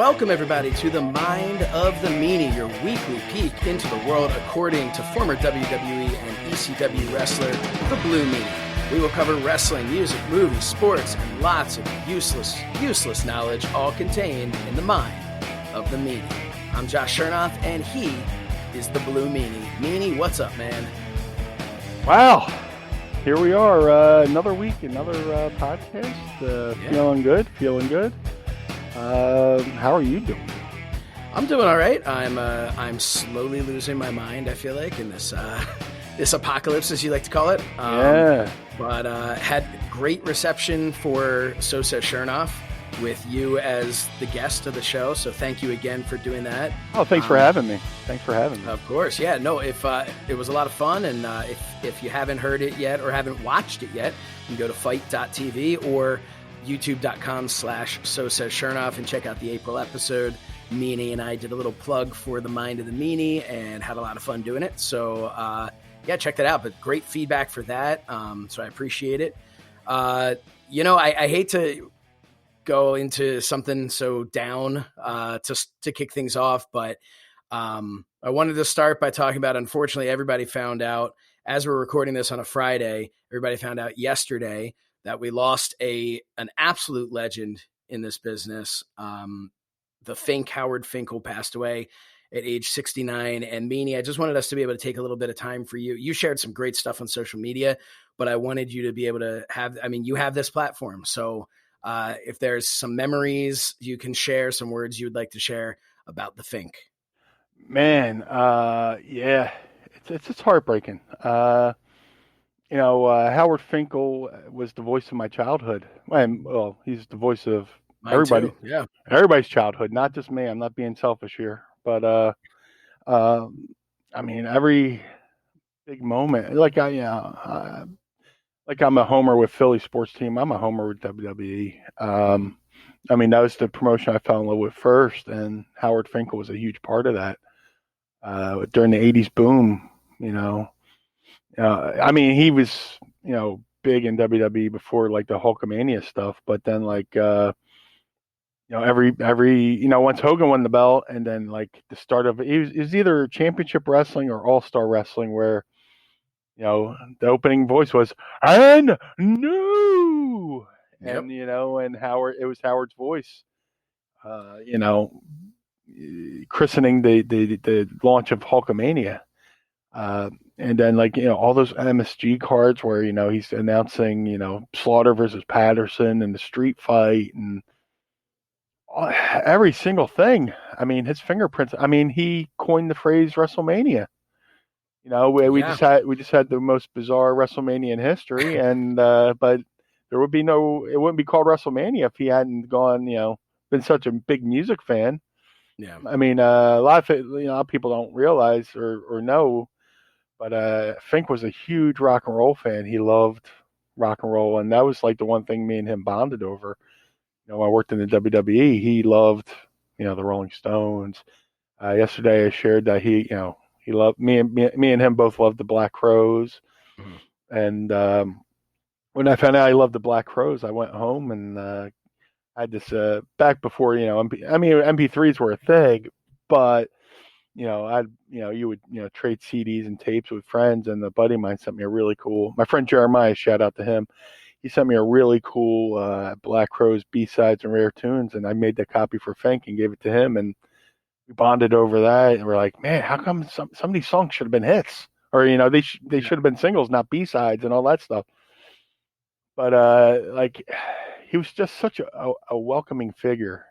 Welcome, everybody, to the Mind of the Meanie, your weekly peek into the world according to former WWE and ECW wrestler, the Blue Meanie. We will cover wrestling, music, movies, sports, and lots of useless knowledge, all contained in the Mind of the Meanie. I'm Josh Shernoff, and he is the Blue Meanie. Meanie, what's up, man? Wow. Here we are, another week, another podcast. Feeling good. How are you doing? I'm doing all right. I'm slowly losing my mind, I feel like, in this this apocalypse, as you like to call it. But had great reception for So Says Shernoff with you as the guest of the show. So thank you again for doing that. Oh, thanks for having me. Of course. Yeah, no, if it was a lot of fun. And if you haven't heard it yet or haven't watched it yet, you can go to fight.tv or youtube.com/So Says Shernoff and check out the April episode. Meanie and I did a little plug for the Mind of the Meanie and had a lot of fun doing it. So yeah, check that out. But great feedback for that. So I appreciate it. I hate to go into something so down to kick things off, but I wanted to start by talking about, unfortunately, everybody found out as we're recording this on a Friday, everybody found out yesterday that we lost an absolute legend in this business. The Howard Finkel passed away at age 69. And Meanie, I just wanted us to be able to take a little bit of time for you. You shared some great stuff on social media, but I wanted you to be able to you have this platform. So if there's some memories you can share, some words you would like to share about the Fink. Man, yeah, it's heartbreaking. Howard Finkel was the voice of my childhood. Well, he's the voice of everybody. Too. Yeah, everybody's childhood, not just me. I'm not being selfish here, but every big moment, like I'm a homer with Philly sports team. I'm a homer with WWE. That was the promotion I fell in love with first, and Howard Finkel was a huge part of that. During the '80s boom, he was, big in WWE before like the Hulkamania stuff, but then once Hogan won the belt, and then like the start of it was either championship wrestling or all-star wrestling, where, the opening voice was, and no, and, and Howard, it was Howard's voice, christening the launch of Hulkamania. And then all those MSG cards where, he's announcing, Slaughter versus Patterson and the street fight and every single thing. His fingerprints, he coined the phrase WrestleMania. We just had the most bizarre WrestleMania in history, and but it wouldn't be called WrestleMania if he hadn't gone, been such a big music fan. Yeah. A lot of people don't realize or know, but Fink was a huge rock and roll fan. He loved rock and roll, and that was like the one thing me and him bonded over. I worked in the WWE. He loved, the Rolling Stones. Yesterday I shared that he loved me and him both loved the Black Crowes. Mm-hmm. And when I found out he loved the Black Crowes, I went home and I had this back before, MP3s were a thing, but you would trade CDs and tapes with friends, and a buddy of mine sent me my friend Jeremiah, shout out to him. He sent me a really cool Black Crowes B-sides and rare tunes, and I made the copy for Fink and gave it to him, and we bonded over that. And we're like, man, how come some of these songs should have been hits, or they should have been singles, not B-sides and all that stuff. But he was just such a welcoming figure,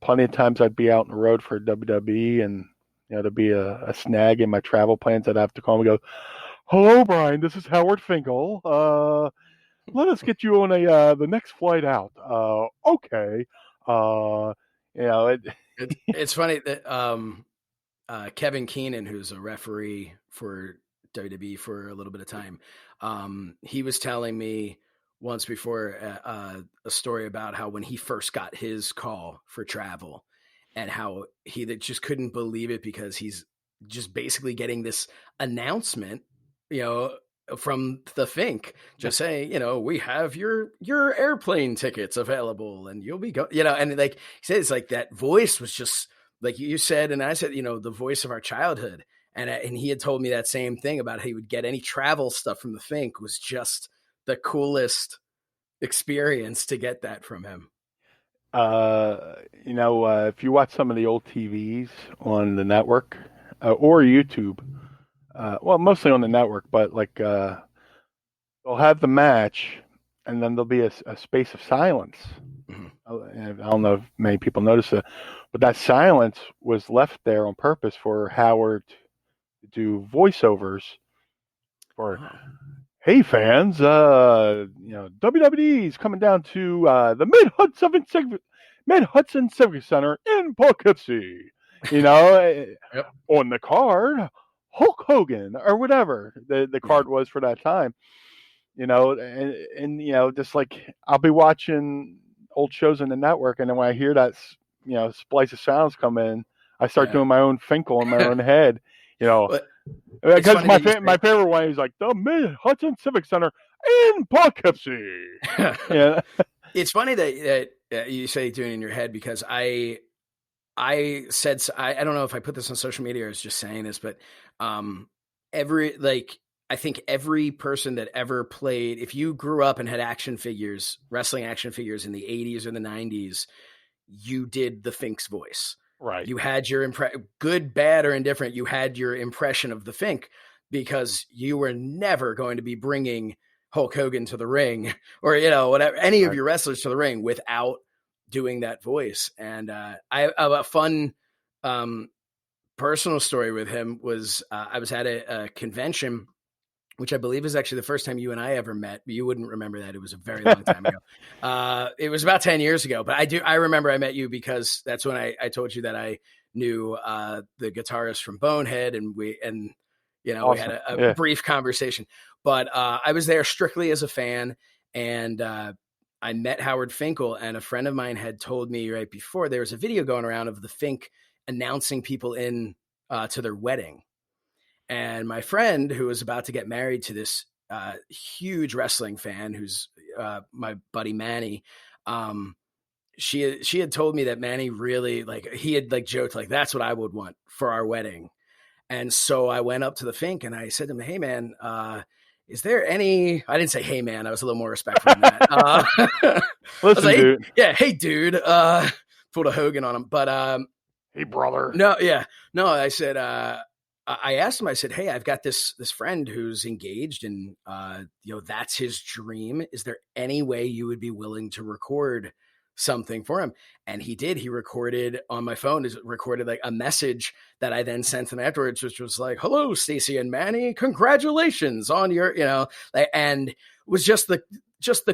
plenty of times I'd be out on the road for WWE, and there'd be a snag in my travel plans. I'd have to call him and go, "Hello, Brian. This is Howard Finkel. Let us get you on the next flight out." Okay. It's funny that Kevin Keenan, who's a referee for WWE for a little bit of time, he was telling me once before a story about how when he first got his call for travel and how he just couldn't believe it because he's just basically getting this announcement, from the Fink, just saying, we have your airplane tickets available and you'll be and like he said, it's like that voice was just like you said, and I said, the voice of our childhood. And he had told me that same thing about how he would get any travel stuff from the Fink was just the coolest experience to get that from him. If you watch some of the old TVs on the network or YouTube, well, mostly on the network, but like they'll have the match, and then there'll be a space of silence. Mm-hmm. I don't know if many people notice it, but that silence was left there on purpose for Howard to do voiceovers for. Oh. Hey fans, WWE is coming down to the Mid-Hudson Civic Center in Poughkeepsie. Yep. On the card, Hulk Hogan or whatever the card was for that time. And just like I'll be watching old shows in the network, and then when I hear that splice of sounds come in, I start doing my own Finkel in my own head. Because my favorite one is like the Mid-Hudson Civic Center in Poughkeepsie. Yeah. It's funny that you say doing it in your head, because I said, I don't know if I put this on social media or I was just saying this, but I think every person that ever played, if you grew up and had wrestling action figures in the 80s or the 90s, you did the Fink's voice. Right. You had your good, bad, or indifferent. You had your impression of the Fink, because you were never going to be bringing Hulk Hogan to the ring or, whatever, any of your wrestlers to the ring without doing that voice. And I have a fun personal story with him was I was at a convention, which I believe is actually the first time you and I ever met. You wouldn't remember that. It was a very long time ago. It was about 10 years ago, but I remember I met you because that's when I told you that I knew the guitarist from Bonehead, and we had a brief conversation, but I was there strictly as a fan, and I met Howard Finkel, and a friend of mine had told me right before there was a video going around of the Fink announcing people in to their wedding. And my friend, who was about to get married to this huge wrestling fan, who's my buddy Manny, she had told me that Manny really, he had joked, that's what I would want for our wedding. And so I went up to the Fink and I said to him, "Hey man, is there any?" I didn't say "Hey man," I was a little more respectful than that. Listen, dude. Yeah, hey dude. Pulled a Hogan on him, but hey brother. No, I said. I asked him, I said, "Hey, I've got this friend who's engaged, and that's his dream. Is there any way you would be willing to record something for him?" And he did. He recorded on my phone, recorded a message that I then sent him afterwards, which was like, "Hello, Stacey and Manny, congratulations on your," and it was just the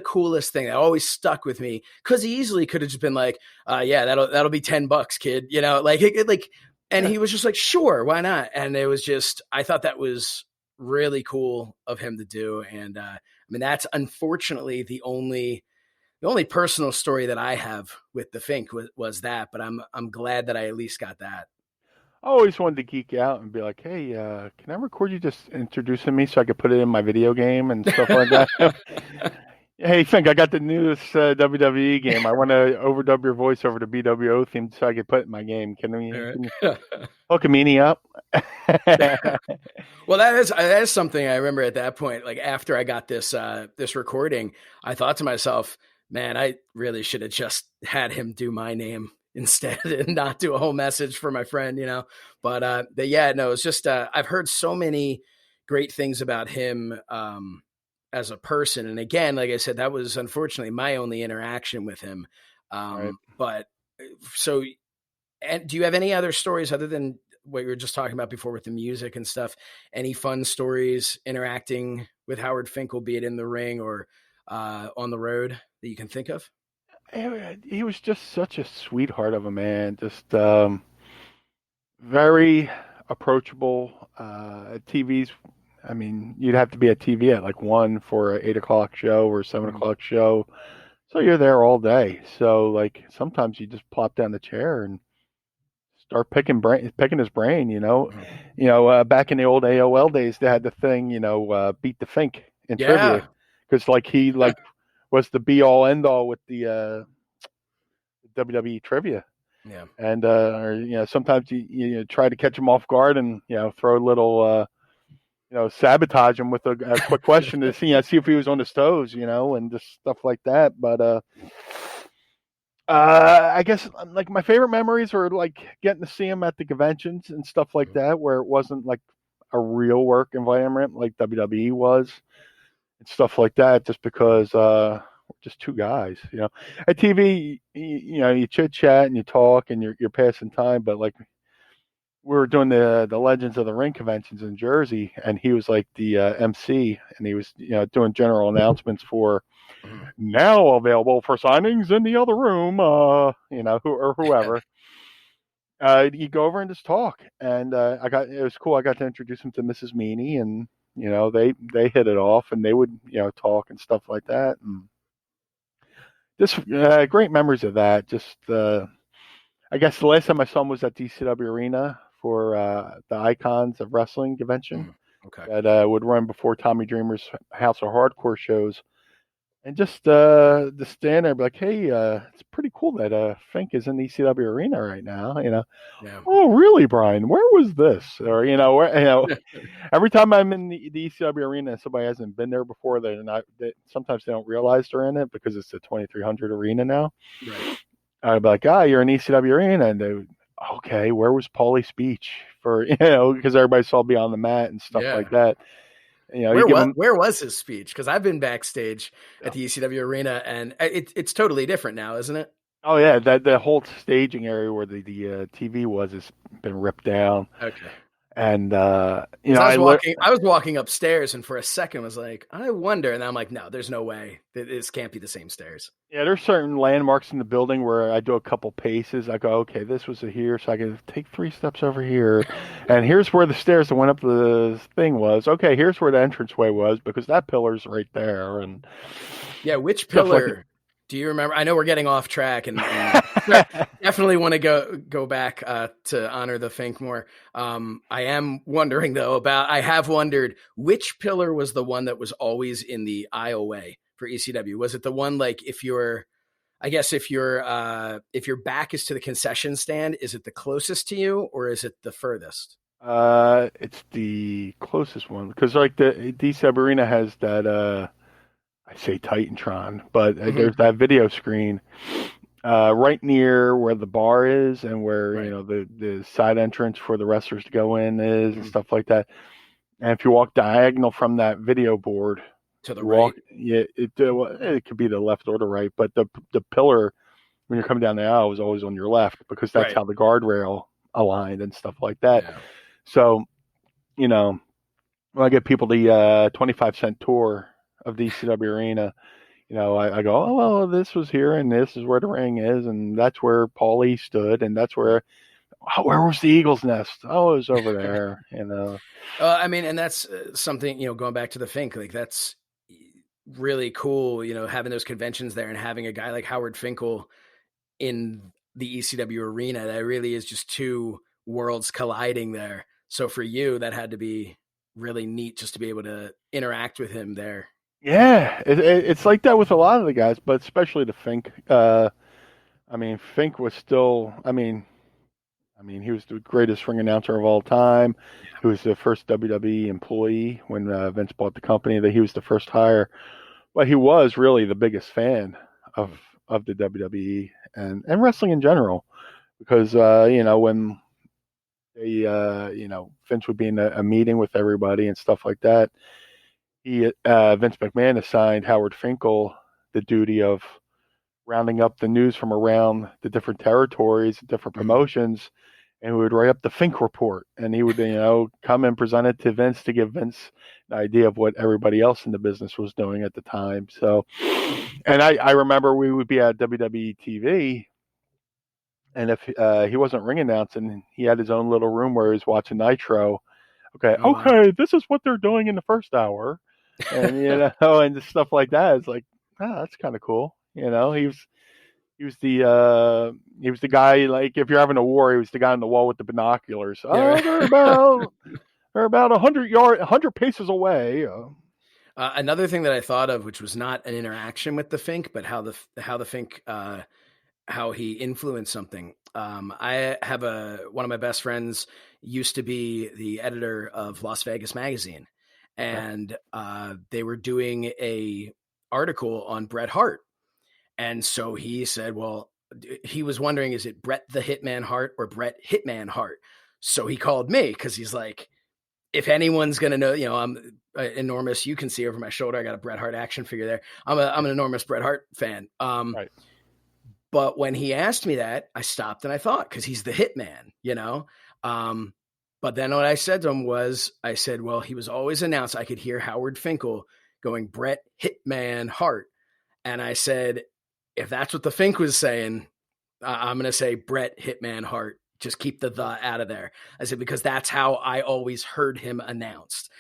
coolest thing that always stuck with me, because he easily could have just been like, "Yeah, that'll be $10, kid," And he was just like, "Sure, why not?" And it was just, I thought that was really cool of him to do. And that's unfortunately the only personal story that I have with the Fink was that. But I'm glad that I at least got that. I always wanted to geek out and be like, "Hey, can I record you just introducing me so I could put it in my video game and stuff like that?" Hey, Fink, I got the newest WWE game. I want to overdub your voice over the BWO theme so I can put it in my game. Can you hook a meanie up? Well, that is something I remember at that point. After I got this recording, I thought to myself, "Man, I really should have just had him do my name instead and not do a whole message for my friend," But it's just I've heard so many great things about him as a person. And again, like I said, that was unfortunately my only interaction with him. Right. But so, and do you have any other stories other than what you were just talking about before with the music and stuff? Any fun stories interacting with Howard Finkel, be it in the ring or on the road, that you can think of? He was just such a sweetheart of a man, just very approachable. TV's, you'd have to be at TV at 1 for an 8 o'clock show or 7 o'clock show. So you're there all day. So sometimes you just plop down the chair and start picking his brain. Back in the old AOL days, they had the thing, beat the Fink in trivia, because he was the be all end all with the WWE trivia. Yeah. And sometimes you try to catch him off guard and throw a little sabotage him with a quick question to see if he was on his toes, and just stuff like that. But I guess like my favorite memories are like getting to see him at the conventions and stuff like that, where it wasn't like a real work environment like WWE was and stuff like that, just because we're just two guys, At TV, you chit chat and you talk and you're passing time, but like we were doing the Legends of the Ring conventions in Jersey, and he was like the MC, and he was doing general announcements for now available for signings in the other room, or whoever. You go over and just talk, and it was cool. I got to introduce him to Mrs. Meanie, and they hit it off, and they would talk and stuff like that, and just great memories of that. Just I guess the last time I saw him was at DCW Arena for the Icons of Wrestling convention that would run before Tommy Dreamer's House of Hardcore shows. And just to stand there and be like, hey, it's pretty cool that Fink is in the ECW Arena right now, Yeah. Oh, really, Brian? Where was this? Or, every time I'm in the ECW Arena and somebody hasn't been there before, sometimes they don't realize they're in it because it's the 2300 arena now. Right. I'd be like, you're in ECW Arena. And they would, okay, where was Paulie's speech? For, because everybody saw Beyond the Mat and stuff like that. Where was his speech? Because I've been backstage at the ECW Arena, and it's totally different now, isn't it? Oh yeah, the whole staging area where the TV has been ripped down. Okay. And I was walking upstairs, and for a second was like, I wonder, and I'm like, no, there's no way. This can't be the same stairs. Yeah, there's certain landmarks in the building where I do a couple paces. I go, okay, this was here, so I can take 3 steps over here, and here's where the stairs that went up the thing was. Okay, here's where the entranceway was because that pillar's right there. And yeah, which pillar? Do you remember? I know we're getting off track, and definitely want to go back to honor the Fink more. I am wondering though I have wondered which pillar was the one that was always in the aisleway for ECW. Was it the one like if your back is to the concession stand, is it the closest to you or is it the furthest? It's the closest one because like the DCW Arena has that. I say Titantron, but there's that video screen right near where the bar is and where the side entrance for the wrestlers to go in is and stuff like that. And if you walk diagonal from that video board to the right, it could be the left or the right, but the pillar when you're coming down the aisle is always on your left because that's how the guardrail aligned and stuff like that. Yeah. So, when I get people the 25-cent tour of the ECW Arena, I go, oh, well, this was here and this is where the ring is and that's where Paulie stood and that's where was the Eagle's Nest? Oh, it was over there, and that's something, going back to the Fink, like that's really cool, having those conventions there and having a guy like Howard Finkel in the ECW Arena. That really is just two worlds colliding there. So for you, that had to be really neat just to be able to interact with him there. Yeah, it's like that with a lot of the guys, but especially the Fink. Fink was still, he was the greatest ring announcer of all time. He was the first WWE employee when Vince bought the company. That he was the first hire, but he was really the biggest fan of the WWE and wrestling in general, because when they Vince would be in a meeting with everybody and stuff like that. Vince McMahon assigned Howard Finkel the duty of rounding up the news from around the different territories, different promotions, and we would write up the Fink report. And he would, come and present it to Vince to give Vince an idea of what everybody else in the business was doing at the time. So, and I remember we would be at WWE TV, and if he wasn't ring announcing, he had his own little room where he was watching Nitro. Okay, this is what they're doing in the first hour. And and stuff like that. It's like, that's kind of cool. He was He was the guy, like, if you're having a war, he was the guy on the wall with the binoculars. Yeah, right. They're about 100 paces away. Another thing that I thought of, which was not an interaction with the Fink, but how the Fink, how he influenced something. I have one of my best friends used to be the editor of Las Vegas Magazine, and they were doing a article on Bret Hart. And so he said, well, he was wondering, is it Bret the Hitman Hart or Bret Hitman Hart? So he called me because he's like, if anyone's going to know, I'm enormous. You can see over my shoulder, I got a Bret Hart action figure there. I'm an enormous Bret Hart fan. Right. But when he asked me that, I stopped and I thought, because he's the Hitman, But then what I said to him was, I said, well, he was always announced. I could hear Howard Finkel going, Bret Hitman Hart. And I said, if that's what the Fink was saying, I'm going to say Bret Hitman Hart. Just keep the out of there. I said, because that's how I always heard him announced.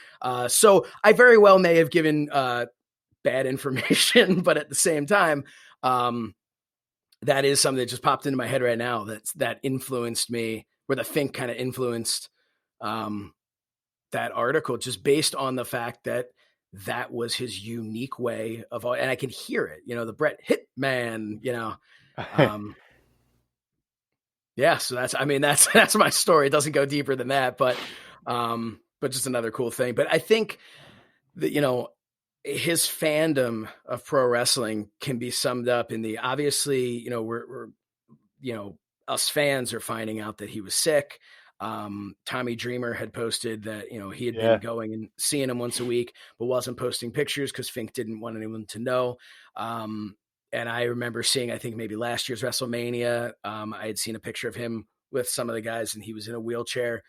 So I very well may have given bad information, but at the same time, that is something that just popped into my head right now that influenced me, where the Fink kind of influenced that article, just based on the fact that was his unique way of, and I can hear it, the Bret Hitman, yeah. So that's my story. It doesn't go deeper than that, but just another cool thing. But I think that, his fandom of pro wrestling can be summed up in obviously, we're us fans are finding out that he was sick. Tommy Dreamer had posted that, he had been going and seeing him once a week, but wasn't posting pictures because Fink didn't want anyone to know. And I remember seeing, I think maybe last year's WrestleMania, I had seen a picture of him with some of the guys and he was in a wheelchair.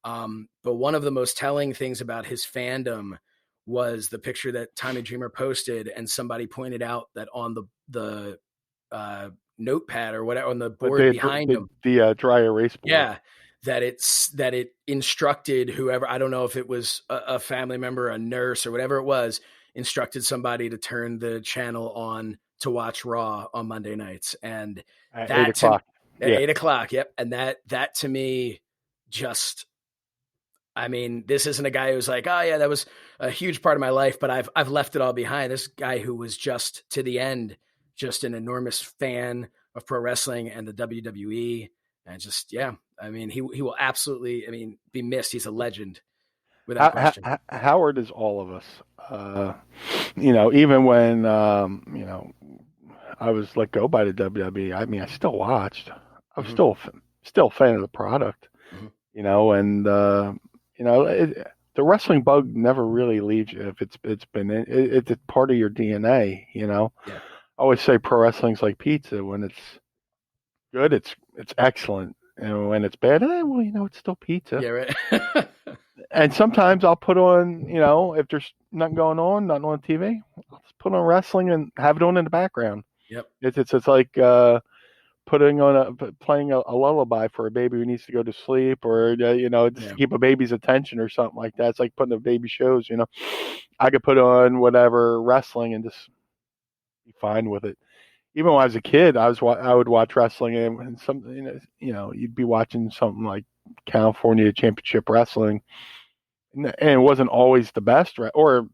But one of the most telling things about his fandom was the picture that Tommy Dreamer posted, and somebody pointed out that on the notepad or whatever on the board behind him, the dry erase board. Yeah. That it instructed whoever, I don't know if it was a family member, a nurse, or whatever it was, instructed somebody to turn the channel on to watch Raw on Monday nights. And at 8 o'clock. At 8 o'clock. Yep. And that to me just, this isn't a guy who's like, oh yeah, that was a huge part of my life, but I've left it all behind. This guy who was just to the end, just an enormous fan of pro wrestling and the WWE. And just, yeah, he will absolutely, be missed. He's a legend without question. Howard is all of us. Even when, I was let go by the WWE, I still watched. I was still a fan of the product, and, the wrestling bug never really leaves you if it's part of your DNA, Yeah. I always say pro wrestling's like pizza. When it's good, it's excellent. And when it's bad, it's still pizza. Yeah, right. And sometimes I'll put on, if there's nothing going on, nothing on TV, I'll just put on wrestling and have it on in the background. Yep. It's like playing a lullaby for a baby who needs to go to sleep, or to keep a baby's attention or something like that. It's like putting on baby shows. I could put on whatever wrestling and just be fine with it. Even when I was a kid, I would watch wrestling, and something, you'd be watching something like California Championship Wrestling, and it wasn't always the best, or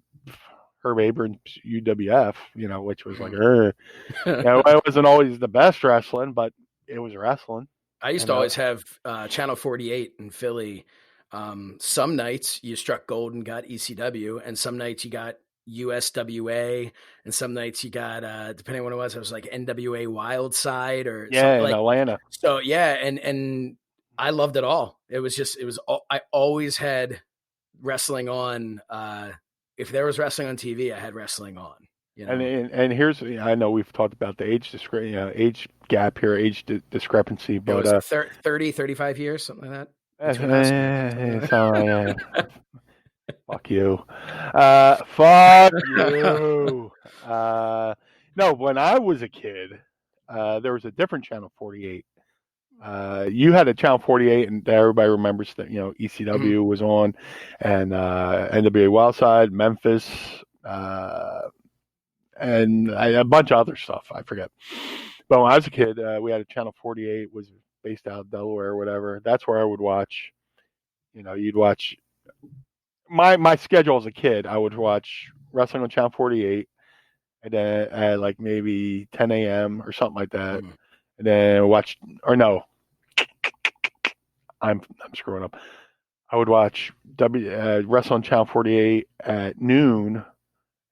Herb Abrams UWF, which was like, it wasn't always the best wrestling, but it was wrestling. I used to always have Channel 48 in Philly. Some nights you struck gold and got ECW, and some nights you got USWA, and some nights you got depending on what it was like NWA Wild Side or something in like Atlanta. So and I loved it all. I always had wrestling on. If there was wrestling on TV, I had wrestling on. And here's, I know we've talked about the age gap here, age discrepancy, but 30, 35 years, something like that. Fuck you. Fuck you. No, when I was a kid, there was a different Channel 48. You had a Channel 48, and everybody remembers that, ECW was on, and NWA Wildside, Memphis, and a bunch of other stuff. I forget. But when I was a kid, we had a Channel 48, was based out of Delaware or whatever. That's where I would watch. You'd watch my schedule as a kid. I would watch wrestling on Channel 48, and then at like maybe 10 a.m. or something like that, and then watch. Or no, I'm screwing up. I would watch wrestling on Channel 48 at noon,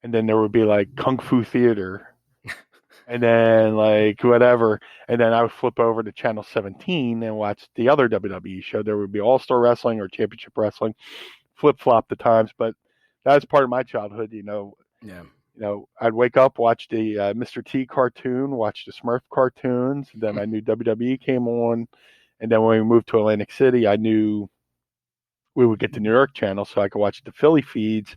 and then there would be like Kung Fu Theater. And then like whatever, and then I would flip over to Channel 17 and watch the other WWE show. There would be All Star Wrestling or Championship Wrestling, flip flop the times. But that was part of my childhood. Yeah. I'd wake up, watch the Mr. T cartoon, watch the Smurf cartoons. Then I knew WWE came on, and then when we moved to Atlantic City, I knew we would get the New York channel, so I could watch the Philly feeds,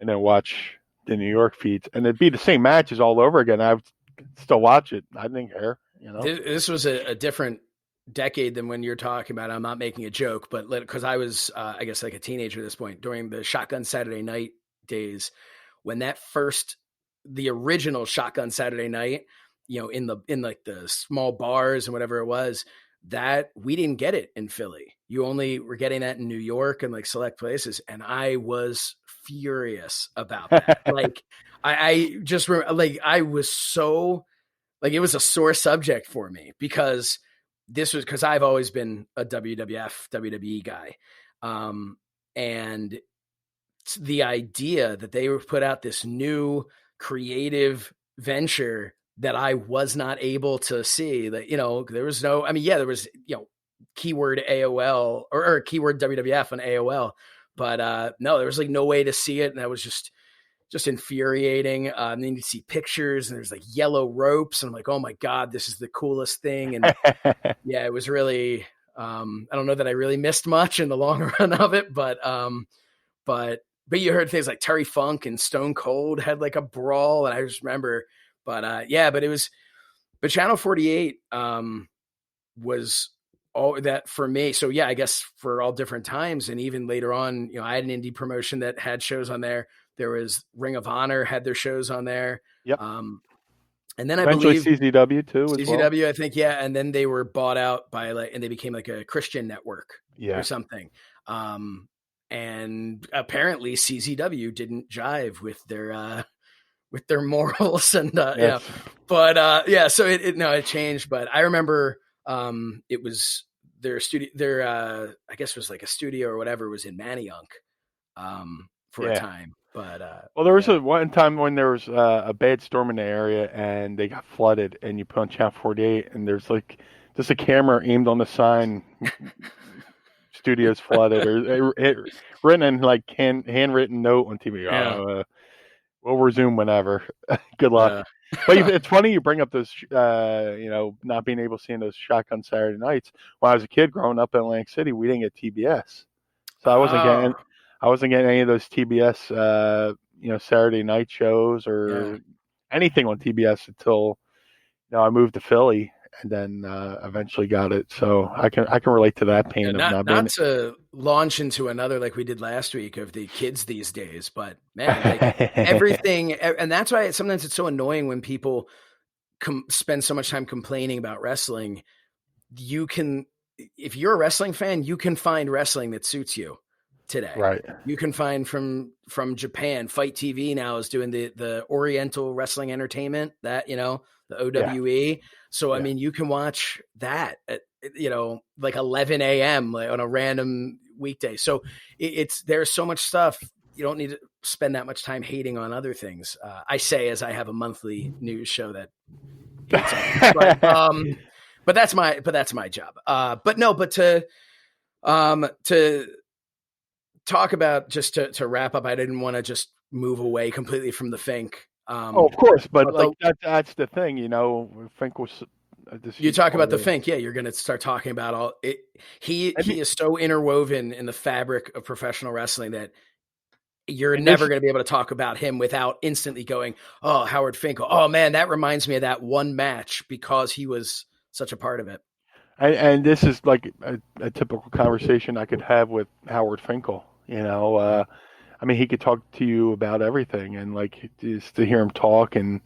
and then watch the New York feeds, and it'd be the same matches all over again. I would still watch it. I didn't care. This was a different decade than when you're talking about. I'm not making a joke, but because I was, I guess, like a teenager at this point during the Shotgun Saturday Night days, when the original Shotgun Saturday Night, in like the small bars and whatever it was, that we didn't get it in Philly. You only were getting that in New York and like select places, and I was furious about that. Like, I just remember, like, I was so, like, it was a sore subject for me because I've always been a WWF, WWE guy. And the idea that they would put out this new creative venture that I was not able to see, that, there was no, there was, keyword AOL or keyword WWF on AOL, but no, there was like no way to see it. And that was just infuriating. And then you see pictures and there's like yellow ropes and I'm like, oh my God, this is the coolest thing. And yeah, it was really, I don't know that I really missed much in the long run of it, but you heard things like Terry Funk and Stone Cold had like a brawl. And I just remember, but Channel 48, was all that for me. So yeah, I guess for all different times. And even later on, I had an indie promotion that had shows on there. There was Ring of Honor had their shows on there. Yep. And then eventually I believe CZW too. CZW, I think. Yeah. And then they were bought out by and they became like a Christian network or something. And apparently CZW didn't jive with their morals and, yes. But so it changed. But I remember, it was their studio, I guess it was like a studio or whatever was in Manayunk, for a time. But there was one time when there was a bad storm in the area and they got flooded, and you put on Channel 48 and there's like just a camera aimed on the sign, studios flooded, or written in like handwritten note on TV. Yeah. We'll resume whenever. Good luck. But it's funny you bring up those, not being able to see those Shotgun Saturday nights. When I was a kid growing up in Atlantic City, we didn't get TBS, so I wasn't getting any of those TBS, Saturday night shows or anything on TBS until, I moved to Philly and then eventually got it. So I can relate to that pain of not being. Not to launch into another like we did last week of the kids these days, but man, like everything, and that's why sometimes it's so annoying when people spend so much time complaining about wrestling. If you're a wrestling fan, you can find wrestling that suits you today. Right. You can find from Japan. Fight TV now is doing the Oriental Wrestling Entertainment, that, the OWE. Yeah. So, I mean, you can watch that at, like 11 a.m. like on a random weekday. So there's so much stuff. You don't need to spend that much time hating on other things. I say, as I have a monthly news show that hates on it. But that's my job. But to talk about, just to wrap up, I didn't want to just move away completely from the Fink. Of course, but like that's the thing, Fink was. You talk about the Fink, you're going to start talking about all it. He is so interwoven in the fabric of professional wrestling that you're never going to be able to talk about him without instantly going, "Oh, Howard Finkel. Oh man, that reminds me of that one match," because he was such a part of it. And this is like a typical conversation I could have with Howard Finkel. He could talk to you about everything, and like just to hear him talk and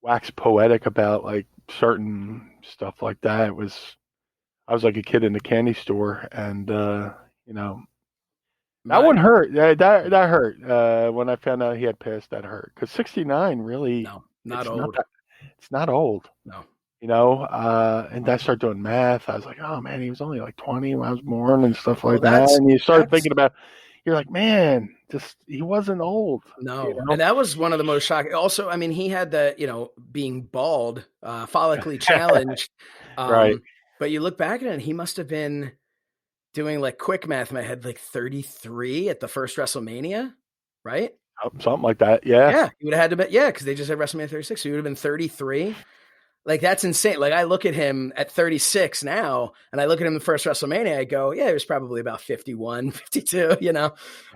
wax poetic about like certain stuff like that. I was like a kid in the candy store, and that one hurt. That hurt. When I found out he had passed, that hurt. Because 69 really, No, not it's old. it's not old. No. And I started doing math. I was like, oh man, he was only like 20 when I was born and stuff Well, like that. And you start thinking about, you're like, man, he wasn't old. No. And that was one of the most shocking. Also, I mean, he had being bald, follically challenged. Right. But you look back at it, and he must have been doing like quick math in my head, like 33 at the first WrestleMania, right? Something like that. Yeah. Yeah. He would have had to be, because they just had WrestleMania 36. So he would have been 33. Like, that's insane. Like, I look at him at 36 now, and I look at him the first WrestleMania, I go, yeah, he was probably about 51, 52,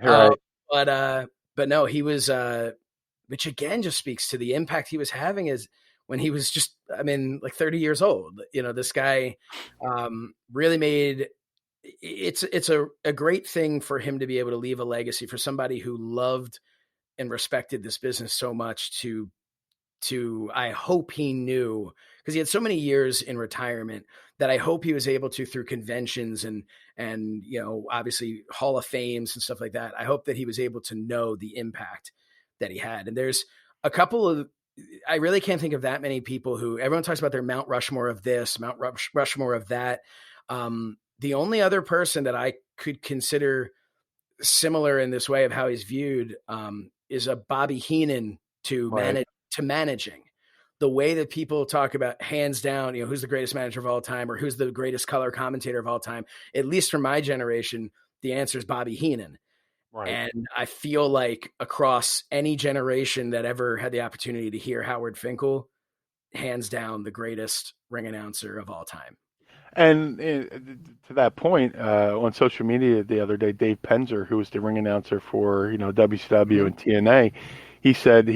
Right. But no, he was, which again just speaks to the impact he was having is when he was just, like 30 years old. This guy really made it's a great thing for him to be able to leave a legacy for somebody who loved and respected this business so much to I hope he knew, because he had so many years in retirement, that I hope he was able to, through conventions and obviously Hall of Fames and stuff like that, I hope that he was able to know the impact that he had. And there's a couple of, I really can't think of that many people who, everyone talks about their Mount Rushmore of this, Mount Rushmore of that. The only other person that I could consider similar in this way of how he's viewed is a Bobby Heenan to managing. The way that people talk about, hands down, who's the greatest manager of all time, or who's the greatest color commentator of all time, at least from my generation, the answer is Bobby Heenan. Right. And I feel like across any generation that ever had the opportunity to hear Howard Finkel, hands down the greatest ring announcer of all time. And to that point, on social media the other day, Dave Penzer, who was the ring announcer for WCW and TNA, he said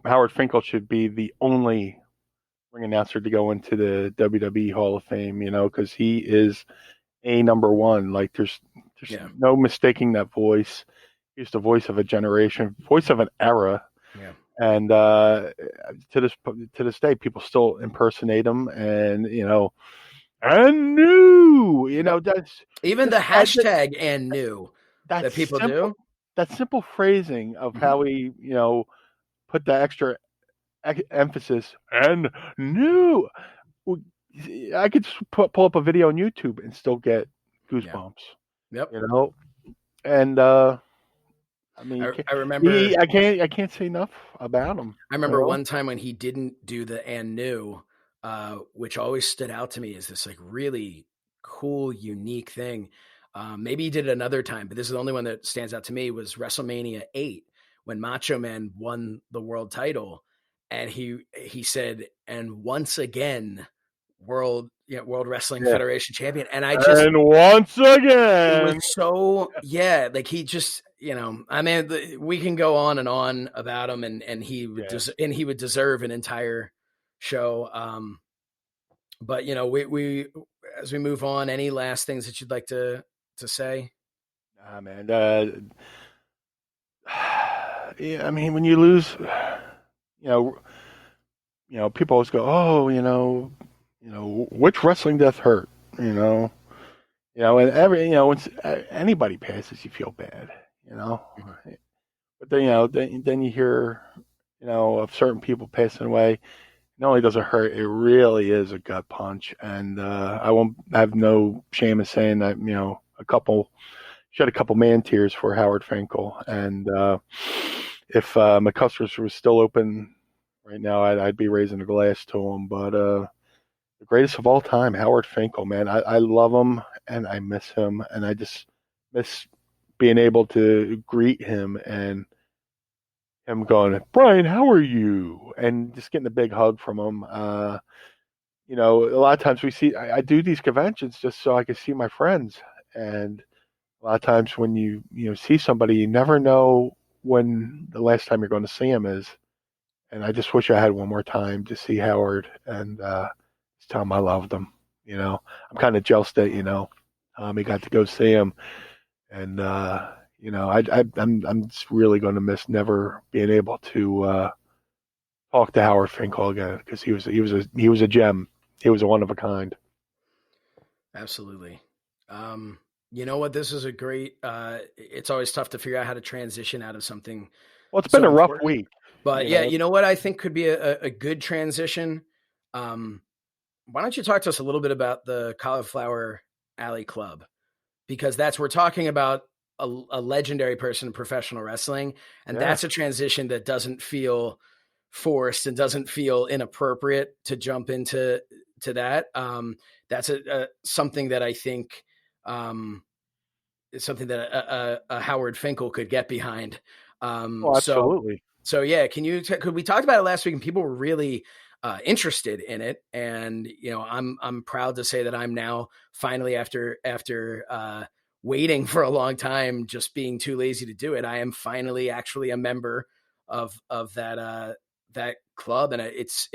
Howard Finkel should be the only ring announcer to go into the WWE Hall of Fame, because he is a number one. Like there's no mistaking that voice. He's the voice of a generation, voice of an era. Yeah. And to this day, people still impersonate him, and and new, that's even the hashtag and new that people do. That simple phrasing of how he, put the extra emphasis and new. I could pull up a video on YouTube and still get goosebumps. Yep. And I remember. I can't say enough about him. I remember one time when he didn't do the and new, which always stood out to me as this like really cool, unique thing. Maybe he did it another time, but this is the only one that stands out to me, was WrestleMania 8 when Macho Man won the world title, and he said, and once again, World Wrestling Federation champion. And once again, it was so, like he just, we can go on and on about him, and he would deserve an entire show. But we as we move on, any last things that you'd like to say? Man, when you lose, people always go, oh, which wrestling death hurt, and once anybody passes, you feel bad, but then you hear, of certain people passing away. Not only does it hurt, it really is a gut punch. And I have no shame in saying that, shed a couple man tears for Howard Finkel. And if McCuskers was still open right now, I'd be raising a glass to him. But the greatest of all time, Howard Finkel, man. I love him, and I miss him. And I just miss being able to greet him and him going, Brian, how are you? And just getting a big hug from him. A lot of times I do these conventions just so I can see my friends. And a lot of times when you see somebody, you never know when the last time you're going to see him is. And I just wish I had one more time to see Howard and just tell him I loved him. I'm kind of jealous that, he got to go see him. And, I'm just really going to miss never being able to talk to Howard Finkel again because he was a gem. He was a one of a kind. Absolutely. You know what? This is a great. It's always tough to figure out how to transition out of something. Well, it's been So a rough important. week, But yeah, you know what I think could be a good transition. Why don't you talk to us a little bit about the Cauliflower Alley Club? Because we're talking about a legendary person in professional wrestling, and that's a transition that doesn't feel forced and doesn't feel inappropriate to jump into that. That's something that I think is something that a Howard Finkel could get behind. absolutely. So yeah, could we talked about it last week and people were really interested in it. And, I'm proud to say that I'm now finally after waiting for a long time, just being too lazy to do it. I am finally actually a member of that club. And it's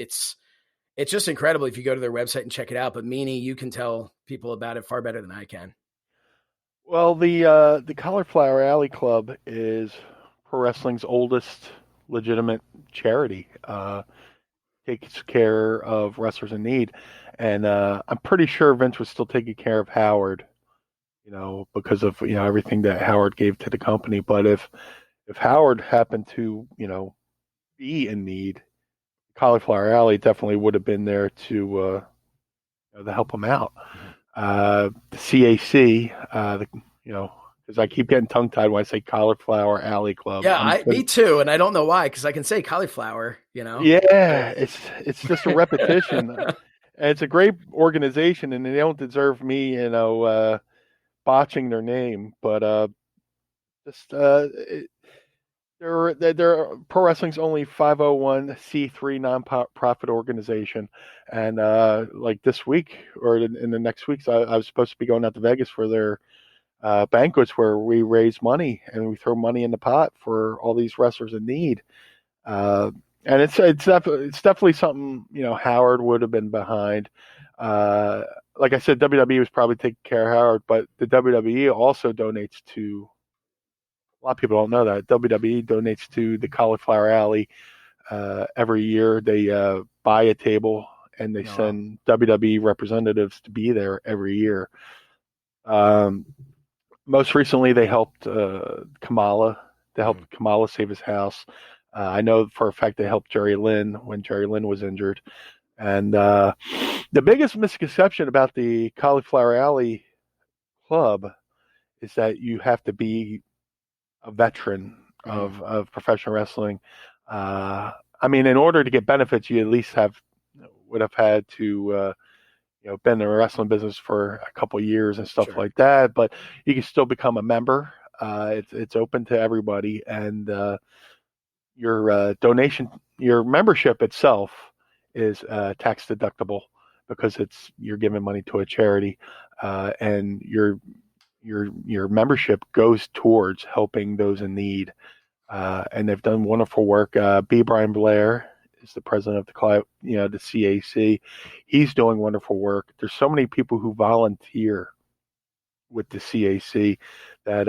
just incredible if you go to their website and check it out. But Meanie, you can tell people about it far better than I can. Well, the Cauliflower Alley Club is pro wrestling's oldest legitimate charity. Takes care of wrestlers in need, and I'm pretty sure Vince was still taking care of Howard, because of everything that Howard gave to the company. But if Howard happened to be in need, Cauliflower Alley definitely would have been there to help him out. The CAC, because I keep getting tongue tied when I say Cauliflower Alley Club. Yeah, me too, and I don't know why, because I can say cauliflower. Yeah, it's just a repetition. And it's a great organization, and they don't deserve me, botching their name. But they're pro wrestling's only 501c3 nonprofit organization, and like this week or in the next weeks, I was supposed to be going out to Vegas for their banquets where we raise money and we throw money in the pot for all these wrestlers in need. And it's definitely something Howard would have been behind. Like I said, WWE was probably taking care of Howard, but the WWE also donates to. A lot of people don't know that WWE donates to the Cauliflower Alley every year. They buy a table and they send WWE representatives to be there every year. Most recently, they helped Kamala. They helped Kamala save his house. I know for a fact they helped Jerry Lynn when Jerry Lynn was injured. And the biggest misconception about the Cauliflower Alley Club is that you have to be a veteran of professional wrestling. I mean, in order to get benefits, you at least would have had to been in the wrestling business for a couple of years and stuff like that. But you can still become a member. It's open to everybody, and your donation, your membership itself is tax deductible because you're giving money to a charity, and your membership goes towards helping those in need. And they've done wonderful work. B. Brian Blair is the president of the CAC. He's doing wonderful work. There's so many people who volunteer with the CAC that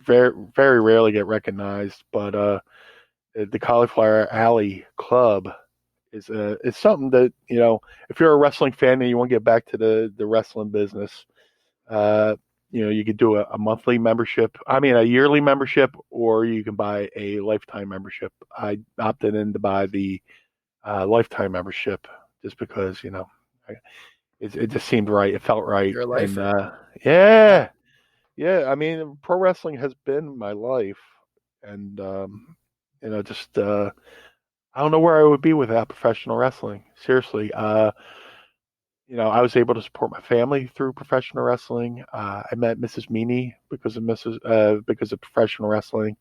very, very rarely get recognized. But the Cauliflower Alley Club is something that if you're a wrestling fan and you want to get back to the wrestling business, you could do a monthly membership. I mean, a yearly membership, or you can buy a lifetime membership. I opted in to buy the lifetime membership just because it just seemed right. It felt right. You're a lifer. And yeah. I mean, pro wrestling has been my life, and just I don't know where I would be without professional wrestling. Seriously. I was able to support my family through professional wrestling. I met Mrs. Meanie because of professional wrestling,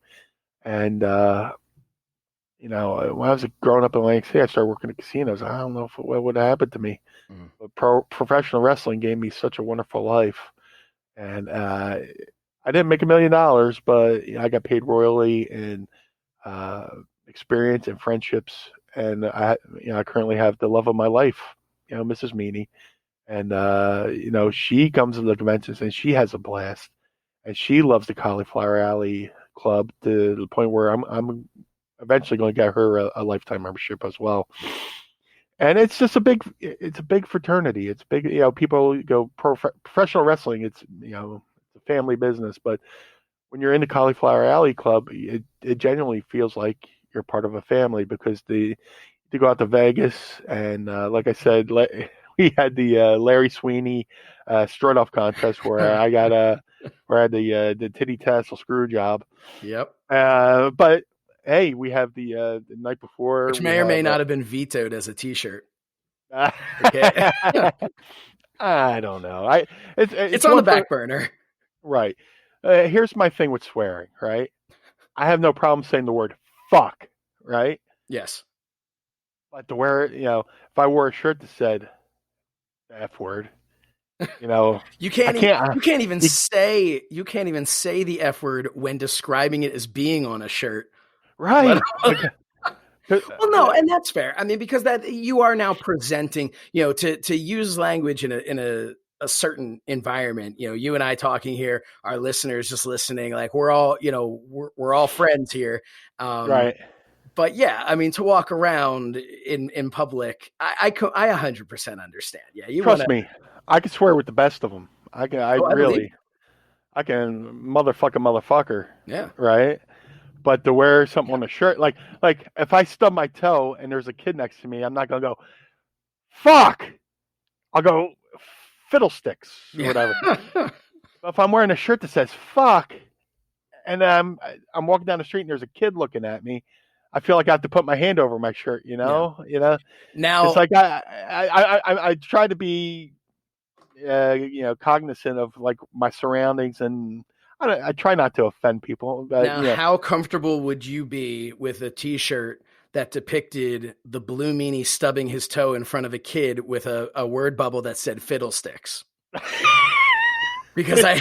and when I was growing up in Atlantic City, I started working at casinos. I don't know what would have happened to me, but professional wrestling gave me such a wonderful life, and I didn't make $1 million, but I got paid royally in experience and friendships, and I currently have the love of my life. Mrs. Meanie, and she comes to the conventions and she has a blast, and she loves the Cauliflower Alley Club to the point where I'm eventually going to get her a lifetime membership as well. And it's just it's a big fraternity. It's big, people go professional wrestling. It's, it's a family business, but when you're in the Cauliflower Alley Club, it genuinely feels like you're part of a family because to go out to Vegas and like I said, we had the Larry Sweeney strut-off contest where I got where I had the titty tassel screw job. Yep. But hey, we have the night before, which may or may not have been vetoed as a T-shirt. Okay. I don't know. It's on the back burner. Right. Here's my thing with swearing, right? I have no problem saying the word fuck, right? Yes. But to wear, if I wore a shirt that said the F word, you can't even say the F word when describing it as being on a shirt. Right. Well, no, and that's fair. I mean, because that you are now presenting, to use language in a certain environment. You and I talking here, our listeners just listening, like we're all, we're all friends here. Right. But yeah, I mean, to walk around in public, I 100% understand. Yeah, trust me, I can swear with the best of them. I can motherfucker. Yeah. Right. But to wear something on a shirt, like if I stub my toe and there's a kid next to me, I'm not gonna go, fuck. I'll go fiddlesticks or whatever. But if I'm wearing a shirt that says fuck, and I'm walking down the street and there's a kid looking at me, I feel like I have to put my hand over my shirt. Now it's like I try to be, cognizant of like my surroundings, and I try not to offend people. But, now, how comfortable would you be with a T-shirt that depicted the Blue Meanie stubbing his toe in front of a kid with a word bubble that said fiddlesticks? Because I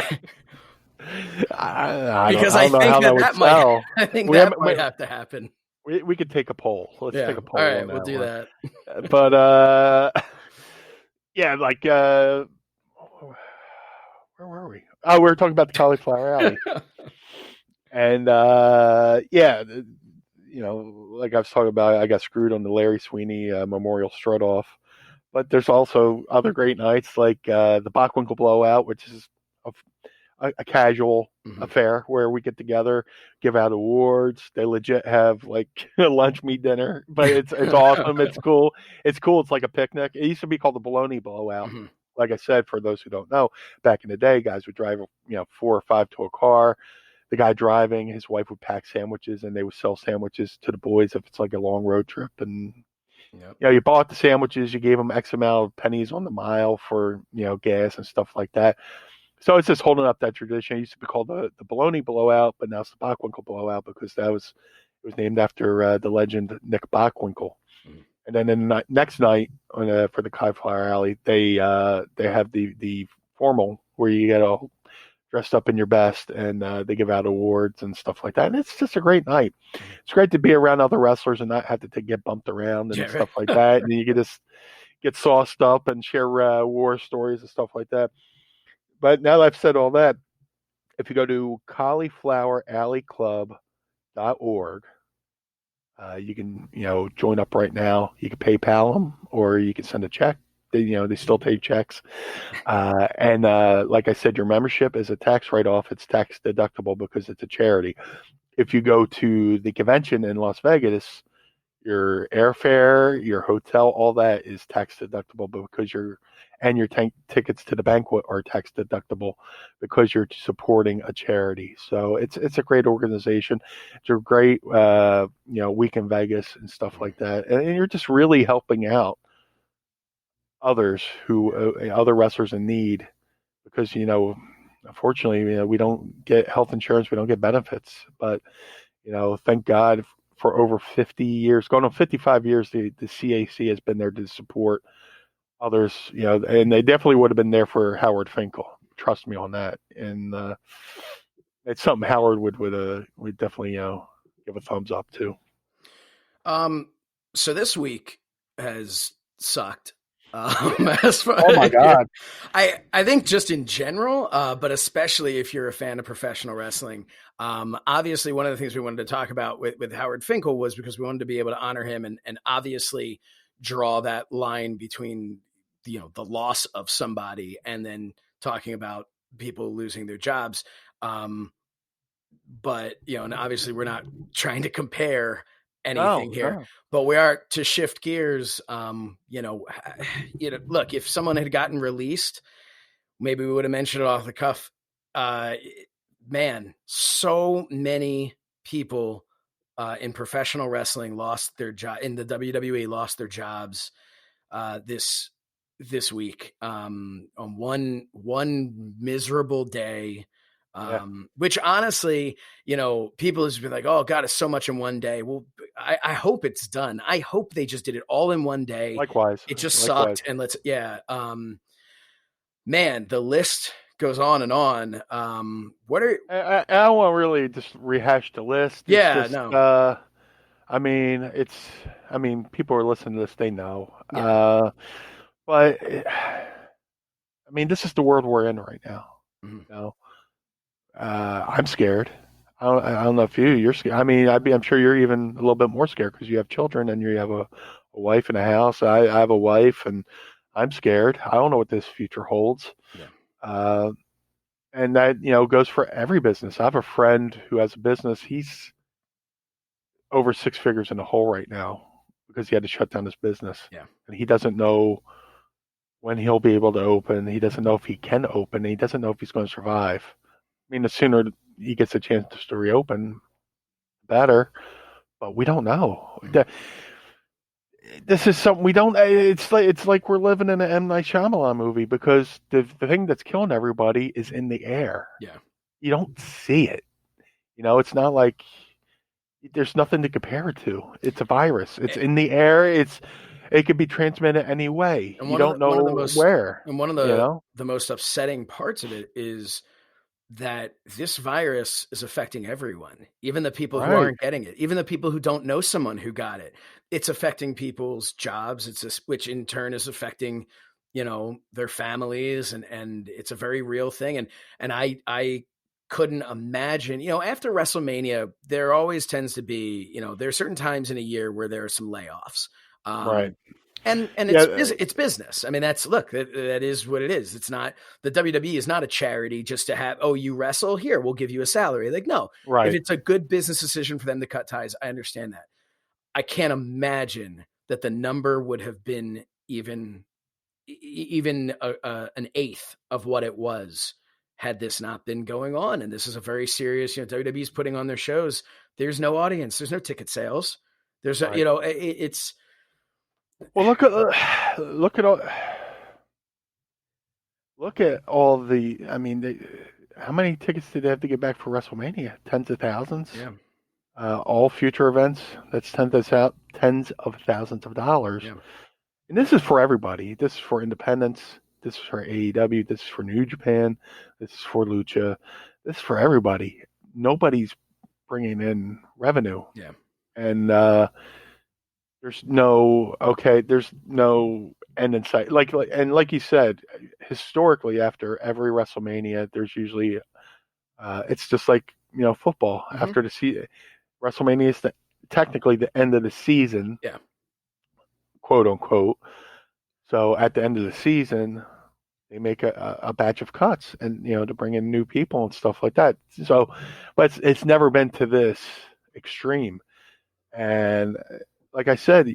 think that might have to happen. We could take a poll. Let's take a poll. All right, we'll do that. But yeah, like where were we? Oh, we were talking about the Cauliflower Alley. And yeah, like I was talking about, I got screwed on the Larry Sweeney Memorial Strut Off. But there's also other great nights like the Bockwinkel Blowout, which is a casual affair where we get together, give out awards. They legit have like a lunch meat dinner, but it's awesome. It's cool. It's like a picnic. It used to be called the Bologna Blowout. Mm-hmm. Like I said, for those who don't know, back in the day, guys would drive 4 or 5 to a car. The guy driving, his wife would pack sandwiches, and they would sell sandwiches to the boys if it's like a long road trip. And you bought the sandwiches, you gave them X amount of pennies on the mile for gas and stuff like that. So it's just holding up that tradition. It used to be called the Bologna Blowout, but now it's the Bockwinkel Blowout because it was named after the legend Nick Bockwinkel. Mm-hmm. And then the next night for the Cauliflower Alley, they have the formal where you get all dressed up in your best, and they give out awards and stuff like that. And it's just a great night. It's great to be around other wrestlers and not have to get bumped around and stuff like that. And you can just get sauced up and share war stories and stuff like that. But now that I've said all that, if you go to caulifloweralleyclub.org, you can join up right now. You can PayPal them, or you can send a check. They still take checks. And like I said, your membership is a tax write-off. It's tax deductible because it's a charity. If you go to the convention in Las Vegas, your airfare, your hotel, all that is tax deductible because your tickets to the banquet are tax deductible because you're supporting a charity. So it's a great organization. It's a great week in Vegas and stuff like that, and you're just really helping out others other wrestlers in need because unfortunately we don't get health insurance, we don't get benefits, but thank God for over 50 years, going on 55 years, the CAC has been there to support others, and they definitely would have been there for Howard Finkel. Trust me on that. And it's something Howard would definitely give a thumbs up to. So this week has sucked. As far, Oh my God. I think just in general, but especially if you're a fan of professional wrestling. Obviously, one of the things we wanted to talk about with Howard Finkel was because we wanted to be able to honor him and obviously draw that line between the loss of somebody and then talking about people losing their jobs. But and obviously we're not trying to compare anything here, No. but we are to shift gears. Look, if someone had gotten released, maybe we would have mentioned it off the cuff. Man, so many people in professional wrestling lost their job, in the WWE lost their jobs this week on one miserable day. Which honestly, people has been like, oh God, it's so much in one day. Well, I hope it's done. I hope they just did it all in one day. Likewise. It just sucked. And man, the list goes on and on. I don't want to really just rehash the list. No. People are listening to this, they know. Yeah. But this is the world we're in right now. Mm-hmm. I'm scared. I don't know if you're scared. I'm sure you're even a little bit more scared because you have children and you have a wife and a house. I have a wife and I'm scared. I don't know what this future holds. Yeah. And that, goes for every business. I have a friend who has a business. He's over 6 figures in the hole right now because he had to shut down his business. Yeah. And he doesn't know when he'll be able to open. He doesn't know if he can open. He doesn't know if he's going to survive. The sooner he gets a chance to reopen, better. But we don't know. This is something we don't. It's like we're living in an M. Night Shyamalan movie because the thing that's killing everybody is in the air. Yeah, you don't see it. It's not like there's nothing to compare it to. It's a virus. It's in the air. It could be transmitted any way. You don't know where. And one of the most upsetting parts of it is that this virus is affecting everyone, even the people who aren't getting it, even the people who don't know someone who got it. It's affecting people's jobs. Which in turn is affecting, their families, and it's a very real thing. And I couldn't imagine, after WrestleMania, there always tends to be, there are certain times in a year where there are some layoffs. Right. And it's business. That is what it is. It's not, the WWE is not a charity just to have, oh, you wrestle here, we'll give you a salary. Like, no, right. If it's a good business decision for them to cut ties, I understand that. I can't imagine that the number would have been even an eighth of what it was had this not been going on. And this is a very serious, WWE's putting on their shows. There's no audience. There's no ticket sales. There's it's, well, look at all the. How many tickets did they have to get back for WrestleMania? Tens of thousands. Yeah. All future events. That's tens of thousands of dollars. Yeah. And this is for everybody. This is for independents. This is for AEW. This is for New Japan. This is for Lucha. This is for everybody. Nobody's bringing in revenue. Yeah. And there's no end in sight. Like you said, historically, after every WrestleMania, there's usually it's just like football. Mm-hmm. After the season, WrestleMania is technically the end of the season. Yeah, quote unquote. So at the end of the season, they make a batch of cuts and to bring in new people and stuff like that. So, but it's never been to this extreme. And like I said,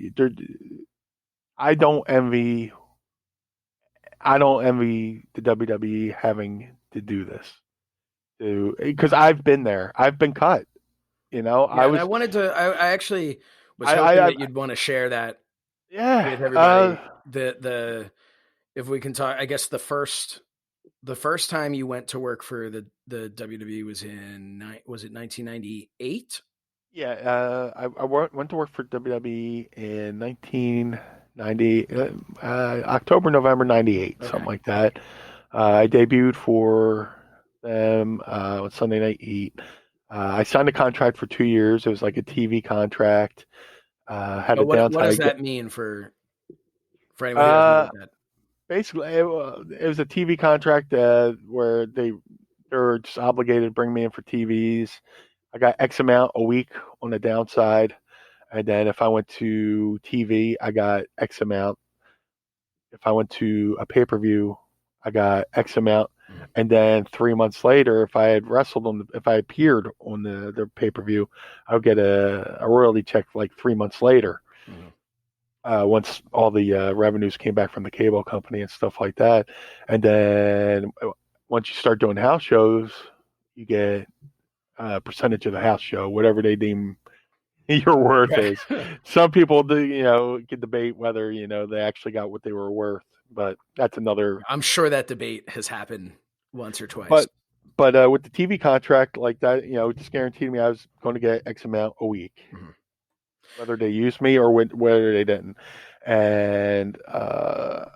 I don't envy the WWE having to do this, because I've been there. I've been cut. I actually was hoping that you'd want to share that. Yeah, with everybody. If we can talk, I guess the first time you went to work for the WWE was it 1998? Yeah, I went to work for WWE in 1990, October, November 98, something like that. I debuted for them on Sunday Night Heat. I signed a contract for 2 years. It was like a TV contract. What does that mean for For anyone who doesn't know what that. Basically, it was a TV contract where they were just obligated to bring me in for TVs. I got X amount a week on the downside, and then if I went to TV, I got X amount. If I went to a pay-per-view, I got X amount, and then 3 months later, if I had wrestled if I appeared on the pay-per-view, I would get a royalty check like 3 months later. Once all the revenues came back from the cable company and stuff like that. And then once you start doing house shows, you get a percentage of the house show, whatever they deem your worth is. Some people do, can debate whether, they actually got what they were worth, but that's another. I'm sure that debate has happened once or twice. But with the TV contract like that, just guaranteed me I was going to get X amount a week. Whether they used me or whether they didn't. And, I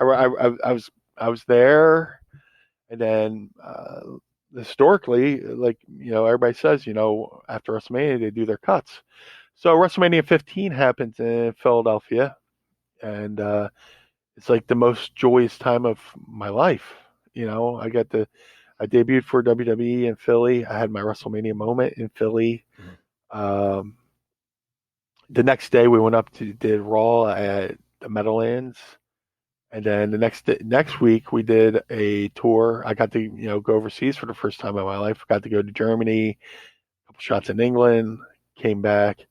was there, and then historically, like, everybody says, after WrestleMania, they do their cuts. So WrestleMania 15 happens in Philadelphia, and it's like the most joyous time of my life. I debuted for WWE in Philly. I had my WrestleMania moment in Philly. The next day we went up did Raw at the Meadowlands, and then the next week we did a tour. I got to go overseas for the first time in my life. Got to go to Germany, a couple shots in England, came back,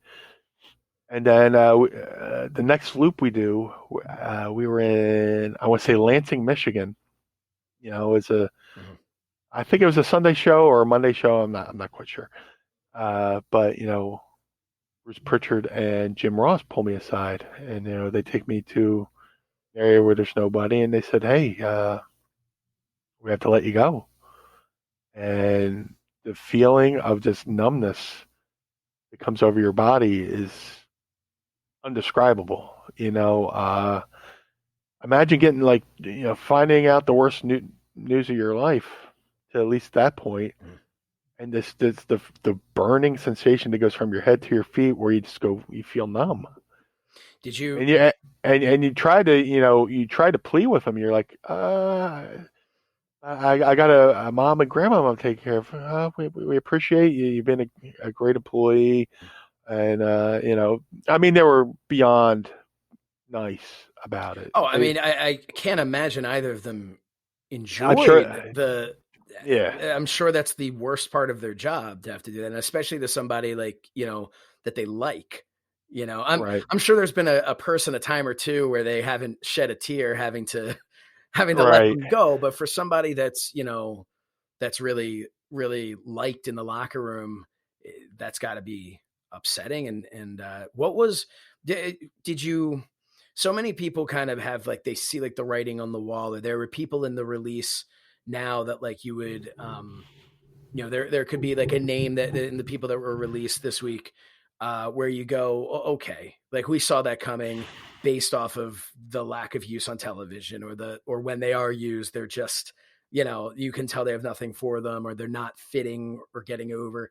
and then the next loop we were in, I want to say, Lansing, Michigan. It's I think it was a Sunday show or a Monday show. I'm not quite sure, but Bruce Pritchard and Jim Ross pull me aside, and they take me to an area where there's nobody, and they said, "Hey, we have to let you go." And the feeling of just numbness that comes over your body is undescribable. Imagine getting finding out the worst news of your life to at least that point. And this the burning sensation that goes from your head to your feet, where you feel numb. Did you? And you try to plead with them. You're like, I got a mom and grandma I'm taking care of. We appreciate you. You've been a great employee, and they were beyond nice about it. Oh, I can't imagine either of them enjoyed Yeah, I'm sure that's the worst part of their job, to have to do that, and especially to somebody like that they like. I'm sure there's been a person a time or two where they haven't shed a tear having to let them go, but for somebody that's that's really really liked in the locker room, that's got to be upsetting. And what was did you? So many people kind of have they see the writing on the wall, or there were people in the release now that you would there could be a name that in the people that were released this week where you go, okay, we saw that coming based off of the lack of use on television, or when they are used, they're just you can tell they have nothing for them, or they're not fitting or getting over.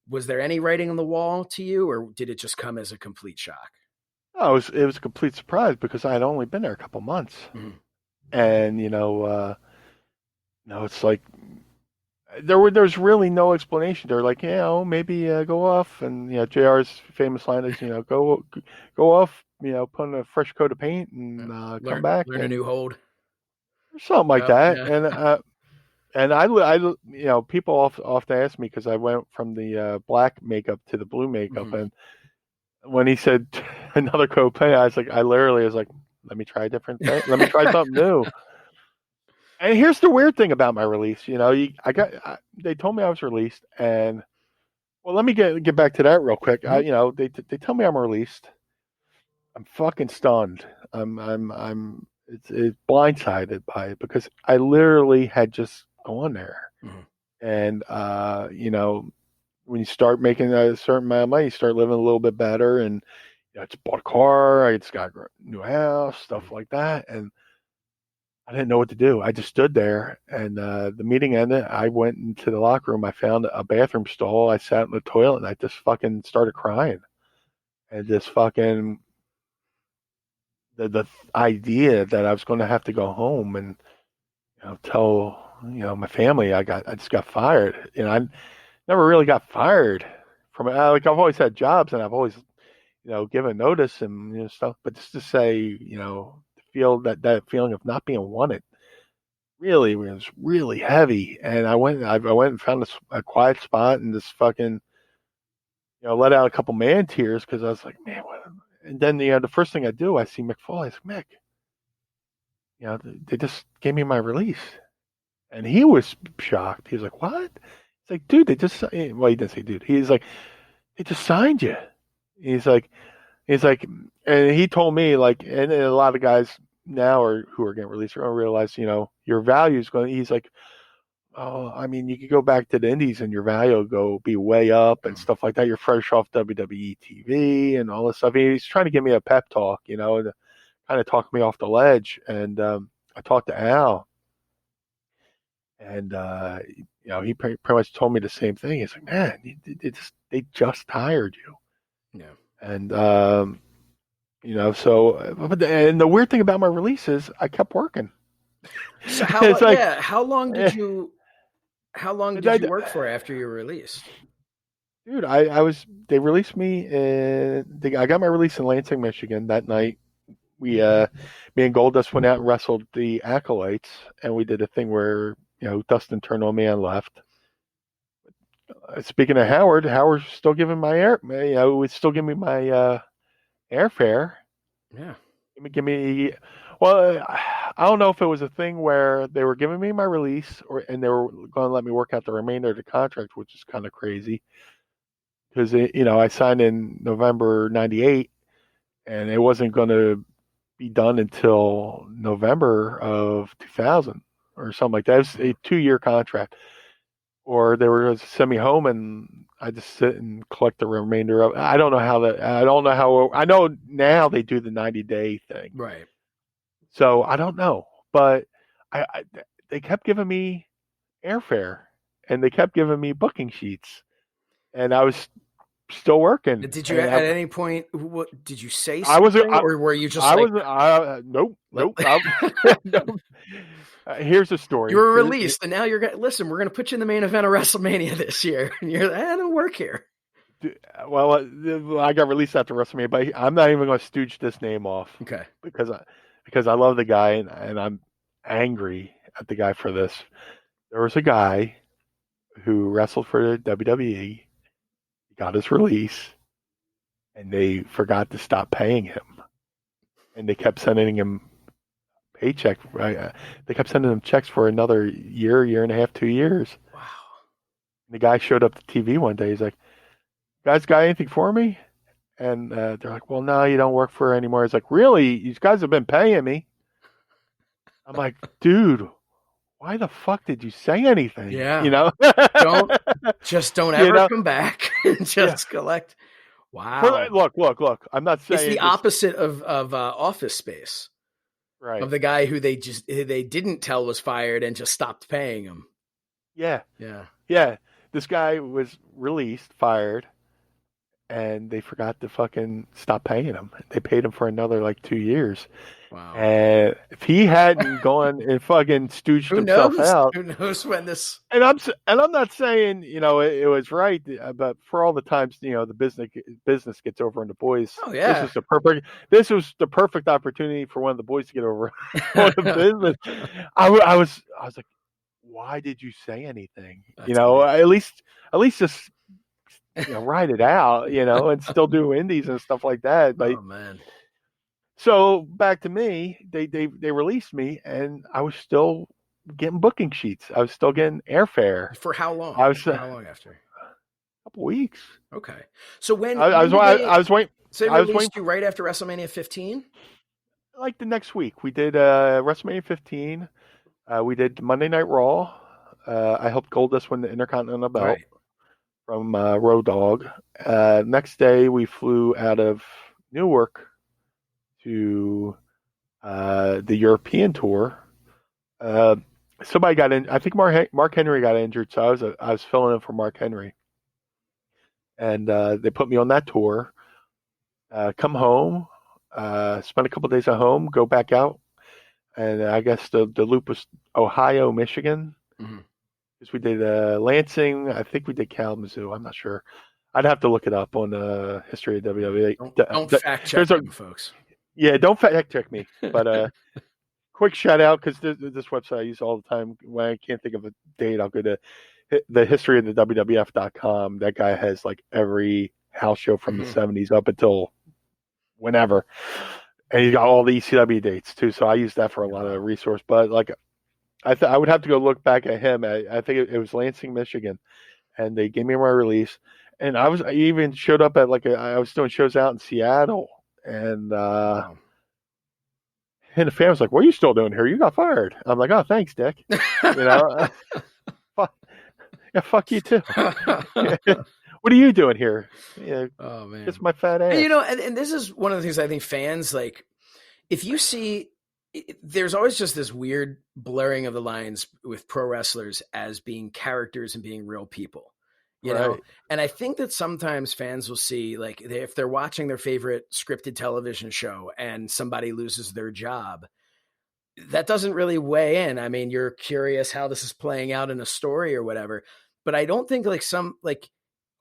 Was there any writing on the wall to you, or did it just come as a complete shock? Oh, it was a complete surprise, because I had only been there a couple months, and it's like there's really no explanation. They're like, maybe go off, and JR's famous line is, go off, put on a fresh coat of paint and come back, learn a new hold, something like that. Yeah. And I people often ask me, because I went from the black makeup to the blue makeup, and when he said another coat of paint, I literally was like, let me try a different thing, let me try something new. And here's the weird thing about my release. They told me I was released, and let me get back to that real quick. They tell me I'm released. I'm fucking stunned. It's blindsided by it, because I literally had just gone there, and when you start making a certain amount of money, you start living a little bit better, and I just bought a car, I just got a new house, stuff like that, and I didn't know what to do. I just stood there, and the meeting ended. I went into the locker room. I found a bathroom stall. I sat in the toilet, and I just fucking started crying, and just fucking the idea that I was going to have to go home and tell my family I just got fired. I never really got fired from it. Like I've always had jobs and I've always given notice and stuff. But just to say, feel that feeling of not being wanted really was really heavy. And I went and found a quiet spot and just fucking let out a couple man tears because I was like, man, what? And then the first thing I do, I see Mick Foley. I said, Mick, they just gave me my release, and he was shocked. He was like, what? He's like, dude, they just he didn't say dude. He's like, they just signed you. He's like, and he told me like, and a lot of guys now who are getting released don't realize, your value is going. He's like, oh, I mean, you could go back to the indies and your value will be way up and stuff like that. You're fresh off WWE TV and all this stuff. He's trying to give me a pep talk, and kind of talk me off the ledge. And I talked to Al, and he pretty much told me the same thing. He's like, man, they just hired you. Yeah. And and the weird thing about my release is I kept working. So how long did you work for after you were released? Dude, they released me I got my release in Lansing, Michigan that night. Me and Goldust went out and wrestled the Acolytes, and we did a thing where, Dustin turned on me and left. Speaking of Howard's still giving my was still giving me my airfare. Yeah. Well, I don't know if it was a thing where they were giving me my release and they were going to let me work out the remainder of the contract, which is kind of crazy because, I signed in November 98 and it wasn't going to be done until November of 2000 or something like that. It was a 2-year contract. Or they were going to send me home and I just sit and collect the remainder of. I don't know how. I know now they do the 90-day thing, right? So I don't know, but they kept giving me airfare and they kept giving me booking sheets, and I was still working. Did you at any point? What did you say? Something, or were you just? Nope. Nope. Here's a story. You were released, and now you're going to listen. We're going to put you in the main event of WrestleMania this year, and you're I don't work here. Well, I got released after WrestleMania, but I'm not even going to stooge this name off. Okay. Because I love the guy, and I'm angry at the guy for this. There was a guy who wrestled for the WWE. He got his release, and they forgot to stop paying him, and they kept sending him paycheck. Right? They kept sending him checks for another year and a half, 2 years. Wow. And the guy showed up to TV one day. He's like, "Guys, got anything for me?" And they're like, "Well, no, you don't work for her anymore." He's like, "Really? These guys have been paying me." I'm like, "Dude, why the fuck did you say anything?" Yeah. Don't ever come back and just collect. Wow. Look. I'm not saying it's the opposite of Office Space. Right. Of the guy who they didn't tell was fired and just stopped paying him. Yeah. Yeah. This guy was released, fired, and they forgot to fucking stop paying him. They paid him for another 2 years. Wow. And if he hadn't gone and fucking stooged himself out, who knows when this? And I'm not saying it was right, but for all the times the business gets over on the boys. Oh yeah, this was the perfect opportunity for one of the boys to get over on the business. I was like, why did you say anything? That's amazing. At least just ride it out, and still do indies and stuff like that. Oh man. So back to me, they released me, and I was still getting booking sheets. I was still getting airfare. For how long? For how long after? A couple weeks. Okay. So when I was waiting. So they released you right after WrestleMania 15? Like the next week, we did WrestleMania 15. We did Monday Night Raw. I helped Goldust win the Intercontinental belt from Road Dogg. Next day, we flew out of Newark to the European tour. Somebody got in. I think Mark Henry got injured, so I was filling in for Mark Henry, and they put me on that tour. Come home, spend a couple days at home, go back out, and I guess the loop was Ohio, Michigan. Mm-hmm. Because we did Lansing, I think we did Kalamazoo. I'm not sure. I'd have to look it up on the history of WWE. Don't fact check them, folks. Yeah, don't fact check me. But quick shout out, because this website I use all the time. When I can't think of a date, I'll go to the history of the WWF.com. That guy has like every house show from the 70s up until whenever. And he's got all the ECW dates too. So I use that for a lot of resource. But like, I would have to go look back at him. I think it was Lansing, Michigan, and they gave me my release. And I even showed up at I was doing shows out in Seattle, and the fan was like, "What are you still doing here? You got fired." I'm like, "Oh, thanks, Dick." Fuck you too. What are you doing here? Yeah, oh man, it's my fat ass. And this is one of the things I think fans like. If you see. There's always just this weird blurring of the lines with pro wrestlers as being characters and being real people, you know? And I think that sometimes fans will see, like, if they're watching their favorite scripted television show and somebody loses their job, that doesn't really weigh in. I mean, you're curious how this is playing out in a story or whatever, but I don't think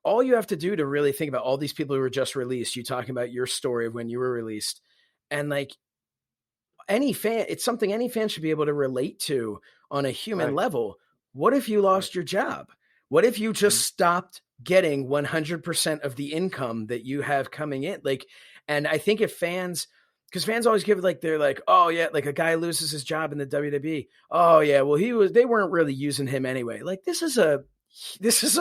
all you have to do to really think about all these people who were just released, you talking about your story of when you were released, and like, any fan, it's something any fan should be able to relate to on a human level. What if you lost your job? What if you just stopped getting 100% of the income that you have coming in? And I think if because fans always give they're like, oh yeah, like a guy loses his job in the WWE. Oh yeah, well they weren't really using him anyway. Like this is a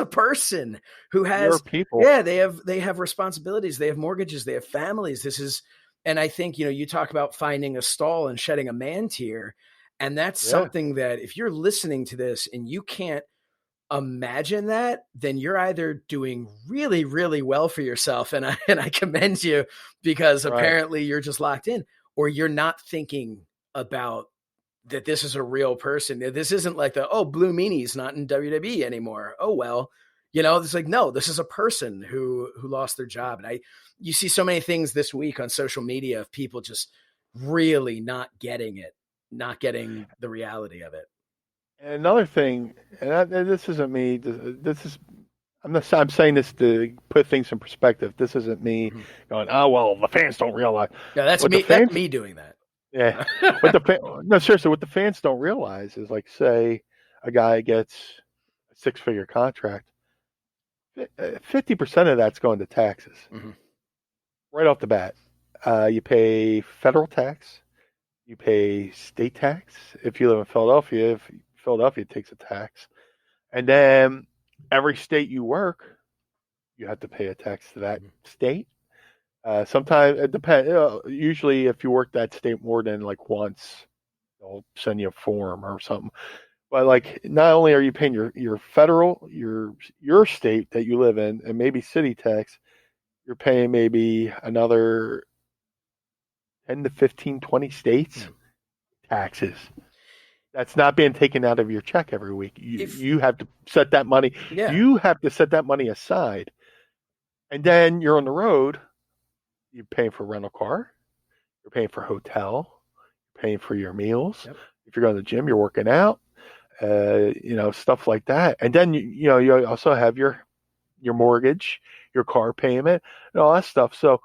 person who has people. Yeah, they have responsibilities. They have mortgages. They have families. And I think, you talk about finding a stall and shedding a man tear. And that's something that if you're listening to this and you can't imagine that, then you're either doing really, really well for yourself. And I commend you, because apparently you're just locked in, or you're not thinking about that this is a real person. This isn't like Blue Meanie's not in WWE anymore. Oh, well, it's like, no, this is a person who lost their job. And you see so many things this week on social media of people just really not getting it, not getting the reality of it. And another thing, and this isn't me. I'm saying this to put things in perspective. This isn't me going, oh well, the fans don't realize. Yeah, that's me. That's me doing that. Yeah, no, seriously, what the fans don't realize is, like, say a guy gets a 6-figure contract, 50% of that's going to taxes. Right off the bat. You pay federal tax, you pay state tax. If you live in Philadelphia, Philadelphia takes a tax. And then every state you work, you have to pay a tax to that state. Sometimes it depends. Usually if you work that state more than like once, they'll send you a form or something. But like, not only are you paying your federal, your state that you live in, and maybe city tax, you're paying maybe another 10 to 15, 20 states taxes. That's not being taken out of your check every week. You have to set that money. Yeah. You have to set that money aside. And then you're on the road. You're paying for a rental car. You're paying for hotel. You're paying for your meals. Yep. If you're going to the gym, you're working out. Stuff like that. And then you also have your mortgage, your car payment, and all that stuff. So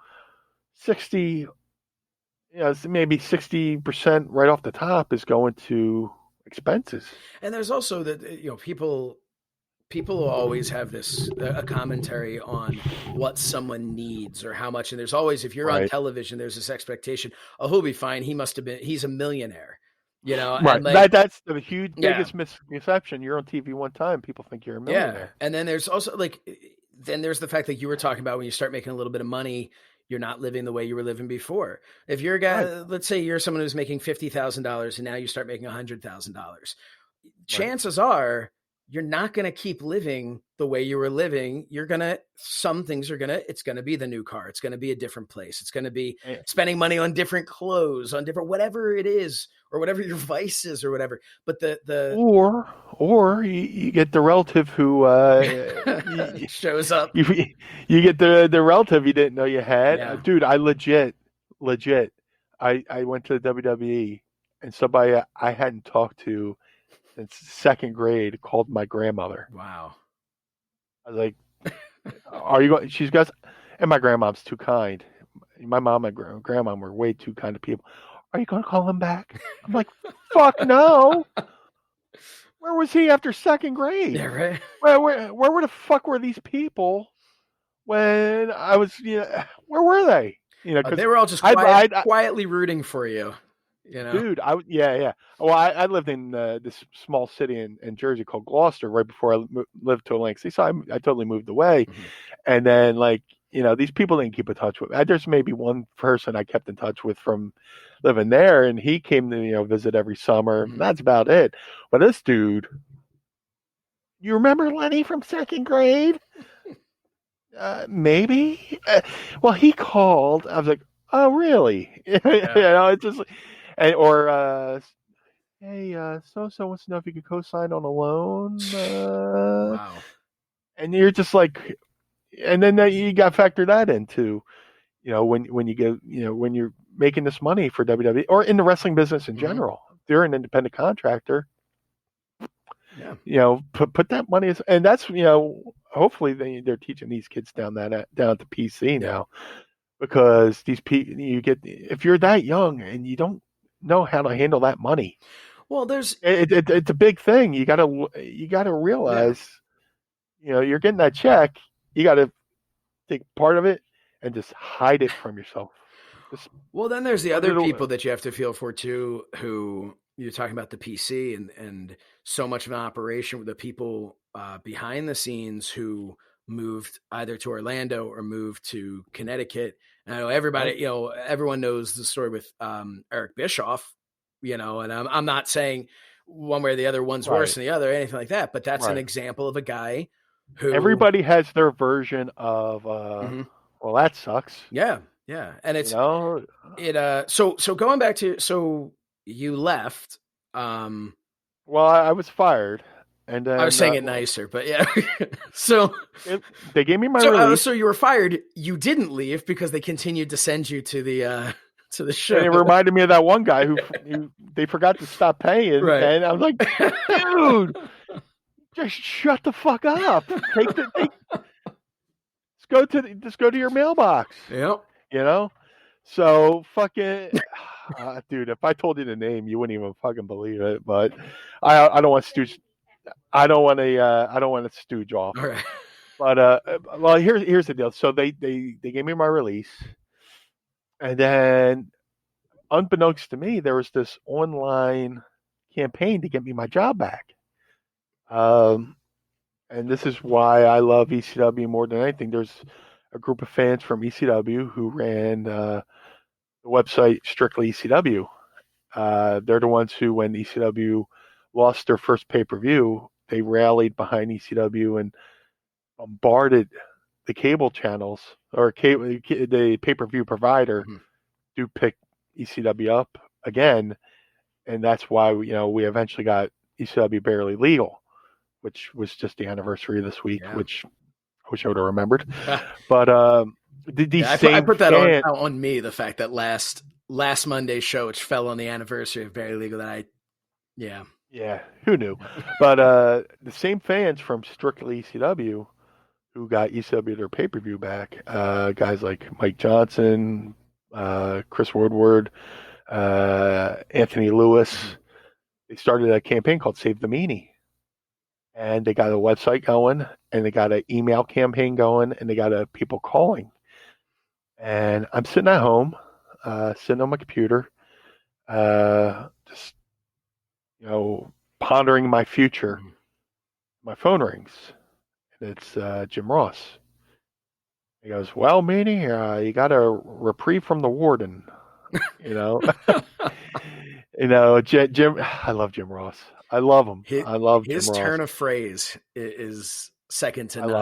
maybe 60% right off the top is going to expenses. And there's also that, people will always have a commentary on what someone needs or how much. And there's always, if you're on television, there's this expectation, oh, he'll be fine. He's a millionaire, Right. And that's the biggest misconception. You're on TV one time, people think you're a millionaire. Yeah. And then there's also there's the fact that you were talking about when you start making a little bit of money, you're not living the way you were living before. If you're a guy, let's say you're someone who's making $50,000 and now you start making $100,000, chances are you're not going to keep living the way you were living. It's going to be the new car. It's going to be a different place. It's going to be spending money on different clothes, on different, whatever it is, or whatever your vice is or whatever. But or you get the relative who shows up. You get the relative you didn't know you had. Yeah. Dude, I legit legit. I went to the WWE, and somebody I hadn't talked to since second grade called my grandmother. Wow. I was like, "Are you going?" She's got, and my grandmom's too kind. My mom and grandma were way too kind to people. Are you going to call him back? I'm like, fuck no. Where was he after second grade? Yeah, right. Where the fuck were these people when I was? Where were they? Because they were all just quietly rooting for you. Dude, yeah. Well, I lived in this small city in Jersey called Gloucester right before I lived to Atlantic City, so I totally moved away. Mm-hmm. And then, these people didn't keep in touch with me. There's maybe one person I kept in touch with from living there, and he came to visit every summer. Mm-hmm. That's about it. But this dude, you remember Lenny from second grade? Maybe. Well, he called. I was like, oh, really? Yeah. It's just. Hey, so wants to know if you could co-sign on a loan. Wow. And you're just like, and then you got to factor that into, when you go, when you're making this money for WWE or in the wrestling business in general, they're an independent contractor. Yeah. Put that money, and that's, hopefully they're teaching these kids down at the PC now, because these people, if you're that young and you don't know how to handle that money. Well, it's a big thing. You gotta realize, you're getting that check. You gotta take part of it and just hide it from yourself. Well, then there's the other people that you have to feel for too, who you're talking about the PC and so much of an operation with the people behind the scenes who moved either to Orlando or moved to Connecticut. And I know everybody, everyone knows the story with Eric Bischoff, and I'm not saying one way or the other one's worse than the other or anything like that, but that's an example of a guy who everybody has their version of, well, that sucks. Yeah. Yeah. And it's, so going back to, so you left, well, I was fired. And then, I was saying it nicer, but yeah. So they gave me my release. So you were fired. You didn't leave because they continued to send you to the show. And it reminded me of that one guy who they forgot to stop paying, and I was like, dude, just shut the fuck up. Just go to your mailbox. Yep. So fucking. Dude, if I told you the name, you wouldn't even fucking believe it. But I don't want to stooge. I don't want to stooge off. All right. But well, here's the deal. So they gave me my release, and then, unbeknownst to me, there was this online campaign to get me my job back. And this is why I love ECW more than anything. There's a group of fans from ECW who ran the website Strictly ECW. They're the ones who, when ECW lost their first pay-per-view, they rallied behind ECW and bombarded the cable channels or the pay-per-view provider to pick ECW up again. And that's why we eventually got ECW Barely Legal, which was just the anniversary of this week, which I wish I would have remembered. But I put that on me, the fact that last Monday's show, which fell on the anniversary of Barely Legal, Yeah, who knew? But the same fans from Strictly ECW who got ECW their pay-per-view back, guys like Mike Johnson, Chris Woodward, Anthony Lewis, they started a campaign called Save the Meanie. And they got a website going, and they got an email campaign going, and they got people calling. And I'm sitting at home, sitting on my computer, just pondering my future. My phone rings, and it's Jim Ross. He goes, "Well, Meanie, you got a reprieve from the Warden." Jim. I love Jim Ross. I love him. I love his Jim Ross. turn of phrase is second to none. I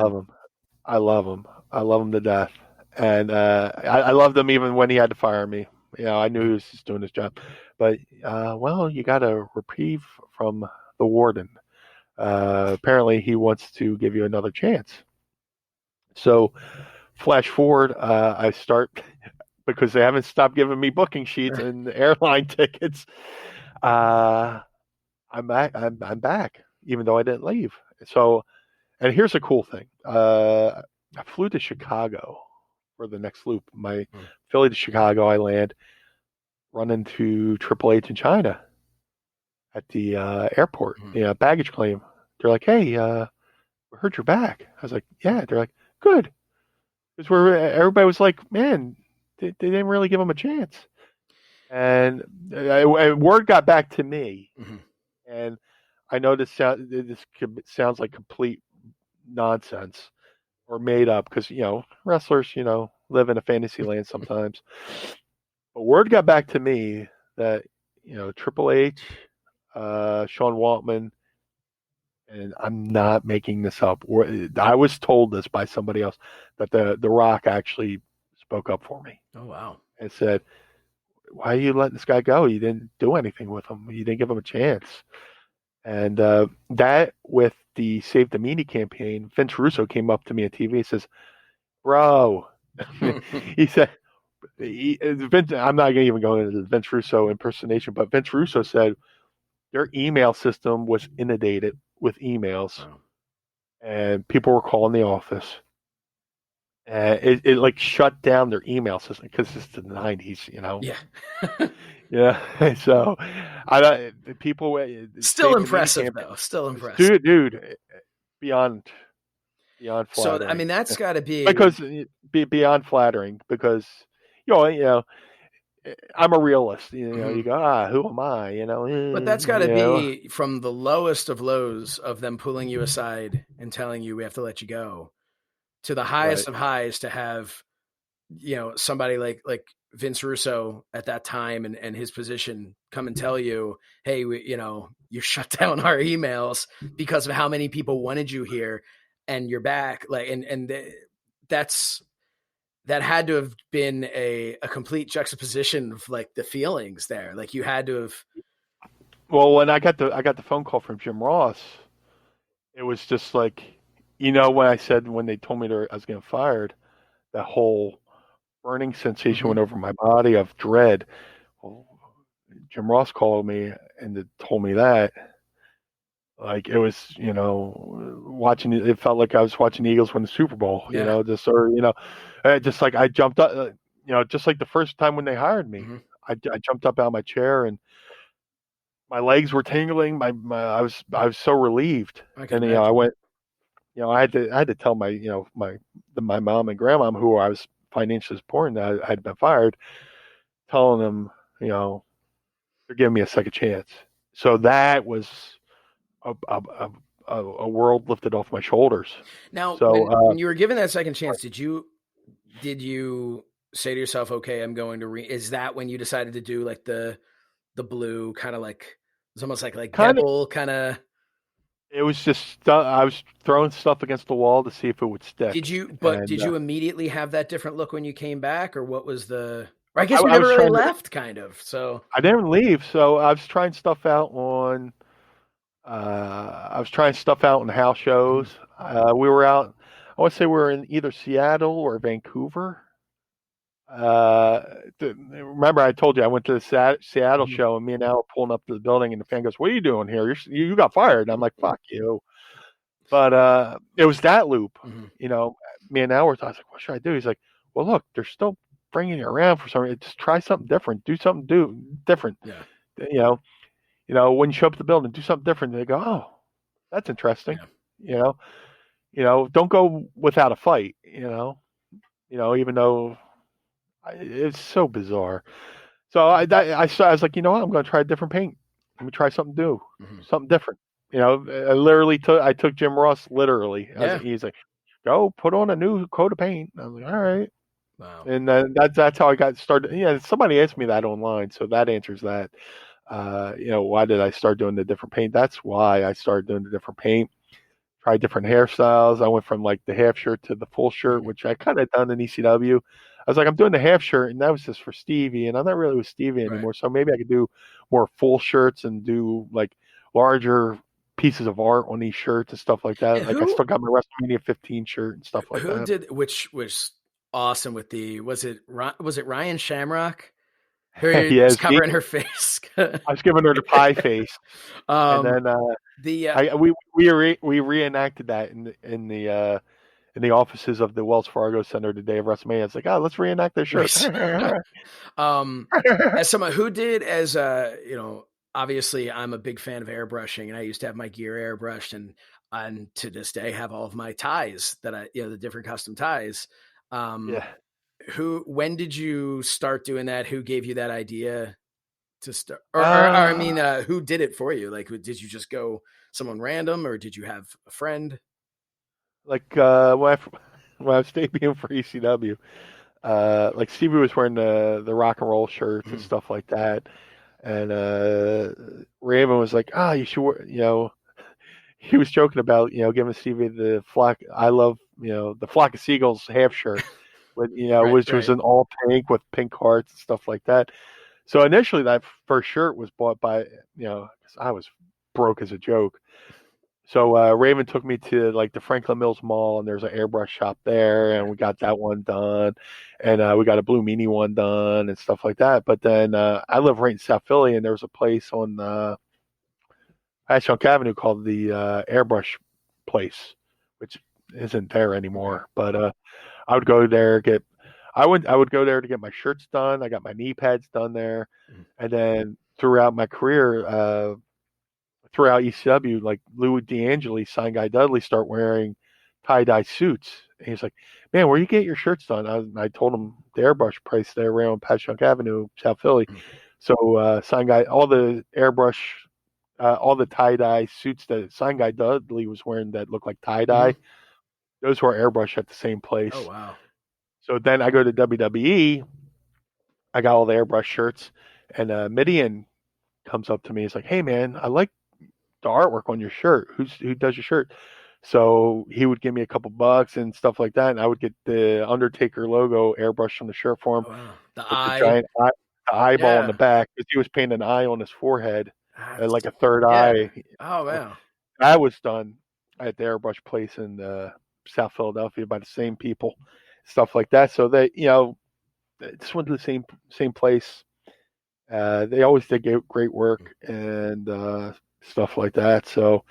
love him. I love him to death. And I loved him even when he had to fire me. I knew he was just doing his job. But, well, you got a reprieve from the Warden. Apparently he wants to give you another chance. So, flash forward, I start because they haven't stopped giving me booking sheets and airline tickets. I'm back. I'm back, even though I didn't leave. So, and here's a cool thing. I flew to Chicago for the next loop. My Philly to Chicago, I land, run into Triple H in China at the airport, baggage claim. They're like, "Hey, we heard you're back." I was like, "Yeah." They're like, "Good," because everybody was like, "Man, they didn't really give him a chance." And word got back to me, and I know this sounds like complete nonsense or made up because wrestlers live in a fantasy land sometimes. But word got back to me that Triple H, Sean Waltman, and I'm not making this up. I was told this by somebody else that the Rock actually spoke up for me. Oh wow! And said, "Why are you letting this guy go? You didn't do anything with him. You didn't give him a chance." And that with the Save DeMeanie campaign, Vince Russo came up to me on TV and says, "Bro," he said, Vince, I'm not going to even go into the Vince Russo impersonation, but Vince Russo said their email system was inundated with emails, and people were calling the office. It like shut down their email system because it's the 90s, Yeah. Yeah. So people still impressive though. Still impressive, dude. Beyond flattering. So I mean, that's got to be because beyond flattering because I'm a realist. You go, who am I? But that's got to be from the lowest of lows of them pulling you aside and telling you we have to let you go, to the highest of highs to have, somebody like Vince Russo at that time and his position come and tell you, hey, you shut down our emails because of how many people wanted you here and you're back. That had to have been a complete juxtaposition of like the feelings there. Like you had to have. Well, when I got the phone call from Jim Ross, it was just like, when I said, when they told me I was getting fired, that whole burning sensation went over my body of dread. Well, Jim Ross called me and told me that. Like it was, watching it. It felt like I was watching the Eagles win the Super Bowl. Just like I jumped up. Just like the first time when they hired me, I jumped up out of my chair and my legs were tingling. I was so relieved. And I went. I had to tell my my mom and grandma who I was financially supporting that I had been fired, telling them they're giving me a second chance. So that was a world lifted off my shoulders. Now, when you were given that second chance, did you say to yourself, okay, I'm going to is that when you decided to do like the blue kind of like, it's almost like devil kind of. It was just I was throwing stuff against the wall to see if it would stick. Did you immediately have that different look when you came back, or what was the? Or I guess you never really left, kind of. So I didn't leave. So I was trying stuff out on. I was trying stuff out in house shows. We were out. I want to say we were in either Seattle or Vancouver. Remember I told you I went to the Seattle show, and me and Al were pulling up to the building, and the fan goes, "What are you doing here? You got fired." And I'm like, "Fuck you." But it was that loop. Me and Al were. I was like, "What should I do?" He's like, "Well, look, they're still bringing you around for some reason. Just try something different. Do something different." Yeah. When you show up at the building, do something different. They go, "Oh, that's interesting." Yeah. Don't go without a fight. Even though. It's so bizarre. So I was like, I'm going to try a different paint. Let me try something new, something different. I literally took Jim Ross literally. He's like, go put on a new coat of paint. I was like, all right. Wow. And that's how I got started. Yeah, somebody asked me that online, so that answers that. Why did I start doing the different paint? That's why I started doing the different paint. Try different hairstyles. I went from like the half shirt to the full shirt, which I kind of done in ECW. I was like, I'm doing the half shirt, and that was just for Stevie, and I'm not really with Stevie anymore. Right. So maybe I could do more full shirts and do like larger pieces of art on these shirts and stuff like that. I still got my WrestleMania 15 shirt and stuff like that. Which was awesome with was it Ryan Shamrock who was Yes, covering her face? I was giving her the pie face, and then we reenacted that in the offices of the Wells Fargo Center the day of WrestleMania. It's like, oh, let's reenact their shirt. As someone who did, obviously I'm a big fan of airbrushing, and I used to have my gear airbrushed, and to this day have all of my ties that the different custom ties. Yeah. When did you start doing that? Who gave you that idea to start? Who did it for you? Like, did you just go someone random, or did you have a friend? Like when I was debuting for ECW, like Stevie was wearing the rock and roll shirts and stuff like that, and Raven was like, you should wear, he was joking about giving Stevie the flock. I love the Flock of Seagulls half shirt, with which was an all pink with pink hearts and stuff like that. So initially, that first shirt was bought by because I was broke as a joke. So Raven took me to like the Franklin Mills Mall, and there's an airbrush shop there, and we got that one done, and we got a Blue Meanie one done and stuff like that. But then I live right in South Philly, and there was a place on Ashland Avenue called the Airbrush Place, which isn't there anymore. But I would go there I would go there to get my shirts done. I got my knee pads done there, and then throughout my career. Throughout ECW, like Louis D'Angeli, Sign Guy Dudley start wearing tie-dye suits. And he's like, man, where you get your shirts done? I told him the airbrush place there around Patchogue Avenue, South Philly. So Sign Guy, all the airbrush, all the tie-dye suits that Sign Guy Dudley was wearing that looked like tie-dye, those were airbrush at the same place. Oh, wow. So then I go to WWE. I got all the airbrush shirts. And Midian comes up to me. He's like, hey, man, I like the artwork on your shirt. Who does your shirt? So he would give me a couple bucks and stuff like that, and I would get the Undertaker logo airbrushed on the shirt for him. Oh, wow. The giant eyeball on the back, because he was painting an eye on his forehead, and like a third eye. Oh, wow. That was done at the airbrush place in South Philadelphia by the same people, stuff like that. So they, just went to the same place. They always did great work and stuff like that. So,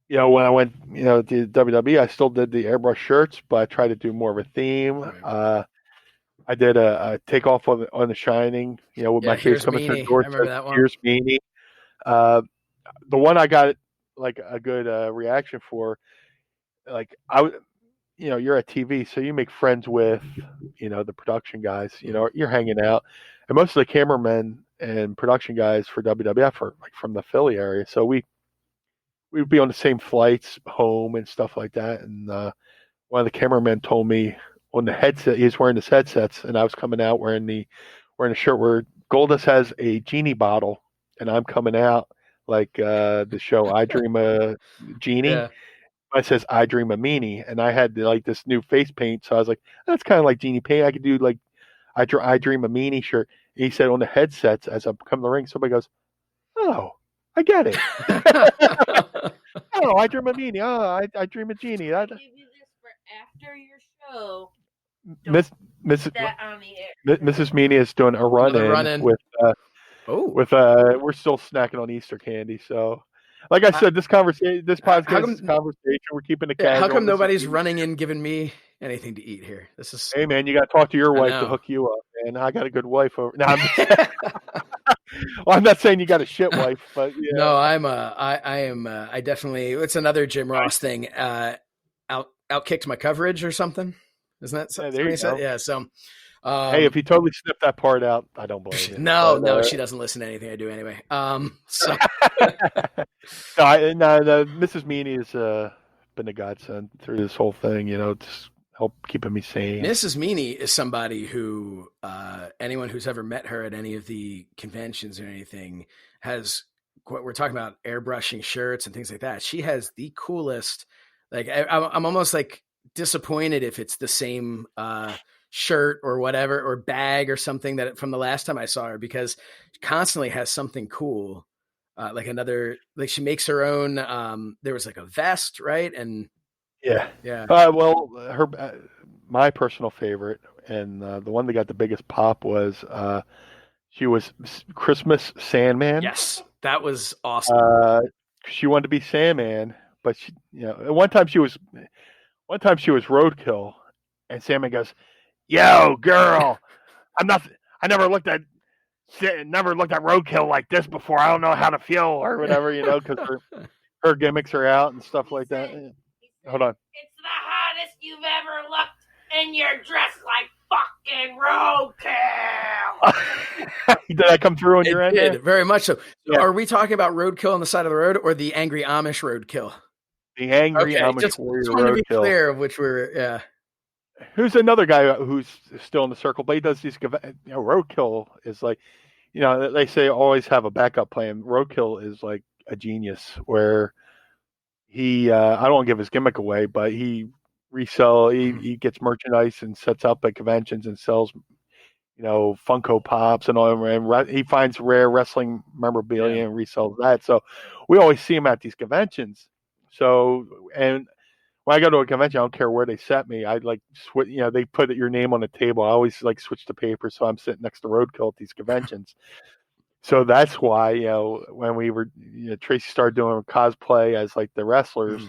when I went, to WWE, I still did the airbrush shirts, but I tried to do more of a theme. Right. I did a takeoff on The Shining, with my face coming through the door. I remember that one. Here's Meanie. The one I got like a good reaction for, like you're at TV, so you make friends with, the production guys. You're hanging out, and most of the cameramen and production guys for WWF are like from the Philly area. So we'd be on the same flights home and stuff like that. And one of the cameramen told me on the headset, he was wearing his headsets, and I was coming out wearing a shirt where Goldust has a genie bottle, and I'm coming out like the show I Dream a Genie. Yeah. It says I Dream a Meanie, and I had like this new face paint, so I was like, that's kind of like Genie paint. I could do like I Dream a Meanie shirt. And he said on the headsets as I'm coming to the ring, somebody goes, oh, I get it. Oh, I Dream a Meanie. Oh, I Dream a Genie. I'll give you this for after your show. Mrs. Meanie is doing a run-in with we're still snacking on Easter candy, so like I said, this podcast is conversation. We're keeping it casual. How come nobody's running in giving me anything to eat here? This is hey man, you got to talk to your wife to hook you up, man. I got a good wife over. No, I'm not saying you got a shit wife, but yeah. No, I definitely. It's another Jim Ross thing. Outkicked my coverage or something. Isn't that something? There you go. Yeah. So. Hey, if he totally snipped that part out, I don't blame you. No, she doesn't listen to anything I do anyway. So Mrs. Meanie has been a godsend through this whole thing. Just help keeping me sane. Mrs. Meanie is somebody who anyone who's ever met her at any of the conventions or anything has. What we're talking about, airbrushing shirts and things like that. She has the coolest. Like I'm almost like disappointed if it's the same. Shirt or whatever, or bag or something that from the last time I saw her, because she constantly has something cool. Like she makes her own. There was like a vest, right? And yeah. Well, her my personal favorite, and the one that got the biggest pop was she was Christmas Sandman. Yes, that was awesome. She wanted to be Sandman, but she, one time she was Roadkill, and Sandman goes, "Yo, girl, I never looked at Roadkill like this before. I don't know how to feel or whatever, because her gimmicks are out and stuff like that." Hold on. It's the hottest you've ever looked, and you're dressed like fucking roadkill. Did I come through on your end? It did, very much so. So are we talking about roadkill on the side of the road or the angry Amish roadkill? The angry Amish warrior just want to be roadkill. clear of which we're, Who's another guy who's still in the circle, but he does these, roadkill is like, they say always have a backup plan. Roadkill is like a genius where he, I don't want to give his gimmick away, but he he gets merchandise and sets up at conventions and sells, Funko Pops and all, and he finds rare wrestling memorabilia and resells that. So we always see him at these conventions. So, and when I go to a convention, I don't care where they set me. I like switch, they put your name on the table. I always like switch the paper. So I'm sitting next to Roadkill at these conventions. So that's why, when we were, Tracy started doing cosplay as like the wrestlers,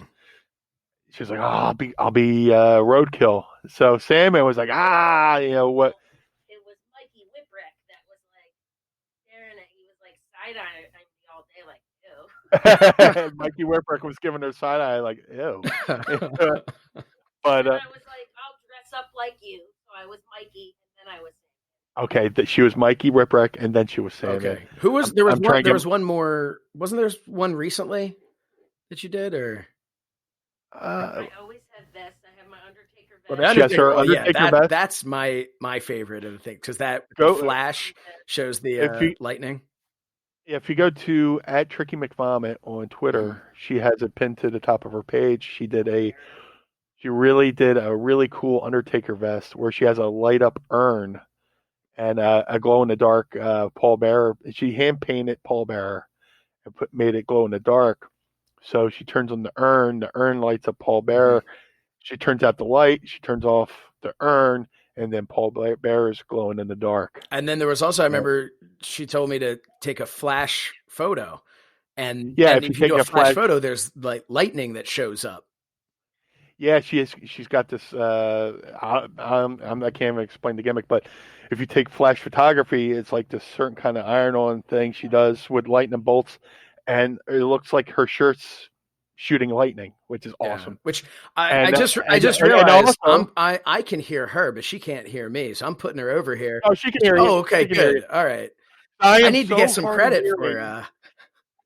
she was like, "Oh, I'll be Roadkill." So Sandman was like, what? It was Mikey Whipwreck that was like staring at. He was like side-eyeing me all day, like, ew. Mikey Whipwreck was giving her side eye, like, ew. But and I was like, "I'll dress up like you." So I was Mikey, and then I was. Okay, she was Mikey Whipwreck, and then she was Sandman. Okay. Who was there? Was one more? Wasn't there one recently that you did, or? I always have vests. I have my Undertaker vest. Well, the Undertaker, vest. That's my favorite of the thing because that flash shows the lightning. Yeah, if you go to @TrickyMcVomit on Twitter, she has it pinned to the top of her page. She really did a really cool Undertaker vest where she has a light up urn and a glow in the dark pallbearer. She hand painted pallbearer and made it glow in the dark. So she turns on the urn lights up pallbearer. She turns out the light, she turns off the urn, and then pallbearer's glowing in the dark. And then there was also, I remember she told me to take a flash photo. And if you do a flash photo, there's like lightning that shows up. Yeah, she's got this. I can't even explain the gimmick, but if you take flash photography, it's like this certain kind of iron-on thing she does with lightning bolts, and it looks like her shirt's shooting lightning, which is awesome. Which I just realized I can hear her, but she can't hear me, so I'm putting her over here. Oh, she can hear you. Oh, okay, good. All right. I need to get some credit for.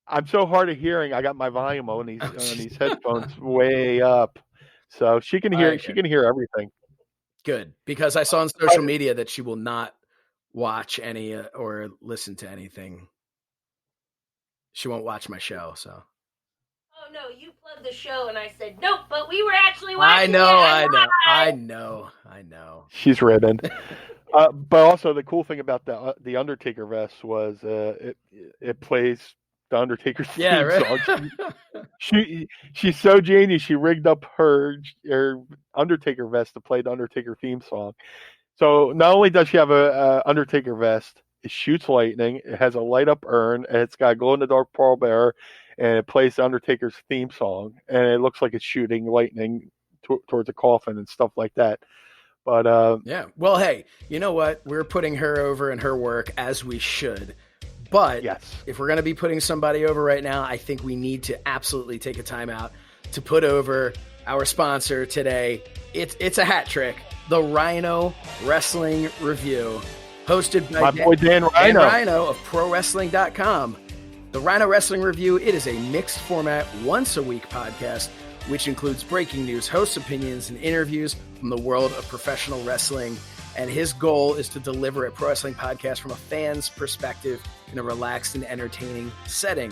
I'm so hard of hearing. I got my volume on these headphones way up. So she can hear. She can hear everything. Good, because I saw on social media that she will not watch any or listen to anything. She won't watch my show. So. Oh no, you plugged the show, and I said nope. But we were actually watching. I know. She's ribbon. But also the cool thing about the Undertaker vest was it plays the Undertaker's theme song. She's so genius. She rigged up her Undertaker vest to play the Undertaker theme song. So not only does she have a Undertaker vest, it shoots lightning. It has a light up urn, and it's got glow in the dark pallbearer, and it plays the Undertaker's theme song, and it looks like it's shooting lightning towards a coffin and stuff like that. But well, hey, you know what? We're putting her over in her work as we should. But if we're going to be putting somebody over right now, I think we need to absolutely take a time out to put over our sponsor today. It's a hat trick, the Rhino Wrestling Review, hosted by my boy Dan Rhino of ProWrestling.com. The Rhino Wrestling Review, it is a mixed format, once-a-week podcast, which includes breaking news, host opinions, and interviews from the world of professional wrestling. And his goal is to deliver a pro wrestling podcast from a fan's perspective in a relaxed and entertaining setting.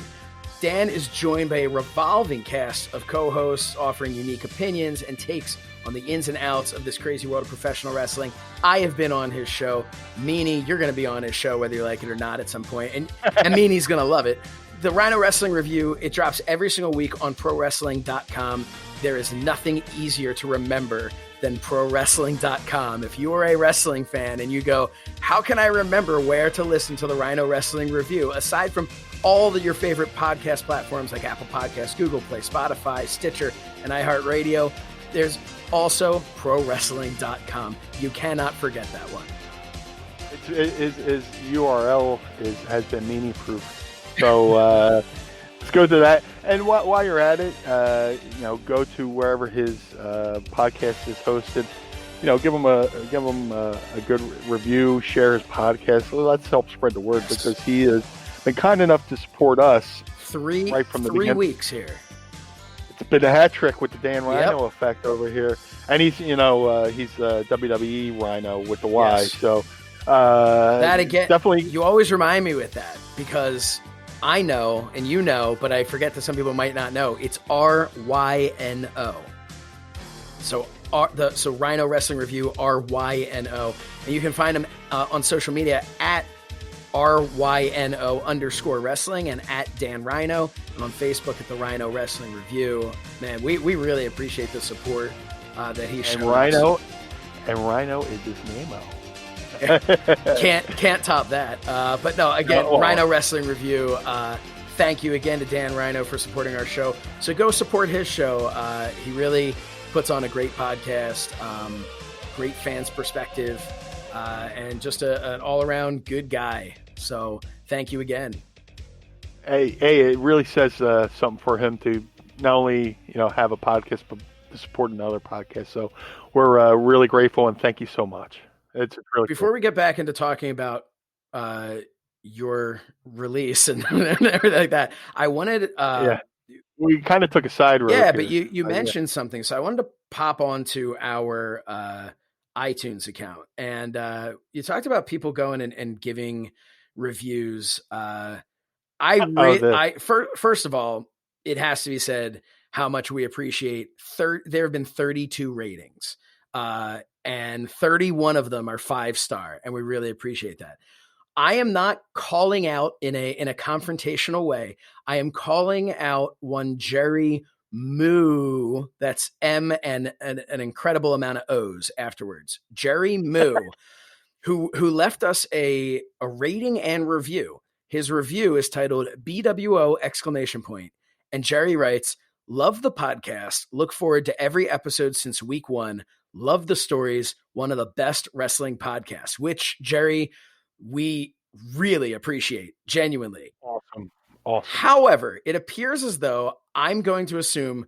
Dan is joined by a revolving cast of co-hosts offering unique opinions and takes on the ins and outs of this crazy world of professional wrestling. I have been on his show. Meanie, you're going to be on his show whether you like it or not at some point. And Meanie's going to love it. the Rhino Wrestling Review, it drops every single week on ProWrestling.com. There is nothing easier to remember than ProWrestling.com. If you are a wrestling fan and you go, how can I remember where to listen to the Rhino Wrestling Review? Aside from all of your favorite podcast platforms like Apple Podcasts, Google Play, Spotify, Stitcher, and iHeartRadio, there's also ProWrestling.com. You cannot forget that one. His URL has been meanie proof. So let's go to that. And while you're at it, go to wherever his podcast is hosted. Give him a good review, share his podcast. Let's help spread the word because he has been kind enough to support us right from the beginning. 3 weeks here. It's been a hat trick with the Dan Rhino effect over here, and he's he's WWE Rhino with the Y. Yes. So that again, definitely. You always remind me with that because I know and you know, but I forget that some people might not know. It's RYNO. So Rhino Wrestling Review RYNO, and you can find him on social media at RYNO_wrestling and at Dan Rhino, and on Facebook at the Rhino Wrestling Review. Man, we really appreciate the support that he's shown. And Rhino is his name-o. Can't top that. But no, again, Rhino Wrestling Review. Thank you again to Dan Rhino for supporting our show. So go support his show. He really puts on a great podcast, great fans perspective, and just an all-around good guy. So thank you again. Hey, it really says something for him to not only have a podcast, but to support another podcast. So we're really grateful and thank you so much. It's really Before we get back into talking about your release and everything like that, I wanted we kind of took a side road. Yeah, but you mentioned something, so I wanted to pop onto our iTunes account, and you talked about people going and giving reviews. First of all, it has to be said how much we appreciate. There have been 32 ratings, and 31 of them are 5-star, and we really appreciate that. I am not calling out in a confrontational way. I am calling out one Jerry Moo. That's M and an incredible amount of O's afterwards. Jerry Moo, who left us a rating and review. His review is titled BWO ! And Jerry writes, "Love the podcast. Look forward to every episode since week 1. Love the stories. One of the best wrestling podcasts," which, Jerry, we really appreciate, genuinely. Awesome. However, it appears as though I'm going to assume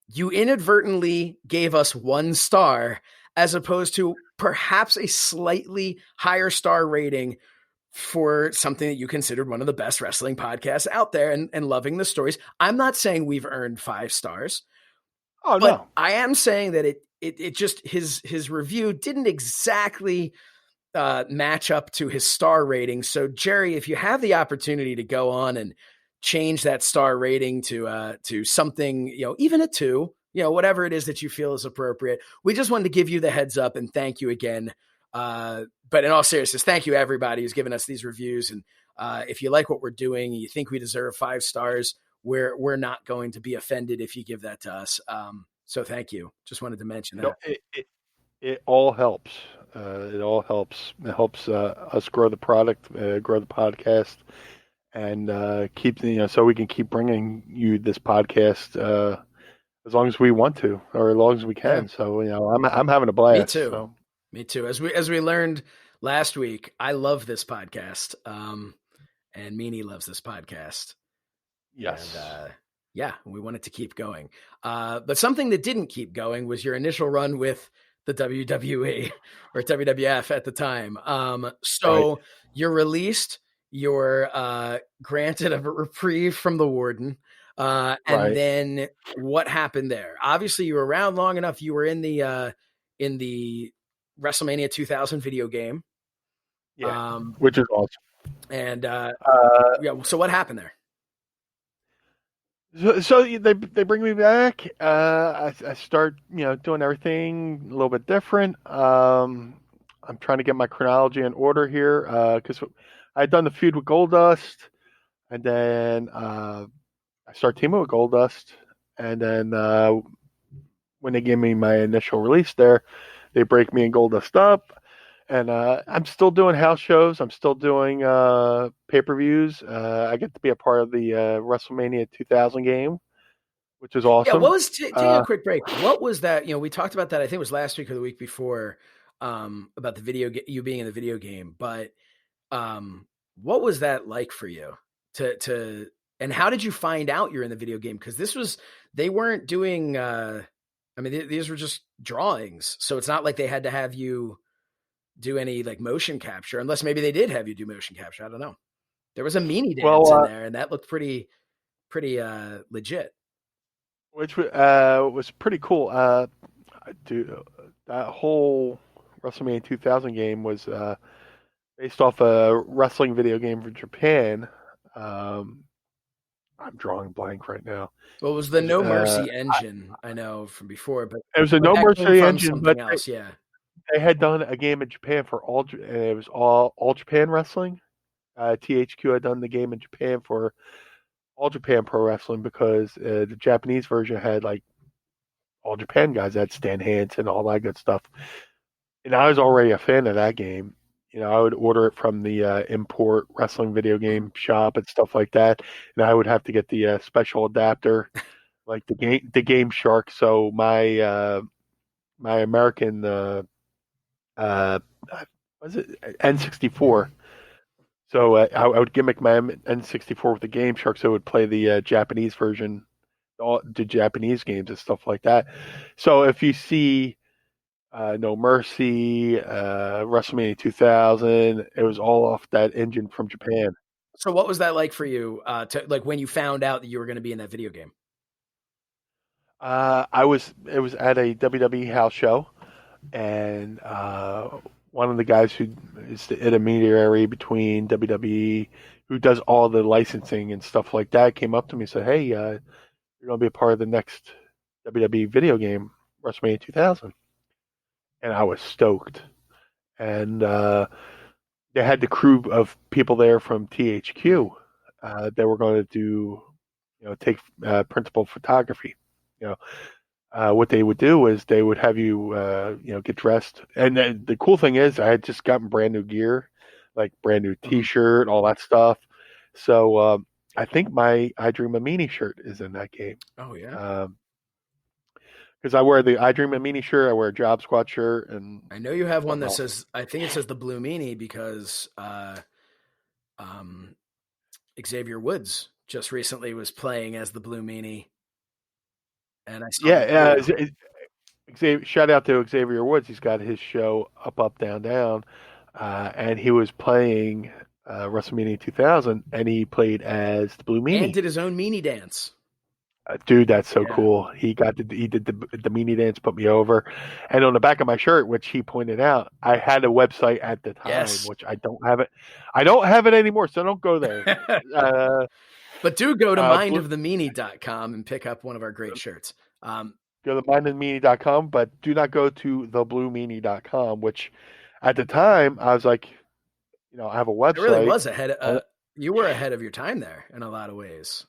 you inadvertently gave us 1 star as opposed to perhaps a slightly higher star rating for something that you considered one of the best wrestling podcasts out there and loving the stories. I'm not saying we've earned 5 stars. Oh, but no. I am saying that it just his review didn't exactly match up to his star rating. So Jerry, if you have the opportunity to go on and change that star rating to something, even a 2, whatever it is that you feel is appropriate, we just wanted to give you the heads up and thank you again. But in all seriousness, thank you everybody who's given us these reviews. And if you like what we're doing and you think we deserve 5 stars, we're not going to be offended if you give that to us. So thank you. Just wanted to mention that. It all helps. It all helps. It helps us grow the product, grow the podcast, and keep so we can keep bringing you this podcast as long as we want to, or as long as we can. Yeah. So I'm having a blast. Me too. So. Me too. As we learned last week, I love this podcast, and Meanie loves this podcast. Yes. And, we want it to keep going. But something that didn't keep going was your initial run with the WWE or WWF at the time. So you're released, you're granted a reprieve from the Warden. And then what happened there? Obviously you were around long enough. You were in the WrestleMania 2000 video game. Yeah. Which is awesome. And so what happened there? So they bring me back. I start doing everything a little bit different. I'm trying to get my chronology in order here because I had done the feud with Goldust. and then I start teaming with Goldust, and then when they give me my initial release there, they break me and Goldust up. And I'm still doing house shows. I'm still doing pay-per-views. I get to be a part of the WrestleMania 2000 game, which is awesome. Yeah, what was taking a quick break? What was that? You know, we talked about that. I think it was last week or the week before about the you being in the video game. But what was that like for you? And how did you find out you're in the video game? Because they weren't doing. These were just drawings, so it's not like they had to have you do any like motion capture, unless maybe they did have you do motion capture. I don't know. There was a meanie dance in there, and that looked pretty legit. Which was pretty cool. Dude, that whole WrestleMania 2000 game was based off a wrestling video game from Japan. I'm drawing blank right now. Well, it was the No Mercy engine, I know from before, but it was a No Mercy engine, but else, yeah. They had done a game in Japan for it was all Japan Wrestling. THQ had done the game in Japan for All Japan Pro Wrestling because the Japanese version had like All Japan guys, that Stan Hansen and all that good stuff. And I was already a fan of that game. You know, I would order it from the import wrestling video game shop and stuff like that, and I would have to get the special adapter, like the Game Shark. So my American was it N64? So I would gimmick my N64 with the Game Shark, so it would play the Japanese version, the Japanese games and stuff like that. So if you see No Mercy, WrestleMania 2000, it was all off that engine from Japan. So what was that like for you? Like when you found out that you were going to be in that video game? It was at a WWE house show, and one of the guys who is the intermediary between WWE, who does all the licensing and stuff like that, came up to me and said, "Hey, you're going to be a part of the next WWE video game, WrestleMania 2000." And I was stoked. And they had the crew of people there from THQ that were going to do, take principal photography. What they would do is they would have you, get dressed. And the cool thing is I had just gotten brand new gear, like brand new T-shirt, all that stuff. So I think my I Dream a Meanie shirt is in that game. Oh, yeah. Because I wear the I Dream a Meanie shirt, I wear a Job Squad shirt, and I know you have one that says, I think it says the Blue Meanie because Xavier Woods just recently was playing as the Blue Meanie. And I saw shout out to Xavier Woods. He's got his show Up, Down, Down, and he was playing WrestleMania 2000, and he played as the Blue Meanie and did his own meanie dance. Dude, that's so cool. He did the meanie dance, put me over, and on the back of my shirt, which he pointed out, I had a website at the time, which I don't have it. I don't have it anymore, so don't go there. But do go to mindofthemeanie.com and pick up one of our great shirts. Go to mindofthemeanie.com, but do not go to thebluemeanie.com, which at the time I was like, I have a website. It really was you were ahead of your time there in a lot of ways.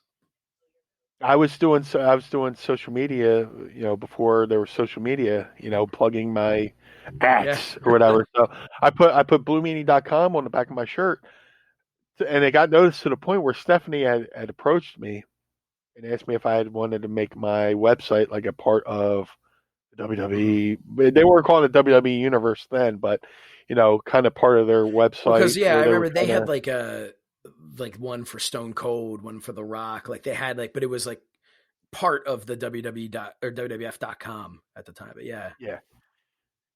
I was doing social media, before there was social media, plugging my ads or whatever. So I put bluemeanie.com on the back of my shirt. And it got noticed to the point where Stephanie had approached me and asked me if I had wanted to make my website like a part of the WWE. They weren't calling it WWE Universe then, but kind of part of their website. Because I remember they had like one for Stone Cold, one for The Rock. Like they had but it was like part of the WWF.com at the time. But yeah.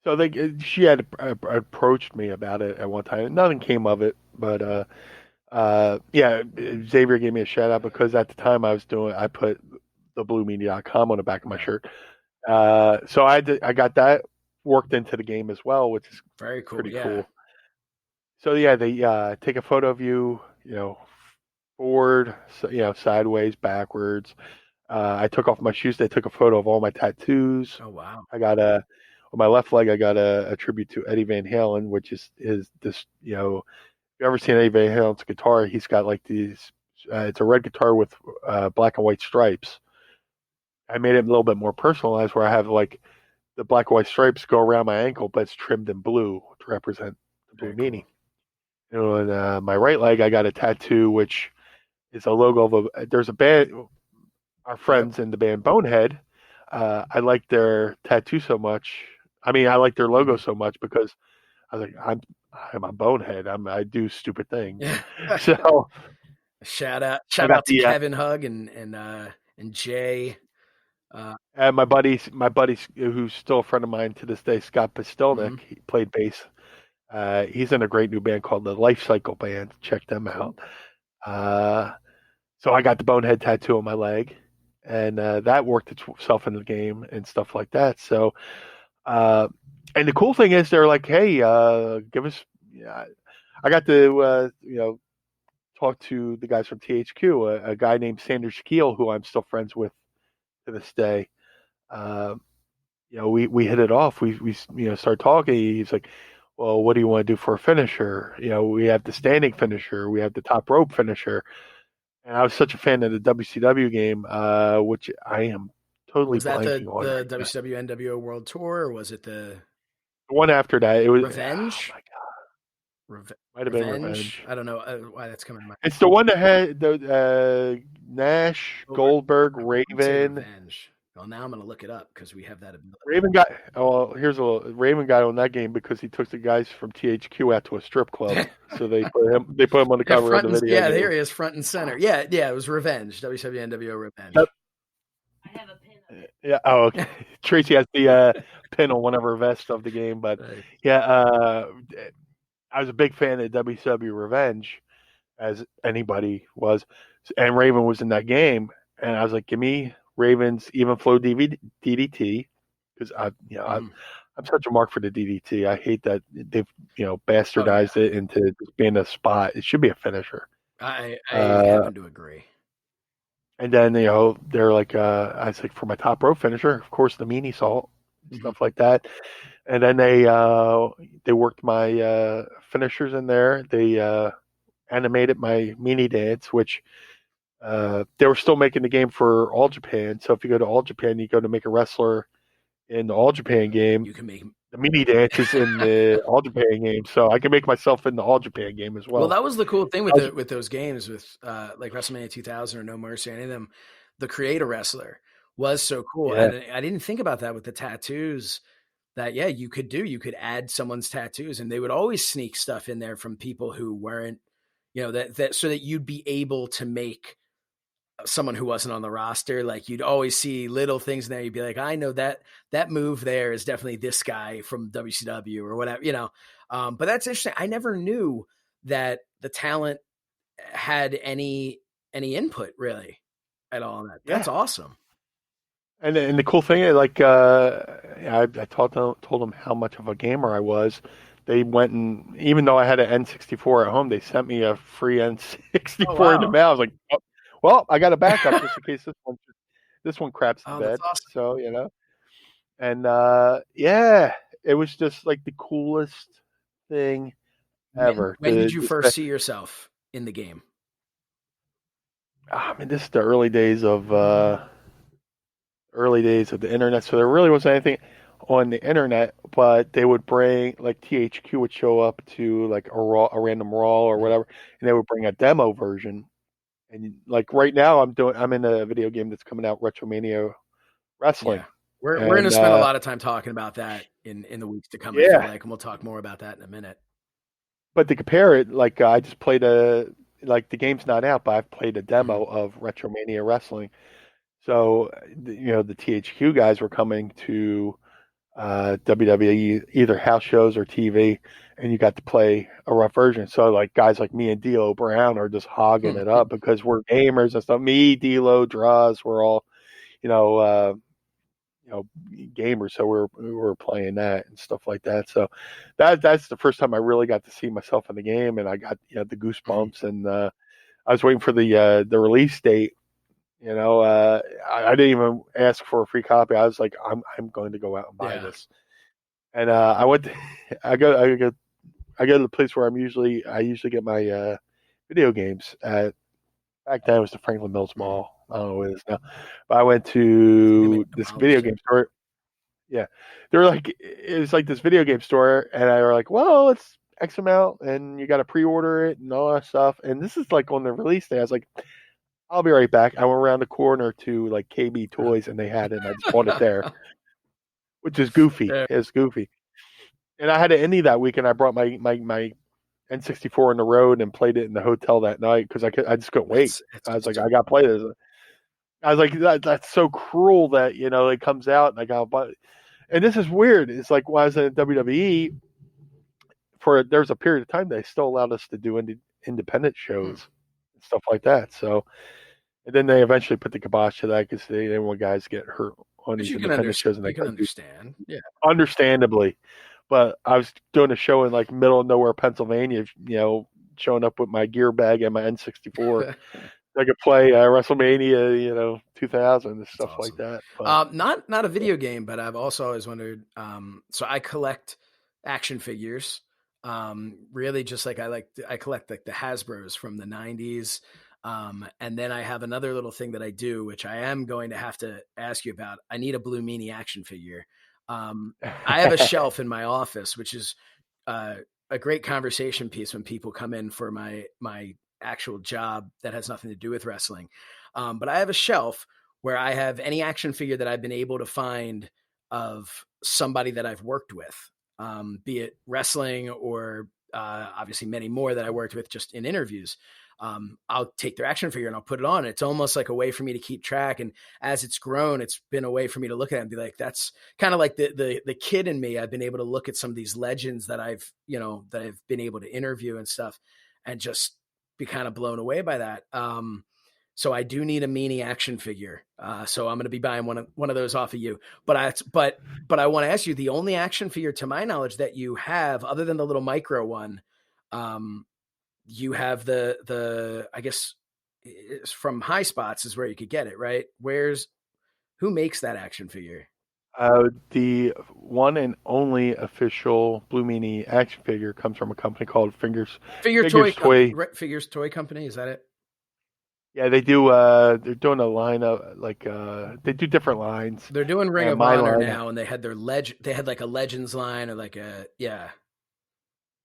So she had approached me about it at one time. Nothing came of it, but Xavier gave me a shout out because at the time I put the bluemeanie.com on the back of my shirt. So I got that worked into the game as well, which is very cool. Pretty cool. So they take a photo of you, forward, sideways, backwards. I took off my shoes. They took a photo of all my tattoos. Oh wow! I got on my left leg. I got a tribute to Eddie Van Halen, which is this. If you ever seen Eddie Van Halen's guitar, he's got like these it's a red guitar with black and white stripes. I made it a little bit more personalized, where I have like the black and white stripes go around my ankle, but it's trimmed in blue to represent the Blue Meanie. Cool. And my right leg, I got a tattoo, which is a logo of there's a band, our friends in the band Bonehead. I like their tattoo so much. I mean, I like their logo so much because I was like, I'm a bonehead. I do stupid things. Yeah. So shout out to Kevin Hug and Jay. And my buddies, who's still a friend of mine to this day, Scott Pastelnik, he played bass. He's in a great new band called the Life Cycle Band. Check them out. So I got the bonehead tattoo on my leg, and that worked itself in the game and stuff like that. So, and the cool thing is, they're like, "Hey, give us." Yeah, I got to talk to the guys from THQ, a guy named Sanders Keel, who I'm still friends with to this day. We hit it off. We started talking. He's like, "Well, what do you want to do for a finisher?" We have the standing finisher, we have the top rope finisher. And I was such a fan of the WCW game, which I am totally blanking on. Was that the WCW NWO World Tour, or was it the one after that? It was Revenge. Oh my god, might have been Revenge. I don't know why that's coming to mind. It's the one that had the Nash, Goldberg, Raven. Revenge. Well, now I'm going to look it up because we have that. Raven got. Oh, here's a little. Raven got on that game because he took the guys from THQ out to a strip club, so they put him on the cover of the video. Yeah, here he is, front and center. Yeah, it was Revenge. WCW NWO Revenge. Yep. I have a pin of it. Yeah. Oh, okay. Tracy has the pin on one of her vests of the game, but yeah, I was a big fan of WCW Revenge, as anybody was, and Raven was in that game, and I was like, give me Raven's Even Flow DDT, because I'm such a mark for the DDT. I hate that they've bastardized it into just being a spot. It should be a finisher. I happen to agree. And then they're like, I was like, for my top rope finisher, of course, the meaniesault, stuff like that. And then they worked my finishers in there. They animated my meanie dance, which they were still making the game for All Japan. So if you go to All Japan, you go to make a wrestler in the All Japan game. You can make the meanie dances in the All Japan game, so I can make myself in the All Japan game as well. Well, that was the cool thing with those games, with like WrestleMania 2000 or No Mercy, any of them. The creator wrestler was so cool, and I didn't think about that with the tattoos. That you could add someone's tattoos, and they would always sneak stuff in there from people who weren't, that so that you'd be able to make someone who wasn't on the roster. Like, you'd always see little things in there. You'd be like, I know that move there is definitely this guy from WCW or whatever, but that's interesting. I never knew that the talent had any input really at all on that. That's awesome. And the cool thing is, like, I told them how much of a gamer I was. They went and, even though I had an N64 at home, they sent me a free N64 in the mail. I was like, oh, well, I got a backup just in case this one craps the bed. Awesome. So, and it was just like the coolest thing ever. When did you first see yourself in the game? I mean, this is the early days of the internet, so there really wasn't anything on the internet, but they would bring, like, THQ would show up to like a random Raw or whatever, and they would bring a demo version. And like right now, I'm in a video game that's coming out, Retromania Wrestling. Yeah. We're going to spend a lot of time talking about that in the weeks to come. I feel like, and we'll talk more about that in a minute. But to compare it, like, I just played the game's not out, but I've played a demo of Retromania Wrestling. So, the THQ guys were coming to WWE, either house shows or TV, and you got to play a rough version. So, like, guys like me and D'Lo Brown are just hogging it up because we're gamers and stuff. Me, D'Lo, Draws, we're all, gamers. So we were playing that and stuff like that. So that's the first time I really got to see myself in the game, and I got the goosebumps. And I was waiting for the release date. I didn't even ask for a free copy. I was like, I'm going to go out and buy this. And I go to the place where I usually get my video games at Back then, it was the Franklin Mills Mall. I don't know what it is now. But I went to this video game store. Yeah. They were like, it was like this video game store. And I were like, well, it's X amount and you got to pre-order it and all that stuff. And this is like on the release day. I was like, I'll be right back. I went around the corner to like KB Toys and they had it and I just bought it there, which is goofy. Yeah. It's goofy. And I had an indie that week and I brought my N64 on the road and played it in the hotel that night because I just couldn't wait. I was like, I got to play this. I was like, that's so cruel that, it comes out and I got to buy it. And this is weird. It's like when I was in WWE, there was a period of time they still allowed us to do independent shows and stuff like that. So, and then they eventually put the kibosh to that because they didn't want guys to get hurt on these independent shows. And they can understand. Yeah. Understandably. But I was doing a show in like middle of nowhere, Pennsylvania, showing up with my gear bag and my N64. I could play WrestleMania, 2000 and stuff awesome. Like that. But, not a video game, but I've also always wondered. So I collect action figures. Really, just like I collect like the Hasbros from the '90s. And then I have another little thing that I do, which I am going to have to ask you about. I need a Blue Meanie action figure. I have a shelf in my office, which is a great conversation piece when people come in for my actual job that has nothing to do with wrestling. But I have a shelf where I have any action figure that I've been able to find of somebody that I've worked with, be it wrestling or obviously many more that I worked with just in interviews. I'll take their action figure and I'll put it on. It's almost like a way for me to keep track. And as it's grown, it's been a way for me to look at it and be like, that's kind of like the kid in me. I've been able to look at some of these legends that I've been able to interview and stuff and just be kind of blown away by that. So I do need a Meanie action figure. So I'm going to be buying one of those off of you. But I want to ask you, the only action figure to my knowledge that you have, other than the little micro one, you have the I guess it's from High Spots is where you could get it, right? Who makes that action figure? The one and only official Blue Meanie action figure comes from a company called Figures Toy Company. Is that it? Yeah, they do. They're doing a line of they do different lines. They're doing Ring of Honor now, and they had They had like a Legends line or like a yeah.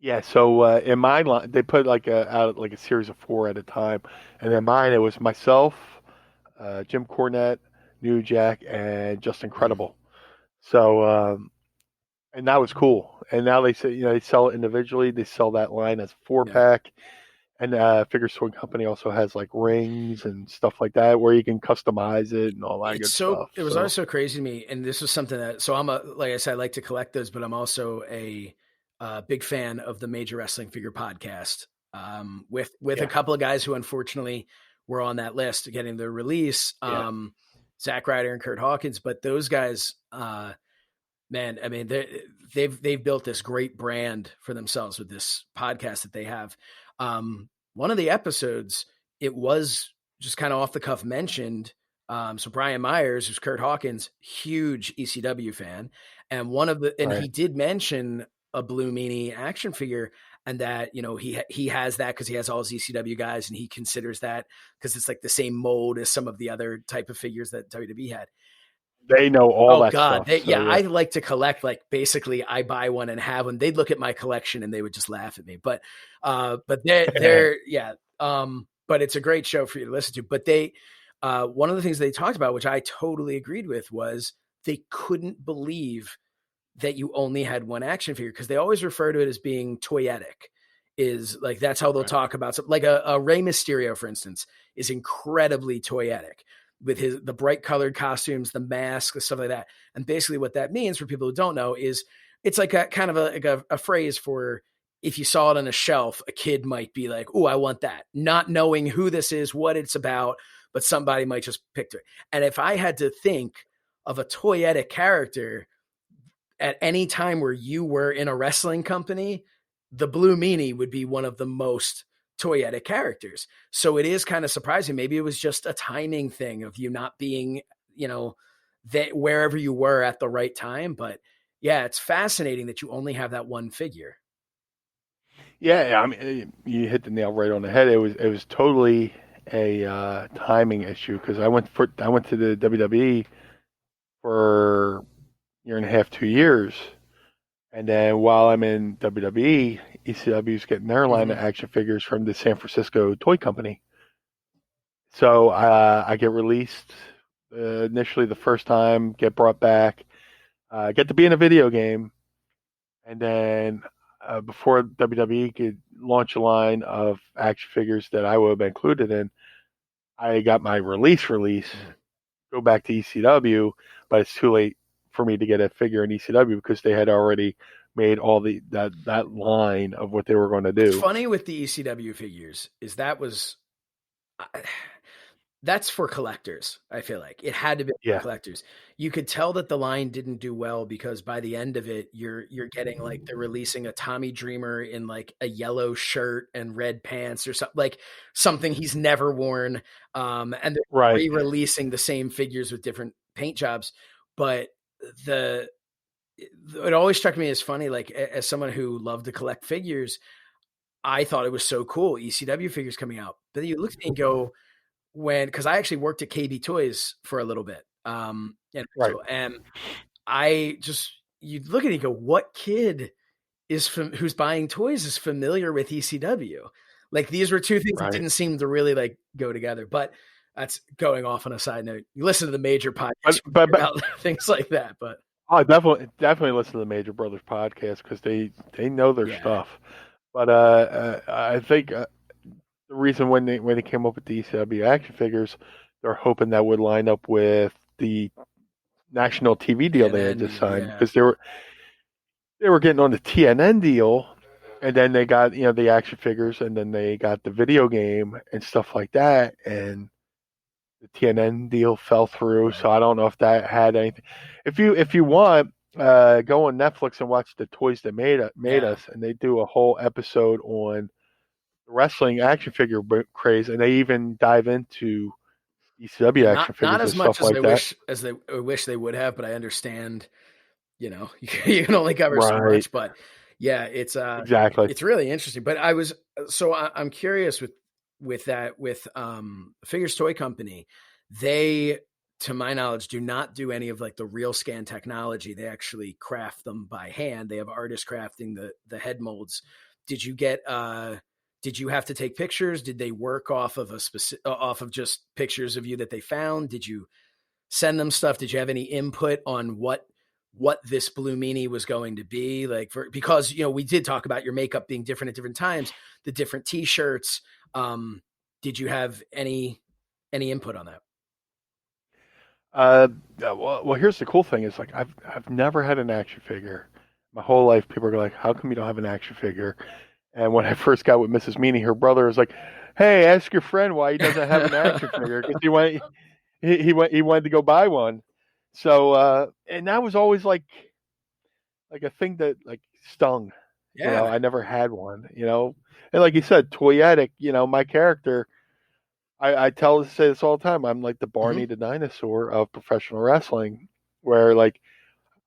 Yeah, so in my line, they put out like a series of 4 at a time, and in mine it was myself, Jim Cornette, New Jack, and Just Incredible. So, and that was cool. And now they say they sell it individually. They sell that line as 4-pack, and Figures Toy Company also has like rings and stuff like that where you can customize it and all that good stuff. It was always so crazy to me, and this was something that. So like I said, I like to collect those, but I'm also a big fan of the Major Wrestling Figure podcast, with a couple of guys who unfortunately were on that list getting their release, Zack Ryder and Kurt Hawkins. But those guys, man, I mean, they've built this great brand for themselves with this podcast that they have. One of the episodes, it was just kind of off the cuff mentioned. So Brian Myers, who's Kurt Hawkins, huge ECW fan, and he did mention a Blue Meanie action figure, and that he has that because he has all his ECW guys, and he considers that because it's like the same mold as some of the other type of figures that WWE had. They know all that stuff. I like to collect. Like basically, I buy one and have one. They'd look at my collection and they would just laugh at me. But they're but it's a great show for you to listen to. But one of the things they talked about, which I totally agreed with, was they couldn't believe that you only had one action figure because they always refer to it as being toyetic. Is like that's how they'll talk about something. Like a Rey Mysterio, for instance, is incredibly toyetic with the bright colored costumes, the mask, the stuff like that. And basically what that means for people who don't know is it's like a kind of a phrase for if you saw it on a shelf, a kid might be like, "Oh, I want that," not knowing who this is, what it's about, but somebody might just pick it. And if I had to think of a toyetic character at any time where you were in a wrestling company, the Blue Meanie would be one of the most toyetic characters. So it is kind of surprising. Maybe it was just a timing thing of you not being, that wherever you were at the right time. But yeah, it's fascinating that you only have that one figure. Yeah, I mean, you hit the nail right on the head. It was totally a timing issue because I went to the WWE for a year and a half, 2 years, and then while I'm in WWE, ECW's getting their line of action figures from the San Francisco toy company. So I get released initially the first time, get brought back, get to be in a video game, and then before WWE could launch a line of action figures that I would have been included in, I got my release, go back to ECW, but it's too late for me to get a figure in ECW because they had already made all that line of what they were going to do. What's funny with the ECW figures is that's for collectors. I feel like it had to be for collectors. You could tell that the line didn't do well because by the end of it, you're getting like they're releasing a Tommy Dreamer in like a yellow shirt and red pants or something, like something he's never worn. And they're re-releasing the same figures with different paint jobs. But it always struck me as funny, like as someone who loved to collect figures, I thought it was so cool. ECW figures coming out. But then you look at me and go, because I actually worked at KB Toys for a little bit. And I just, you look at it and go, what kid who's buying toys is familiar with ECW? Like these were two things that didn't seem to really like go together, but that's going off on a side note. You listen to the Major podcast about things like that, but I definitely listen to the Major Brothers podcast because they know their stuff. But I think the reason when they came up with the ECW action figures, they're hoping that would line up with the national TV deal they had just signed because they were getting on the TNN deal, and then they got the action figures, and then they got the video game and stuff like that, and the TNN deal fell through. So I don't know if that had anything. If you want, go on Netflix and watch the Toys That Made Us, and they do a whole episode on wrestling action figure craze, and they even dive into ECW action figures not as and much stuff as like I wish they would have, but I understand, you can only cover so much, but it's exactly, it's really interesting. But I'm curious with Figures Toy Company, they, to my knowledge, do not do any of like the real scan technology. They actually craft them by hand. They have artists crafting the head molds. Did you have to take pictures? Did they work off of off of just pictures of you that they found? Did you send them stuff? Did you have any input on what this Blue Meanie was going to be like? Because we did talk about your makeup being different at different times, the different T-shirts. Did you have any input on that? Well, here's the cool thing: is like I've never had an action figure. My whole life, people are like, "How come you don't have an action figure?" And when I first got with Mrs. Meanie, her brother was like, "Hey, ask your friend why he doesn't have an action figure because he wanted to go buy one." So and that was always like a thing that like stung. Yeah. I never had one. And like you said, toyetic. My character. I say this all the time. I'm like the Barney the dinosaur of professional wrestling, where like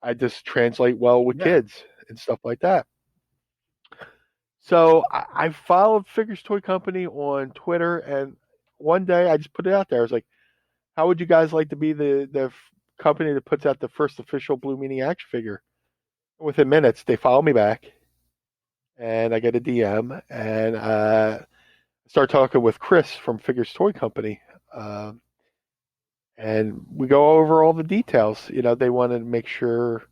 I just translate well with kids and stuff like that. So I followed Figures Toy Company on Twitter, and one day I just put it out there. I was like, "How would you guys like to be the company that puts out the first official Blue Meanie action figure?" Within minutes, they follow me back, and I get a DM, and start talking with Chris from Figures Toy Company, and we go over all the details. They wanted to make sure.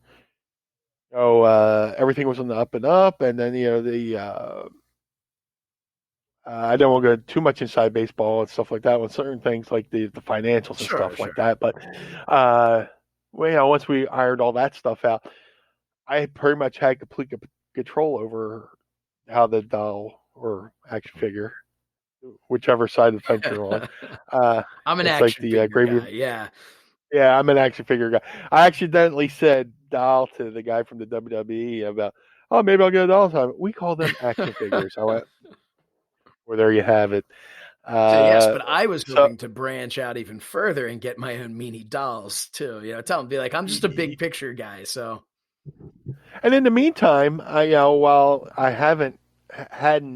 Everything was on the up and up, and then I don't want to go too much inside baseball and stuff like that with certain things like the financials and stuff like that. But once we ironed all that stuff out, I pretty much had complete control over how the doll or action figure, whichever side of the fence you're on. I'm an action figure guy. Yeah, I'm an action figure guy. I accidentally said doll to the guy from the WWE about, maybe I'll get a doll time. We call them action figures. I went, well, there you have it. Yes, but I was hoping to branch out even further and get my own Meanie dolls too. Tell them, be like, I'm just a big picture guy. So, and in the meantime, while I hadn't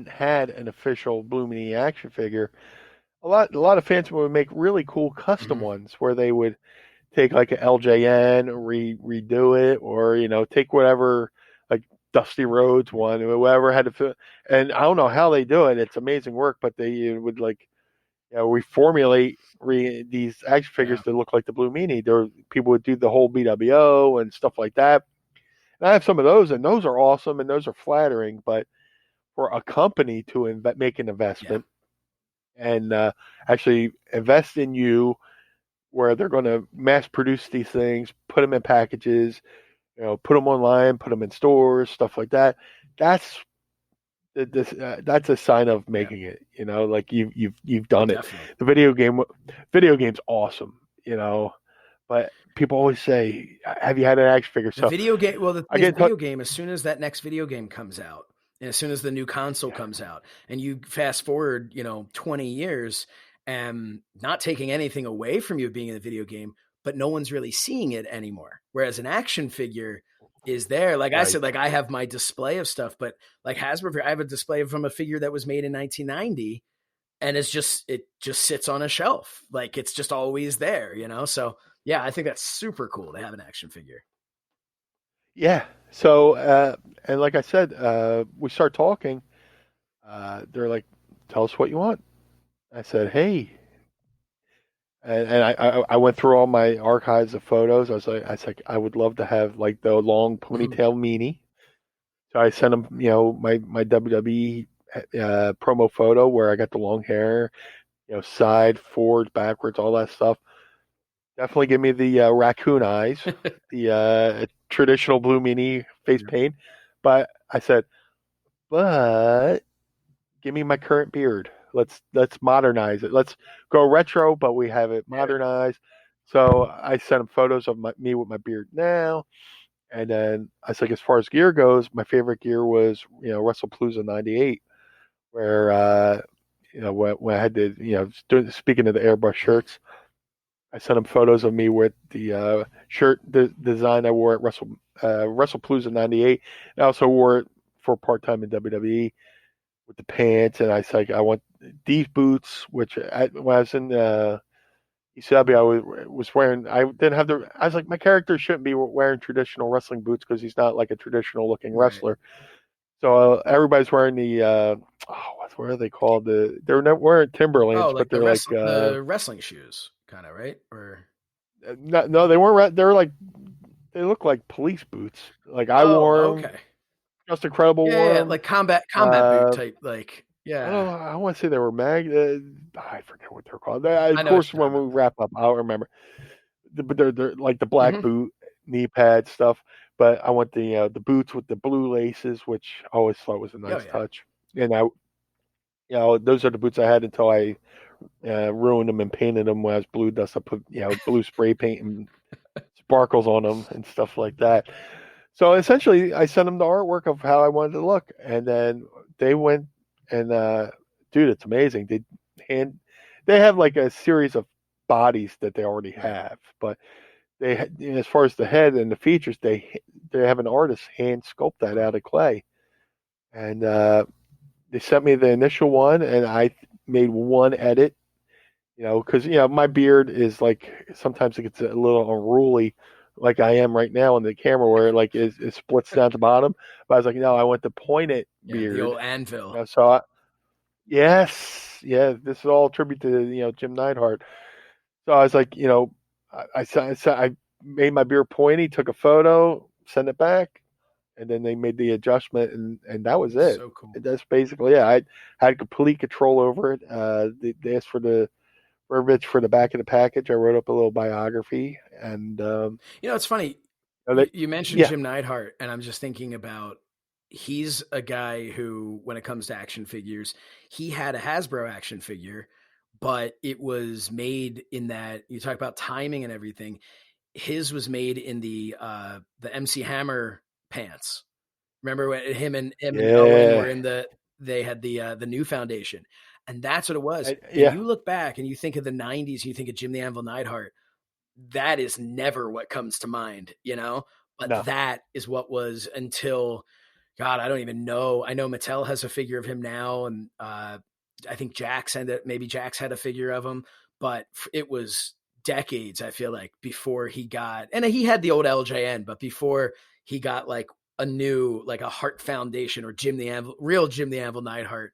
had an official Blue Meanie action figure, a lot of fans would make really cool custom ones where they would take like an LJN, redo it, or take whatever, like Dusty Rhodes one, whoever had to fit. And I don't know how they do it. It's amazing work, but they would like reformulate these action figures to look like the Blue Meanie. People would do the whole BWO and stuff like that. And I have some of those, and those are awesome, and those are flattering. But for a company to make an investment and actually invest in you, where they're going to mass produce these things, put them in packages, put them online, put them in stores, stuff like that. That's a sign of making it. Like you've done it. The video game's awesome. But people always say, "Have you had an action figure?" The video game. Well, the video game. As soon as that next video game comes out, and as soon as the new console comes out, and you fast forward, 20 years, and not taking anything away from you being in the video game, but no one's really seeing it anymore. Whereas an action figure is there. Like I said, like I have my display of stuff, but like Hasbro, I have a display from a figure that was made in 1990, and it just sits on a shelf. Like it's just always there, So yeah, I think that's super cool to have an action figure. Yeah. So, and like I said, we start talking. They're like, "Tell us what you want." I said, "Hey," and I went through all my archives of photos. I was like, I would love to have like the long ponytail meanie. So I sent them, my WWE promo photo where I got the long hair, side, forward, backwards, all that stuff. Definitely give me the raccoon eyes, the traditional Blue Meanie face paint. But I said, but give me my current beard. Let's modernize it. Let's go retro, but we have it modernized. So I sent him photos of me with my beard now. And then I was like, as far as gear goes, my favorite gear was, WrestlePalooza '98, where, when I had to, speaking of the airbrush shirts, I sent him photos of me with the shirt design I wore at WrestlePalooza '98. I also wore it for part-time in WWE with the pants, and I was like, I want these boots, which when I was in ECW, I was wearing. I didn't have the. I was like, my character shouldn't be wearing traditional wrestling boots because he's not like a traditional looking wrestler. So everybody's wearing the. What are they called? They're not wearing Timberlands, but they're like the wrestling shoes, kind of, right? Or no, they weren't. They're like they look like police boots. Like I wore them. Okay. Just Incredible wore them. Like combat boot type, like. Yeah, I want to say they were I forget what they're called. Of course, when we wrap up, I'll remember. But they're like the black boot, knee pad stuff. But I want the boots with the blue laces, which I always thought was a nice touch. And those are the boots I had until I ruined them and painted them when I was BlueDust. I put blue spray paint and sparkles on them and stuff like that. So essentially, I sent them the artwork of how I wanted to look, and then they went. And dude, it's amazing. They have like a series of bodies that they already have, but as far as the head and the features, they have an artist hand sculpt that out of clay, and they sent me the initial one, and I made one edit, because my beard is like sometimes it gets a little unruly, like I am right now on the camera, where it splits down to the bottom. But I was like, no, I want the pointed beard, the old anvil. Yes, this is all a tribute to Jim Neidhart. So I was like, I made my beard pointy, took a photo, sent it back, and then they made the adjustment, and that was it. So cool. That's basically it. I had complete control over it. They asked for the verbiage for the back of the package. I wrote up a little biography, and it's funny. You mentioned Jim Neidhart, and I'm just thinking about. He's a guy who, when it comes to action figures, he had a Hasbro action figure, but it was made in that, you talk about timing and everything. His was made in the MC Hammer pants. Remember when him and Owen were they had the new foundation, and that's what it was. You look back and you think of the 90s, you think of Jim the Anvil Neidhart. That is never what comes to mind, but that is what was until, God, I don't even know. I know Mattel has a figure of him now, and I think Jax had a figure of him, but it was decades, I feel like, before he got, and he had the old LJN, but before he got like a new, like a Heart Foundation or real Jim the Anvil Neidhart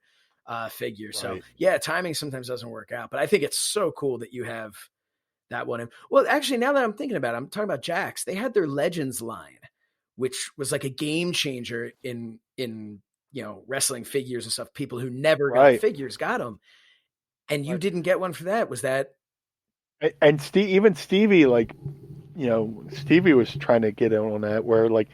figure. Right. So yeah, timing sometimes doesn't work out, but I think it's so cool that you have that one. Well, actually, now that I'm thinking about it, I'm talking about Jax. They had their Legends line, which was like a game changer in wrestling figures and stuff. People who never got figures got them, and you didn't get one for that. Was that? And Stevie, like, Stevie was trying to get in on that, where like,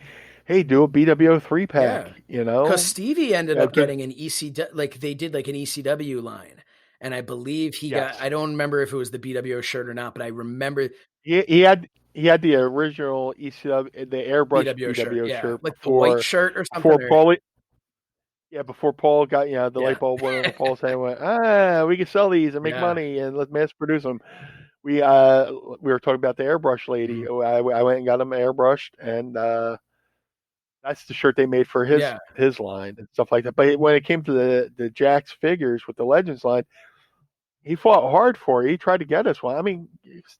hey, do a BWO 3-pack, because Stevie ended up getting an ECW, like they did like an ECW line, and I believe he got. I don't remember if it was the BWO shirt or not, but I remember he had the original ECW, the airbrush BWO shirt like the white shirt or something. Before Paul got the light bulb went on Paul's head, went, we can sell these and make money and let's mass produce them. We were talking about the airbrush lady. Mm-hmm. I went and got him airbrushed, and that's the shirt they made for his line and stuff like that. But when it came to the Jax figures with the Legends line, he fought hard for it. He tried to get us one. I mean,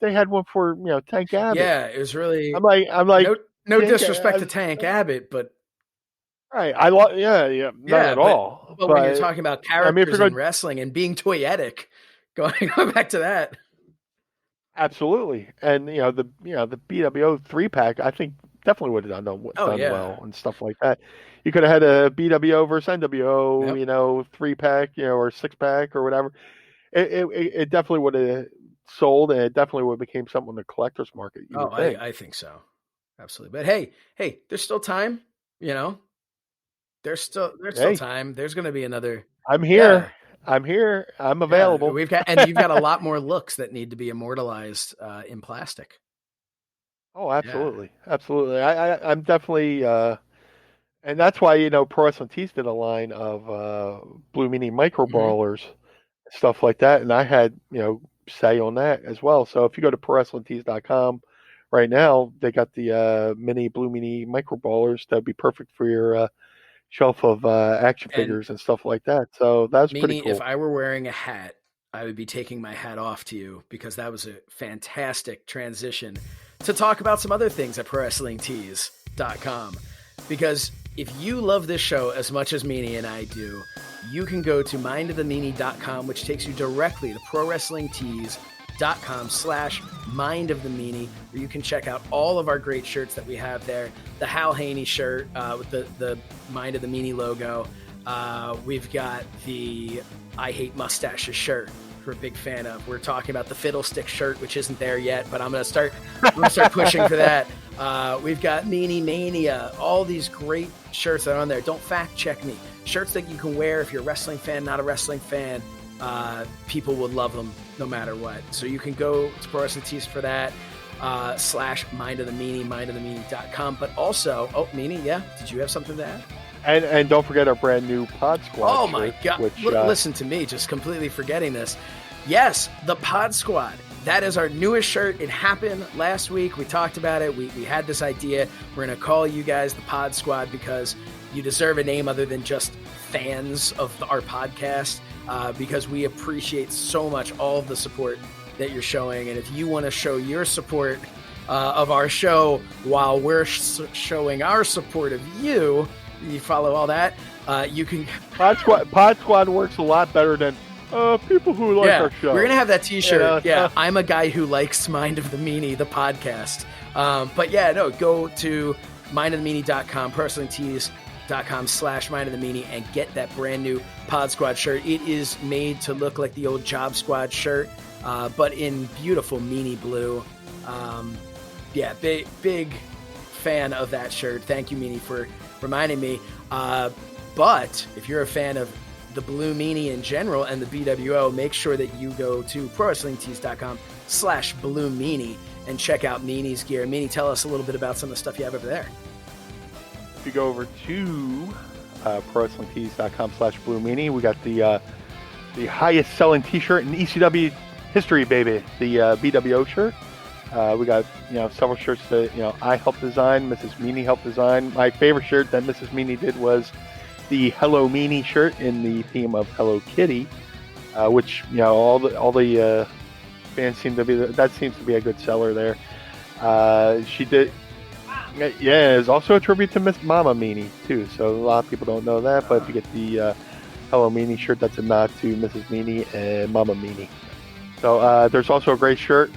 they had one for Tank Abbott. Yeah, it was really. I'm like, no disrespect to Tank Abbott, but. Right, not at all. But when you're talking about characters in wrestling and being toyetic, going back to that, absolutely. And the BWO 3-pack, I think definitely would have done well and stuff like that. You could have had a BWO versus NWO, 3-pack, or 6-pack or whatever. It definitely would have sold, and it definitely would have became something in the collector's market. I think so, absolutely. But hey, there's still time, There's still time. There's going to be another. I'm here. Yeah. I'm here. I'm available. You've got a lot more looks that need to be immortalized in plastic. Oh, absolutely, absolutely. I'm definitely, and that's why Pro Wrestling Tees did a line of Blue Meanie micro brawlers, stuff like that, and I had say on that as well. So if you go to ProWrestlingTees.com right now, they got the mini Blue Meanie micro brawlers that'd be perfect for your shelf of action figures and stuff like that. So that's pretty cool. If I were wearing a hat, I would be taking my hat off to you, because that was a fantastic transition to talk about some other things at ProWrestlingTees.com. Because if you love this show as much as Meanie and I do, you can go to mindofthemeanie.com, which takes you directly to ProWrestlingTees.com/mindofthemeanie, where you can check out all of our great shirts that we have there. The Hal Haney shirt with the Mind of the Meanie logo. We've got the I Hate Mustaches shirt, we're a big fan of. We're talking about the Fiddlestick shirt, which isn't there yet, but I'm gonna start pushing for that. We've got Meanie Mania, all these great shirts that are on there. Don't fact check me. Shirts that you can wear if you're a wrestling fan, not a wrestling fan. People would love them no matter what. So you can go to Pro Wrestling Tees for that, /Mind of the Meanie, mindofthemeanie.com. But also, Meanie, did you have something to add? And don't forget our brand new Pod Squad. Oh my God! Listen to me, just completely forgetting this. Yes, the Pod Squad. That is our newest shirt. It happened last week. We talked about it. We had this idea. We're going to call you guys the Pod Squad because you deserve a name other than just fans of our podcast, because we appreciate so much all of the support that you're showing. And if you want to show your support of our show while we're showing our support of you follow all that, you can... Pod Squad works a lot better than people who like our show. We're going to have that t-shirt. I'm a guy who likes Mind of the Meanie, the podcast. But go to mindofthemeanie.com, ProWrestlingTees.com /mindofthemeanie, and get that brand new Pod Squad shirt. It is made to look like the old Job Squad shirt, but in beautiful Meanie blue. Big fan of that shirt. Thank you, Meanie, for reminding me. But if you're a fan of the Blue Meanie in general and the BWO, make sure that you go to ProWrestlingTees.com /Blue Meanie and check out Meanie's gear. Meanie, tell us a little bit about some of the stuff you have over there. If you go over to ProWrestlingTees.com /Blue Meanie, we got the highest selling t-shirt in ECW history, baby. The BWO shirt. We got several shirts that I helped design, Mrs. Meanie helped design. My favorite shirt that Mrs. Meanie did was the Hello Meanie shirt in the theme of Hello Kitty. which all the fans seem to be. That seems to be a good seller there. She did. Yeah, it's also a tribute to Miss Mama Meanie too. So a lot of people don't know that, but if you get the Hello Meanie shirt, that's a nod to Mrs. Meanie and Mama Meanie. So there's also a great shirt.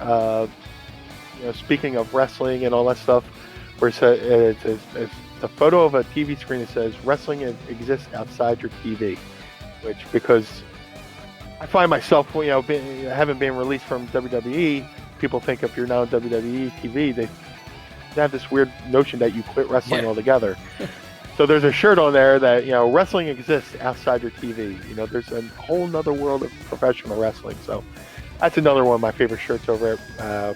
Speaking of wrestling and all that stuff, where it's a photo of a TV screen that says "Wrestling exists outside your TV," which, because I find myself, having been released from WWE, people think if you're now on WWE TV, they have this weird notion that you quit wrestling altogether. So there's a shirt on there that, wrestling exists outside your TV. There's a whole nother world of professional wrestling. So that's another one of my favorite shirts over at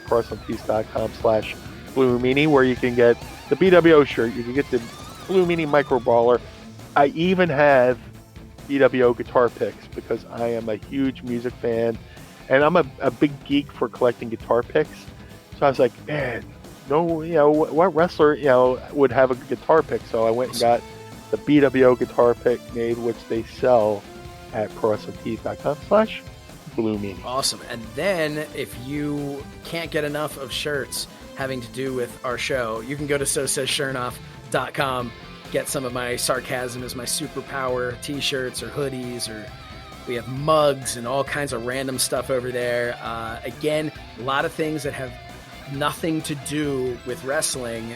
ProWrestlingTees.com/Blue Meanie, where you can get the BWO shirt, you can get the Blue Meanie Micro Brawler. I even have BWO guitar picks because I am a huge music fan, and I'm a big geek for collecting guitar picks. So I was like, man, what wrestler, would have a guitar pick? So I went and got the BWO guitar pick made, which they sell at ProWrestlingTees.com/Blue Meanie. Awesome. And then if you can't get enough of shirts having to do with our show, you can go to SoSaysShernoff.com, get some of my sarcasm as my superpower t-shirts or hoodies, or we have mugs and all kinds of random stuff over there. Again, a lot of things that have nothing to do with wrestling,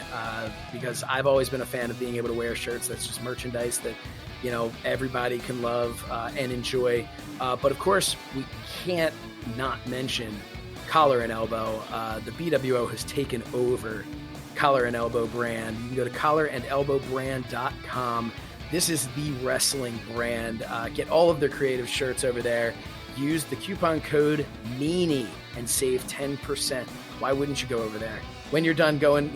because I've always been a fan of being able to wear shirts that's just merchandise that everybody can love and enjoy. But of course, we can't not mention Collar and Elbow. The BWO has taken over Collar and Elbow brand. You can go to collarandelbowbrand.com. This is the wrestling brand. Get all of their creative shirts over there. Use the coupon code MEANIE and save 10%. Why wouldn't you go over there? When you're done going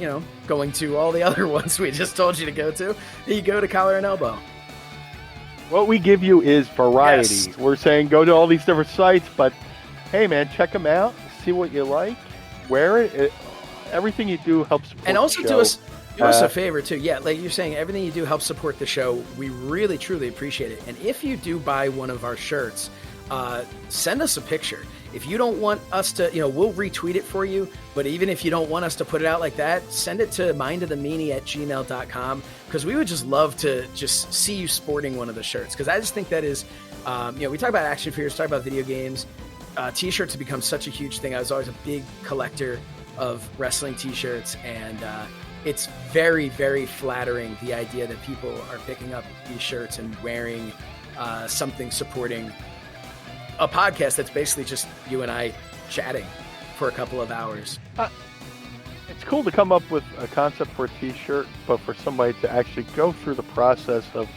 to all the other ones we just told you to go to, you go to Collar and Elbow. What we give you is variety. Yes. We're saying go to all these different sites, but hey, man, check them out. See what you like. Wear it. Everything you do helps support and also the show. Do us a favor, too. Yeah, like you're saying, everything you do helps support the show. We really, truly appreciate it. And if you do buy one of our shirts, send us a picture. If you don't want us to, we'll retweet it for you. But even if you don't want us to put it out like that, send it to mindofthemeanie@gmail.com, because we would just love to just see you sporting one of the shirts. Because I just think that is, we talk about action figures, talk about video games. T-shirts have become such a huge thing. I was always a big collector of wrestling T-shirts, and it's very, very flattering, the idea that people are picking up these shirts and wearing something supporting a podcast that's basically just you and I chatting for a couple of hours. It's cool to come up with a concept for a T-shirt, but for somebody to actually go through the process of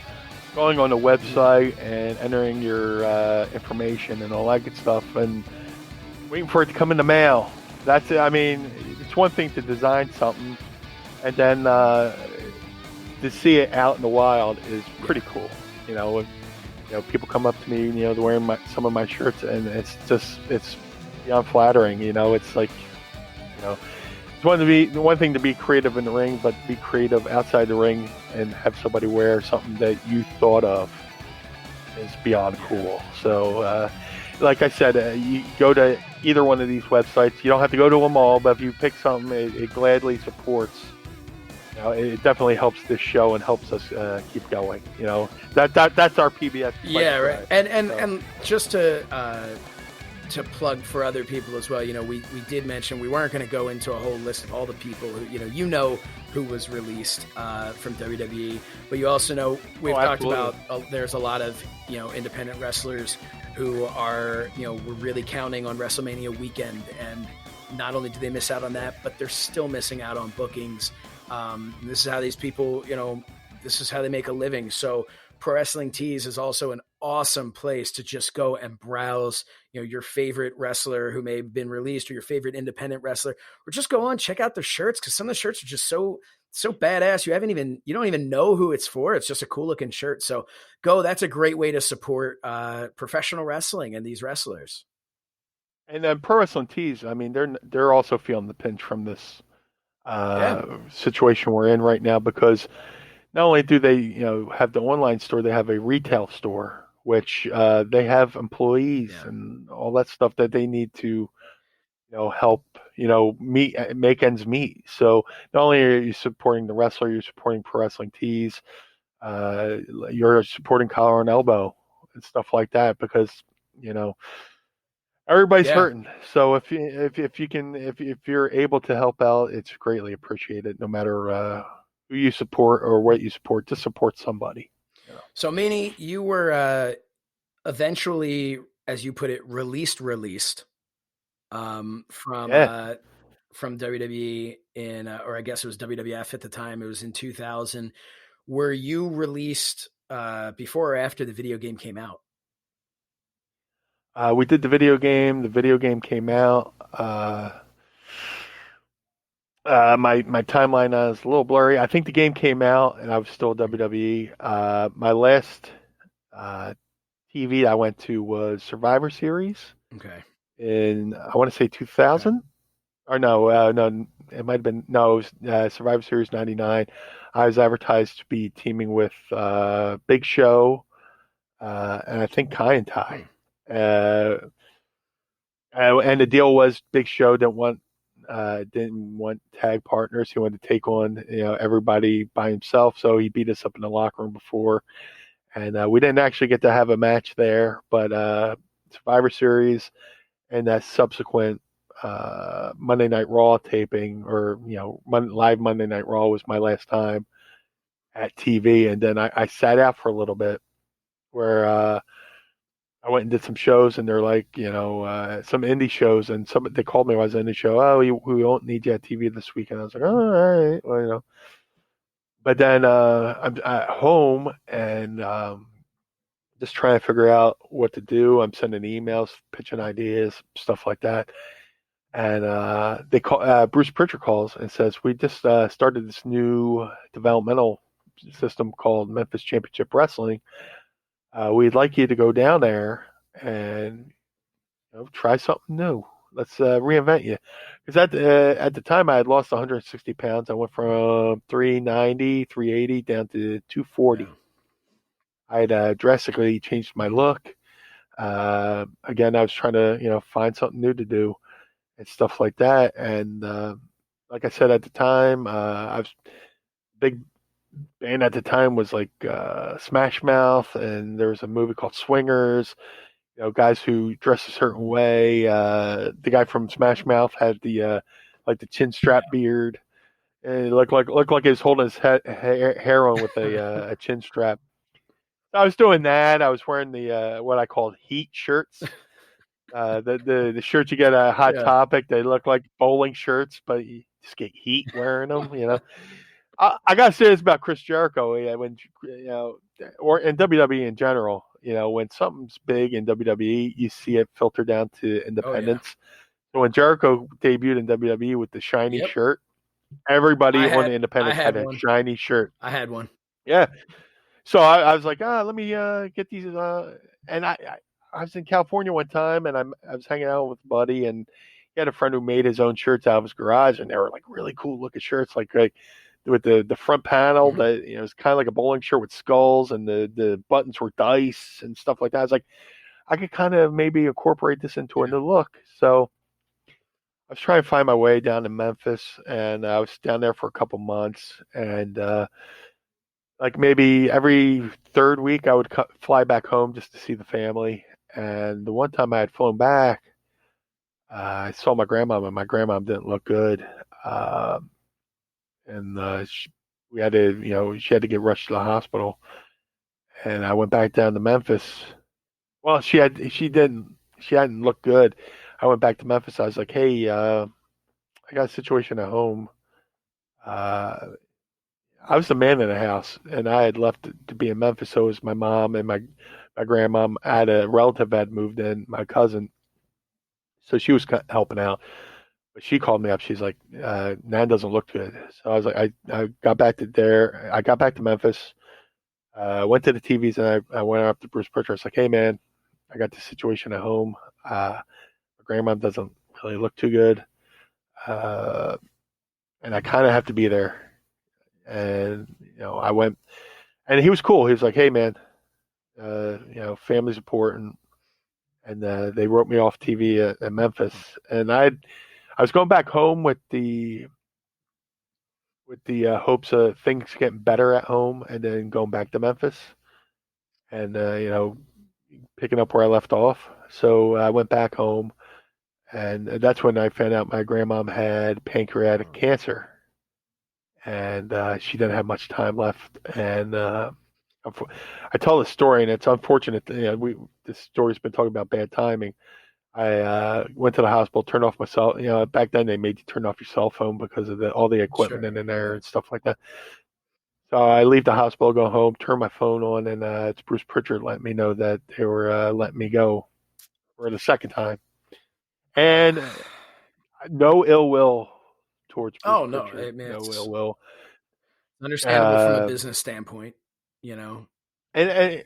going on a website and entering your information and all that good stuff and waiting for it to come in the mail. That's it. I mean, it's one thing to design something, and then to see it out in the wild is pretty cool. People come up to me, they're wearing some of my shirts, and it's beyond flattering. It's like, it's one thing to be creative in the ring, but be creative outside the ring and have somebody wear something that you thought of is beyond cool. So, like I said, you go to either one of these websites. You don't have to go to them all, but if you pick something, it gladly supports. It definitely helps this show and helps us keep going. That's our PBS. Yeah, right. And just to plug for other people as well, we did mention we weren't going to go into a whole list of all the people who who was released from WWE, but you also know we've talked about there's a lot of independent wrestlers who are we're really counting on WrestleMania weekend, and not only do they miss out on that, but they're still missing out on bookings. This is how these people, this is how they make a living. So Pro Wrestling Tees is also an awesome place to just go and browse, your favorite wrestler who may have been released, or your favorite independent wrestler, or just go on, check out their shirts. Cause some of the shirts are just so badass. You don't even know who it's for. It's just a cool looking shirt. So that's a great way to support, professional wrestling and these wrestlers. And then Pro Wrestling Tees, I mean, they're also feeling the pinch from this situation we're in right now, because not only do they have the online store, they have a retail store which they have employees and all that stuff that they need to, help, make ends meet. So not only are you supporting the wrestler, you're supporting Pro Wrestling Tees, you're supporting Collar and Elbow and stuff like that because, everybody's hurting. So if you're able to help out, it's greatly appreciated. No matter who you support or what you support, to support somebody. So, Meanie, you were eventually, as you put it, released from WWE or I guess it was WWF at the time. It was in 2000. Were you released before or after the video game came out? We did the video game. The video game came out. My timeline is a little blurry. I think the game came out, and I was still WWE. My last TV I went to was Survivor Series. Okay. In I want to say 2000, or no, it might have been it was Survivor Series '99. I was advertised to be teaming with Big Show, and I think Kai and Tai. And the deal was Big Show didn't want tag partners. He wanted to take on everybody by himself. So he beat us up in the locker room before, and we didn't actually get to have a match there. But Survivor Series and that subsequent Monday Night Raw taping, or live Monday Night Raw, was my last time at TV. And then I sat out for a little bit, where I went and did some shows, and they're like, some indie shows, and they called me while I was in the show. Oh, we won't need you at TV this weekend. I was like, oh, all right, well, But then I'm at home and just trying to figure out what to do. I'm sending emails, pitching ideas, stuff like that. And they call Bruce Pritchard calls and says, we just started this new developmental system called Memphis Championship Wrestling. We'd like you to go down there and try something new. Let's reinvent you. Because at the time I had lost 160 pounds. I went from 390, 380 down to 240. Yeah. I had drastically changed my look. Again, I was trying to find something new to do and stuff like that. And like I said, at the time, I was big. Band at the time was like Smash Mouth, and there was a movie called Swingers. Guys who dress a certain way. The guy from Smash Mouth had the like the chin strap beard, and it looked like he was holding his hair on with a chin strap. I was doing that. I was wearing the what I called heat shirts. The shirts you get at Hot Topic, they look like bowling shirts, but you just get heat wearing them. I got to say this about Chris Jericho. When or in WWE in general, when something's big in WWE, you see it filter down to independents. Oh, yeah. So when Jericho debuted in WWE with the shiny shirt, everybody on the independents had a shiny shirt. I had one. Yeah. So I was like, let me get these. And I was in California one time, and I was hanging out with a buddy, and he had a friend who made his own shirts out of his garage, and they were like really cool looking shirts, like with the front panel that it's kind of like a bowling shirt with skulls, and the buttons were dice and stuff like that. I was like, I could kind of maybe incorporate this into a new look. So I was trying to find my way down to Memphis, and I was down there for a couple months, and like maybe every third week I would fly back home just to see the family. And the one time I had flown back, I saw my grandmom, and my grandmom didn't look good. And we had to, she had to get rushed to the hospital. And I went back down to Memphis. Well, she hadn't looked good. I went back to Memphis. I was like, hey, I got a situation at home. I was the man in the house, and I had left to be in Memphis. So was my mom and my grandmom. I had a relative that had moved in, my cousin. So she was helping out. But she called me up. She's like, Nan doesn't look good. So I was like, I got back to there. I got back to Memphis. Went to the TVs, and I went up to Bruce Pritchard. I was like, hey, man, I got this situation at home. My grandma doesn't really look too good. And I kind of have to be there. And, I went. And he was cool. He was like, hey, man, family support, and they wrote me off TV at Memphis. And I was going back home with the hopes of things getting better at home, and then going back to Memphis, and picking up where I left off. So I went back home, and that's when I found out my grandmom had pancreatic cancer, and she didn't have much time left. And I tell the story, and it's unfortunate. This story's been talking about bad timing. I went to the hospital, turned off my cell. Back then they made you turn off your cell phone because of all the equipment in there and stuff like that. So I leave the hospital, go home, turn my phone on, and it's Bruce Pritchard letting me know that they were letting me go for the second time. And no ill will towards Bruce Pritchard. No ill will. Understandable from a business standpoint, And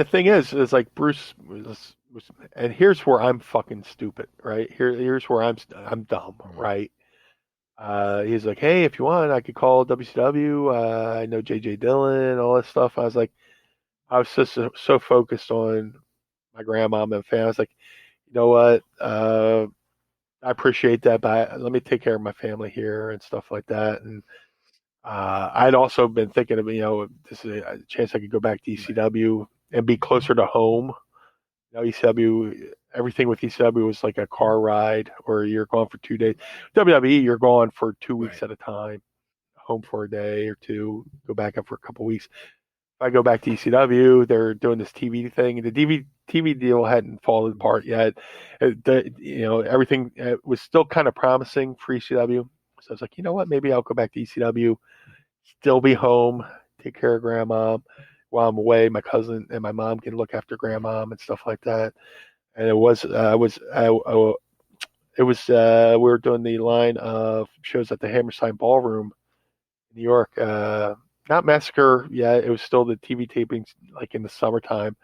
the thing is like Bruce was, and here's where I'm fucking stupid, right? Here's where I'm dumb, right? He's like, hey, if you want, I could call WCW. I know JJ Dillon, all that stuff. I was like, I was so focused on my grandmom and family. I was like, you know what? I appreciate that, but let me take care of my family here and stuff like that. And I'd also been thinking of, this is a chance I could go back to ECW and be closer to home. ECW, everything with ECW was like a car ride, or you're gone for 2 days. WWE, you're gone for 2 weeks at a time, home for a day or two, go back up for a couple weeks. If I go back to ECW, they're doing this TV thing, and the TV deal hadn't fallen apart yet. Everything was still kind of promising for ECW. So I was like, you know what? Maybe I'll go back to ECW, still be home, take care of grandma. While I'm away, my cousin and my mom can look after grandmom and stuff like that. And we were doing the line of shows at the Hammerstein Ballroom in New York. Not Massacre yet. It was still the TV tapings, like in the summertime.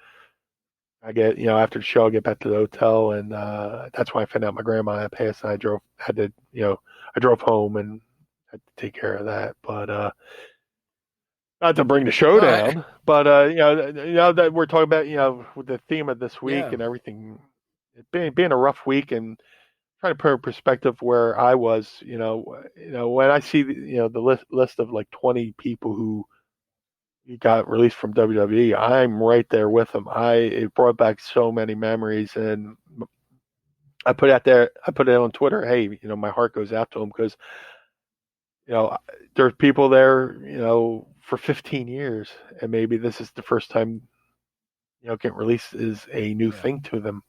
I get, after the show, I get back to the hotel, and that's when I found out my grandma had passed, and I drove home and had to take care of that. But not to bring the show down, but that we're talking about, with the theme of this week and everything, it being a rough week, and trying to put in perspective where I was, when I see the list of like 20 people who got released from WWE, I'm right there with them. It brought back so many memories, and I put it on Twitter. Hey, my heart goes out to them because there's people there, for 15 years, and maybe this is the first time, getting released is a new thing to them.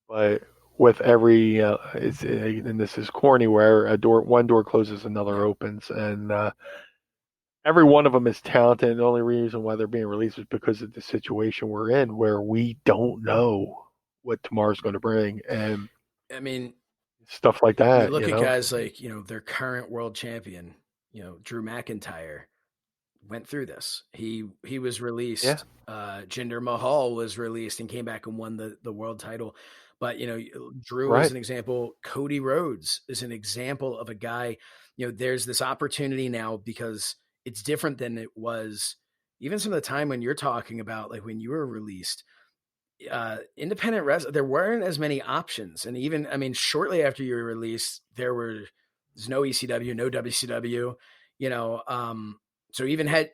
But with every, and this is corny, where one door closes, another opens, and every one of them is talented. And the only reason why they're being released is because of the situation we're in, where we don't know what tomorrow's going to bring, and I mean, stuff like that. Look at guys like their current world champion, Drew McIntyre, went through this. He was released. Jinder Mahal was released and came back and won the world title. But Drew is an example. Cody Rhodes is an example of a guy. There's this opportunity now because it's different than it was even some of the time when you're talking about, like when you were released. Independent wrestling, there weren't as many options, and even shortly after you were released, there's no ECW, no WCW. So even had.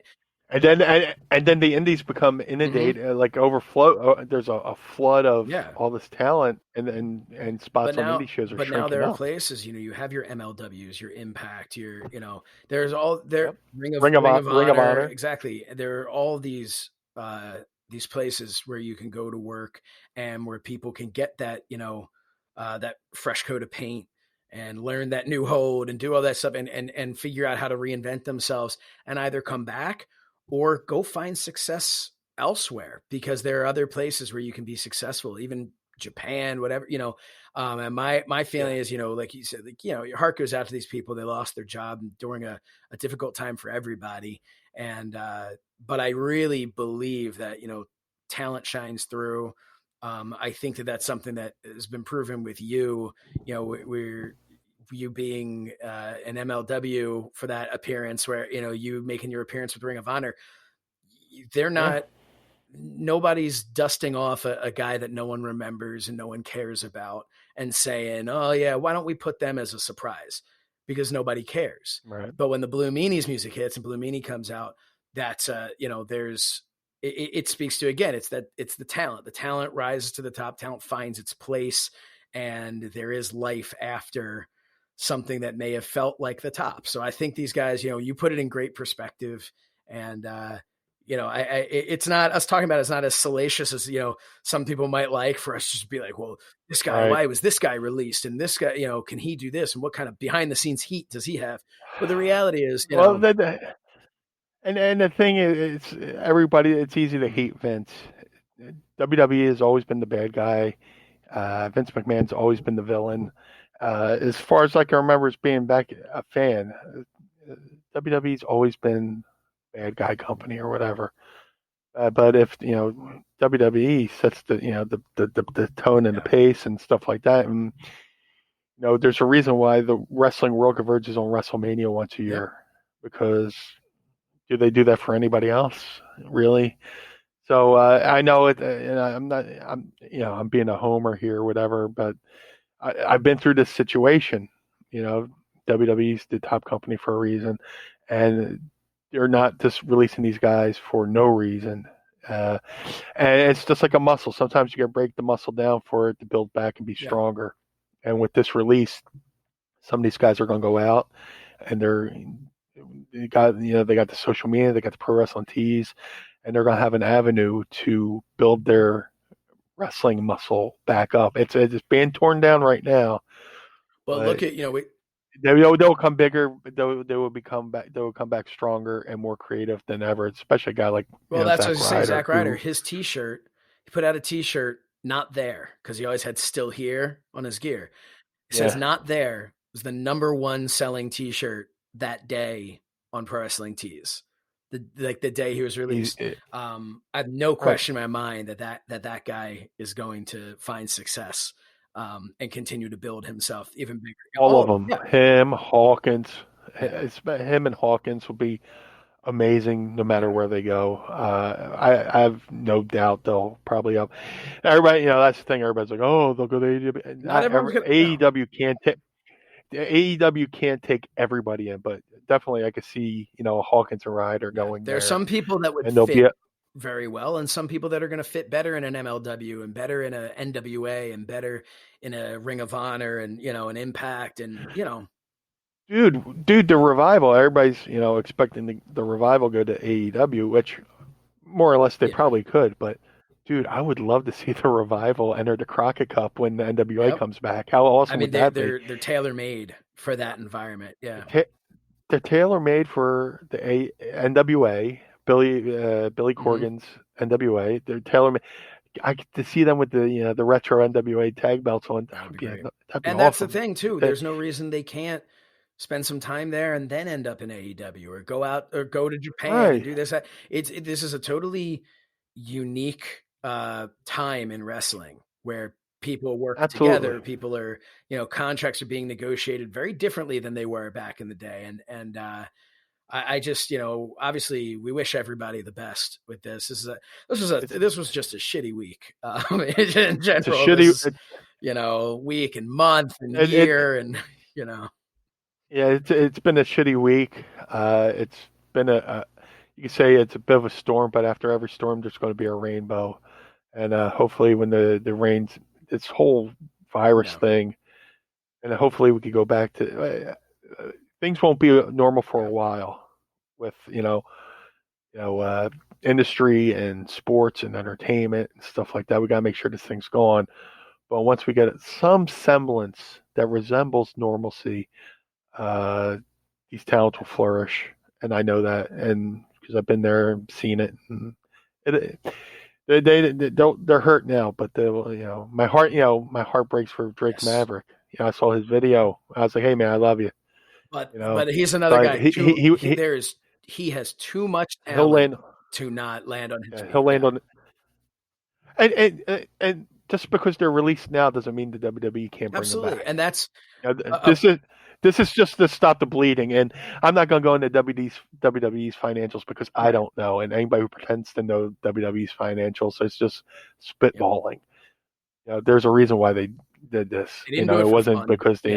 And then the indies become inundated, like overflow. There's a flood of all this talent, and spots on indie shows are shrinking. But now there are places, you have your MLWs, your Impact, there's all there. Ring of Honor, exactly. There are all these places where you can go to work and where people can get that, that fresh coat of paint and learn that new hold and do all that stuff and figure out how to reinvent themselves and either come back or go find success elsewhere, because there are other places where you can be successful, even Japan, whatever, and my feeling is, like you said, your heart goes out to these people. They lost their job during a difficult time for everybody. And, but I really believe that, talent shines through. I think that's something that has been proven with you, you being an MLW for that appearance where, you making your appearance with Ring of Honor. They're not nobody's dusting off a guy that no one remembers and no one cares about and saying, oh yeah, why don't we put them as a surprise? Because nobody cares. Right. But when the Blue Meanies music hits and Blue Meanie comes out, that's there's it speaks to, again, it's the talent. The talent rises to the top, talent finds its place, and there is life after something that may have felt like the top. So I think these guys, you put it in great perspective, and it's not us talking about it, it's not as salacious as some people might like for us to just be like, well, this guy, Right. why was this guy released, and this guy, can he do this, and what kind of behind the scenes heat does he have? But the reality is, and the thing is, everybody, it's easy to hate Vince. WWE has always been the bad guy. Vince McMahon's always been the villain. As far as I can remember, as being back a fan, WWE's always been bad guy company or whatever. But if WWE sets the tone and the pace and stuff like that, and there's a reason why the Wrestling World converges on WrestleMania once a year, because do they do that for anybody else, really? So I know it. I'm being a homer here, or whatever, but I've been through this situation. WWE's the top company for a reason, and they're not just releasing these guys for no reason. And it's just like a muscle. Sometimes you got to break the muscle down for it to build back and be stronger. And with this release, some of these guys are going to go out, and they got the social media, they got the pro wrestling tees, and they're going to have an avenue to build their wrestling muscle back up. It's being torn down right now. But look at they'll come bigger. They will come back stronger and more creative than ever. Especially a guy like that's what I was saying. Zack Ryder, his T-shirt, he put out a T-shirt, not there, because he always had still here on his gear. It says not there. It was the number one selling T-shirt that day on Pro Wrestling Tees. The day he was released. I have no question in my mind that guy is going to find success and continue to build himself even bigger. All of them. Yeah. Him, Hawkins. Him and Hawkins will be amazing no matter where they go. I have no doubt they'll probably up. Everybody, that's the thing. Everybody's like, oh, they'll go to AEW. AEW can't take. AEW can't take everybody in, but definitely I could see, Hawkins and Ryder going there. There are some people that would fit very well, and some people that are going to fit better in an MLW and better in a NWA and better in a Ring of Honor and, an Impact and, Dude, the Revival, everybody's, expecting the Revival go to AEW, which more or less they probably could, but dude, I would love to see the Revival enter the Crockett Cup when the NWA comes back. How awesome would that be? They're tailor-made for that environment. Yeah. They're tailor-made for the NWA, Billy Corgan's NWA. They're tailor-made. I get to see them with the retro NWA tag belts on. That'd be great. And awesome. That's the thing too. There's no reason they can't spend some time there and then end up in AEW or go out or go to Japan and do this. This is a totally unique time in wrestling where people work together. People are, contracts are being negotiated very differently than they were back in the day. And I just, obviously we wish everybody the best with this. This was just a shitty week in general. Week and month and year and. Yeah, it's been a shitty week. It's been you could say it's a bit of a storm, but after every storm, there's going to be a rainbow. And hopefully when the rains, this whole virus thing, and hopefully we could go back to things won't be normal for a while with, industry and sports and entertainment and stuff like that. We got to make sure this thing's gone. But once we get some semblance that resembles normalcy, these talents will flourish. And I know that, and because I've been there and seen it, and they're hurt now, but they will, my heart breaks for Drake Maverick. I saw his video. I was like, hey man, I love you. But he's another guy. He has too much talent to not land on his feet. He'll land on and just because they're released now doesn't mean the WWE can't bring them back. And that's This is just to stop the bleeding, and I'm not going to go into WWE's financials because I don't know, and anybody who pretends to know WWE's financials is just spitballing. You know, there's a reason why they did this. It wasn't because they,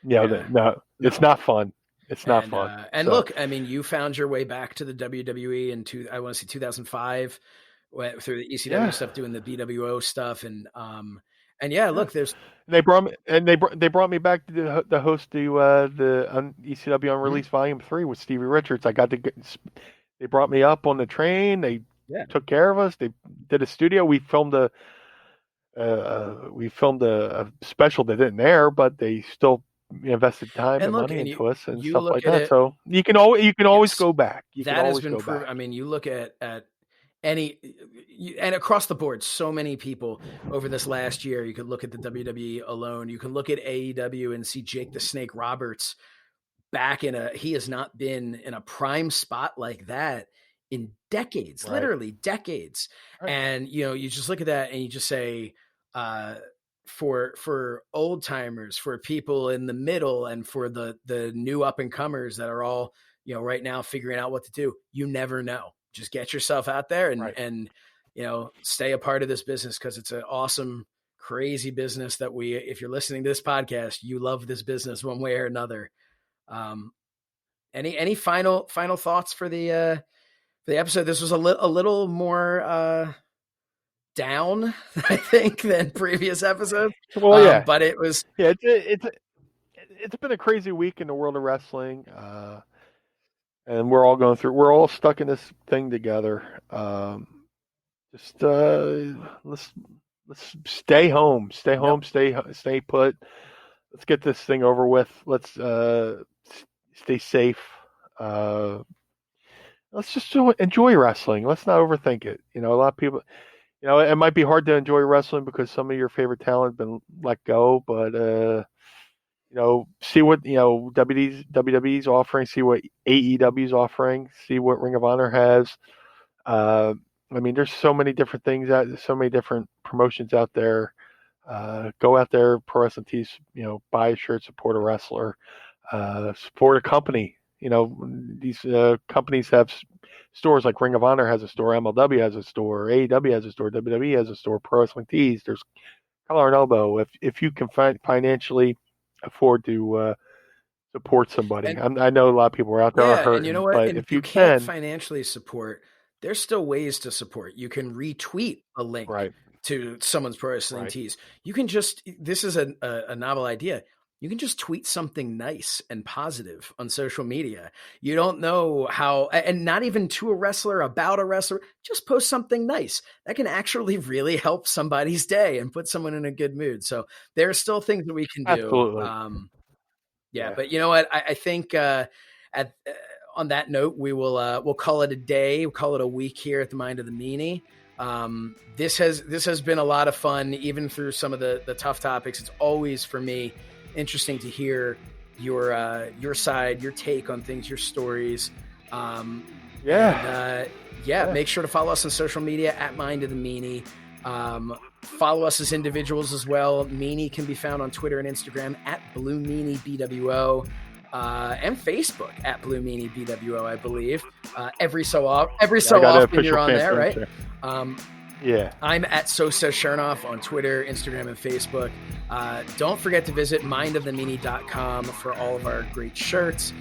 no, it's not fun. It's not fun. And look, I mean, you found your way back to the WWE in 2005 through the ECW stuff, doing the BWO stuff, and look, there's they brought me back to the host to the ECW Unreleased Volume 3 with Stevie Richards. They brought me up on the train. They took care of us. They did a studio. We filmed a special that didn't air, but they still invested time and money into us and stuff like that. So you can always go back. That has been proven. I mean, you look at any and across the board, so many people over this last year. You could look at the WWE alone. You can look at AEW and see Jake the Snake Roberts back he has not been in a prime spot like that in decades, literally decades. Right. And you just look at that and you just say, for old timers, for people in the middle, and for the new up and comers that are all right now figuring out what to do, you never know. Just get yourself out there and stay a part of this business, because it's an awesome, crazy business that if you're listening to this podcast, you love this business one way or another. Any final thoughts for the episode? This was a little more down, I think, than previous episodes. Well, but it was it's been a crazy week in the world of wrestling. And we're all stuck in this thing together. Let's stay home, stay put. Let's get this thing over with. Let's stay safe. Let's just enjoy wrestling. Let's not overthink it. A lot of people, it might be hard to enjoy wrestling because some of your favorite talent has been let go, but see what WWE's offering, see what AEW's offering, see what Ring of Honor has. I mean, there's so many different things so many different promotions out there. Go out there, Pro Wrestling Tees, buy a shirt, support a wrestler, support a company. These companies have stores, like Ring of Honor has a store, MLW has a store, AEW has a store, WWE has a store, Pro Wrestling Tees. There's Collar and Elbow. If you can financially afford to support somebody. I know a lot of people are out there hurting, and you know what? But if you can't financially support, there's still ways to support. You can retweet a link to someone's Pro Wrestling Tees. You can this is a novel idea. You can just tweet something nice and positive on social media. You don't know how, and not even to a wrestler, about a wrestler, just post something nice. That can actually really help somebody's day and put someone in a good mood. So there are still things that we can do. Absolutely. But you know what? I think on that note, we'll call it a day. We'll call it a week here at the Mind of the Meanie. This has been a lot of fun, even through some of the tough topics. It's always, for me, interesting to hear your side, your take on things, your stories. Make sure to follow us on social media at Mind of the Meanie. Follow us as individuals as well. Meanie can be found on Twitter and Instagram at Blue Meanie BWO, and Facebook at Blue Meanie BWO, I believe. Every so often you're on there, right? I'm at So Says Shernoff on Twitter, Instagram, and Facebook. Don't forget to visit mindofthemeanie.com for all of our great shirts.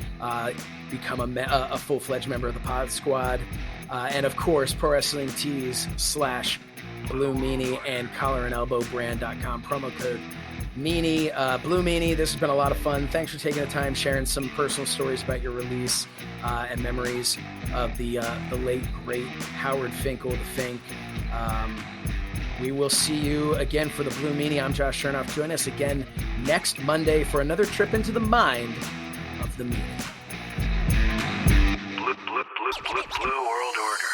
Become a full-fledged member of the Pod Squad. And of course, Pro Wrestling Tees / Blue Meanie and collarandelbowbrand.com, promo code Meanie, Blue Meanie. This has been a lot of fun. Thanks for taking the time, sharing some personal stories about your release and memories of the late, great Howard Finkel, the Fink. We will see you again for the Blue Meanie. I'm Josh Shernoff. Join us again next Monday for another trip into the mind of the Meanie. Blue World Order.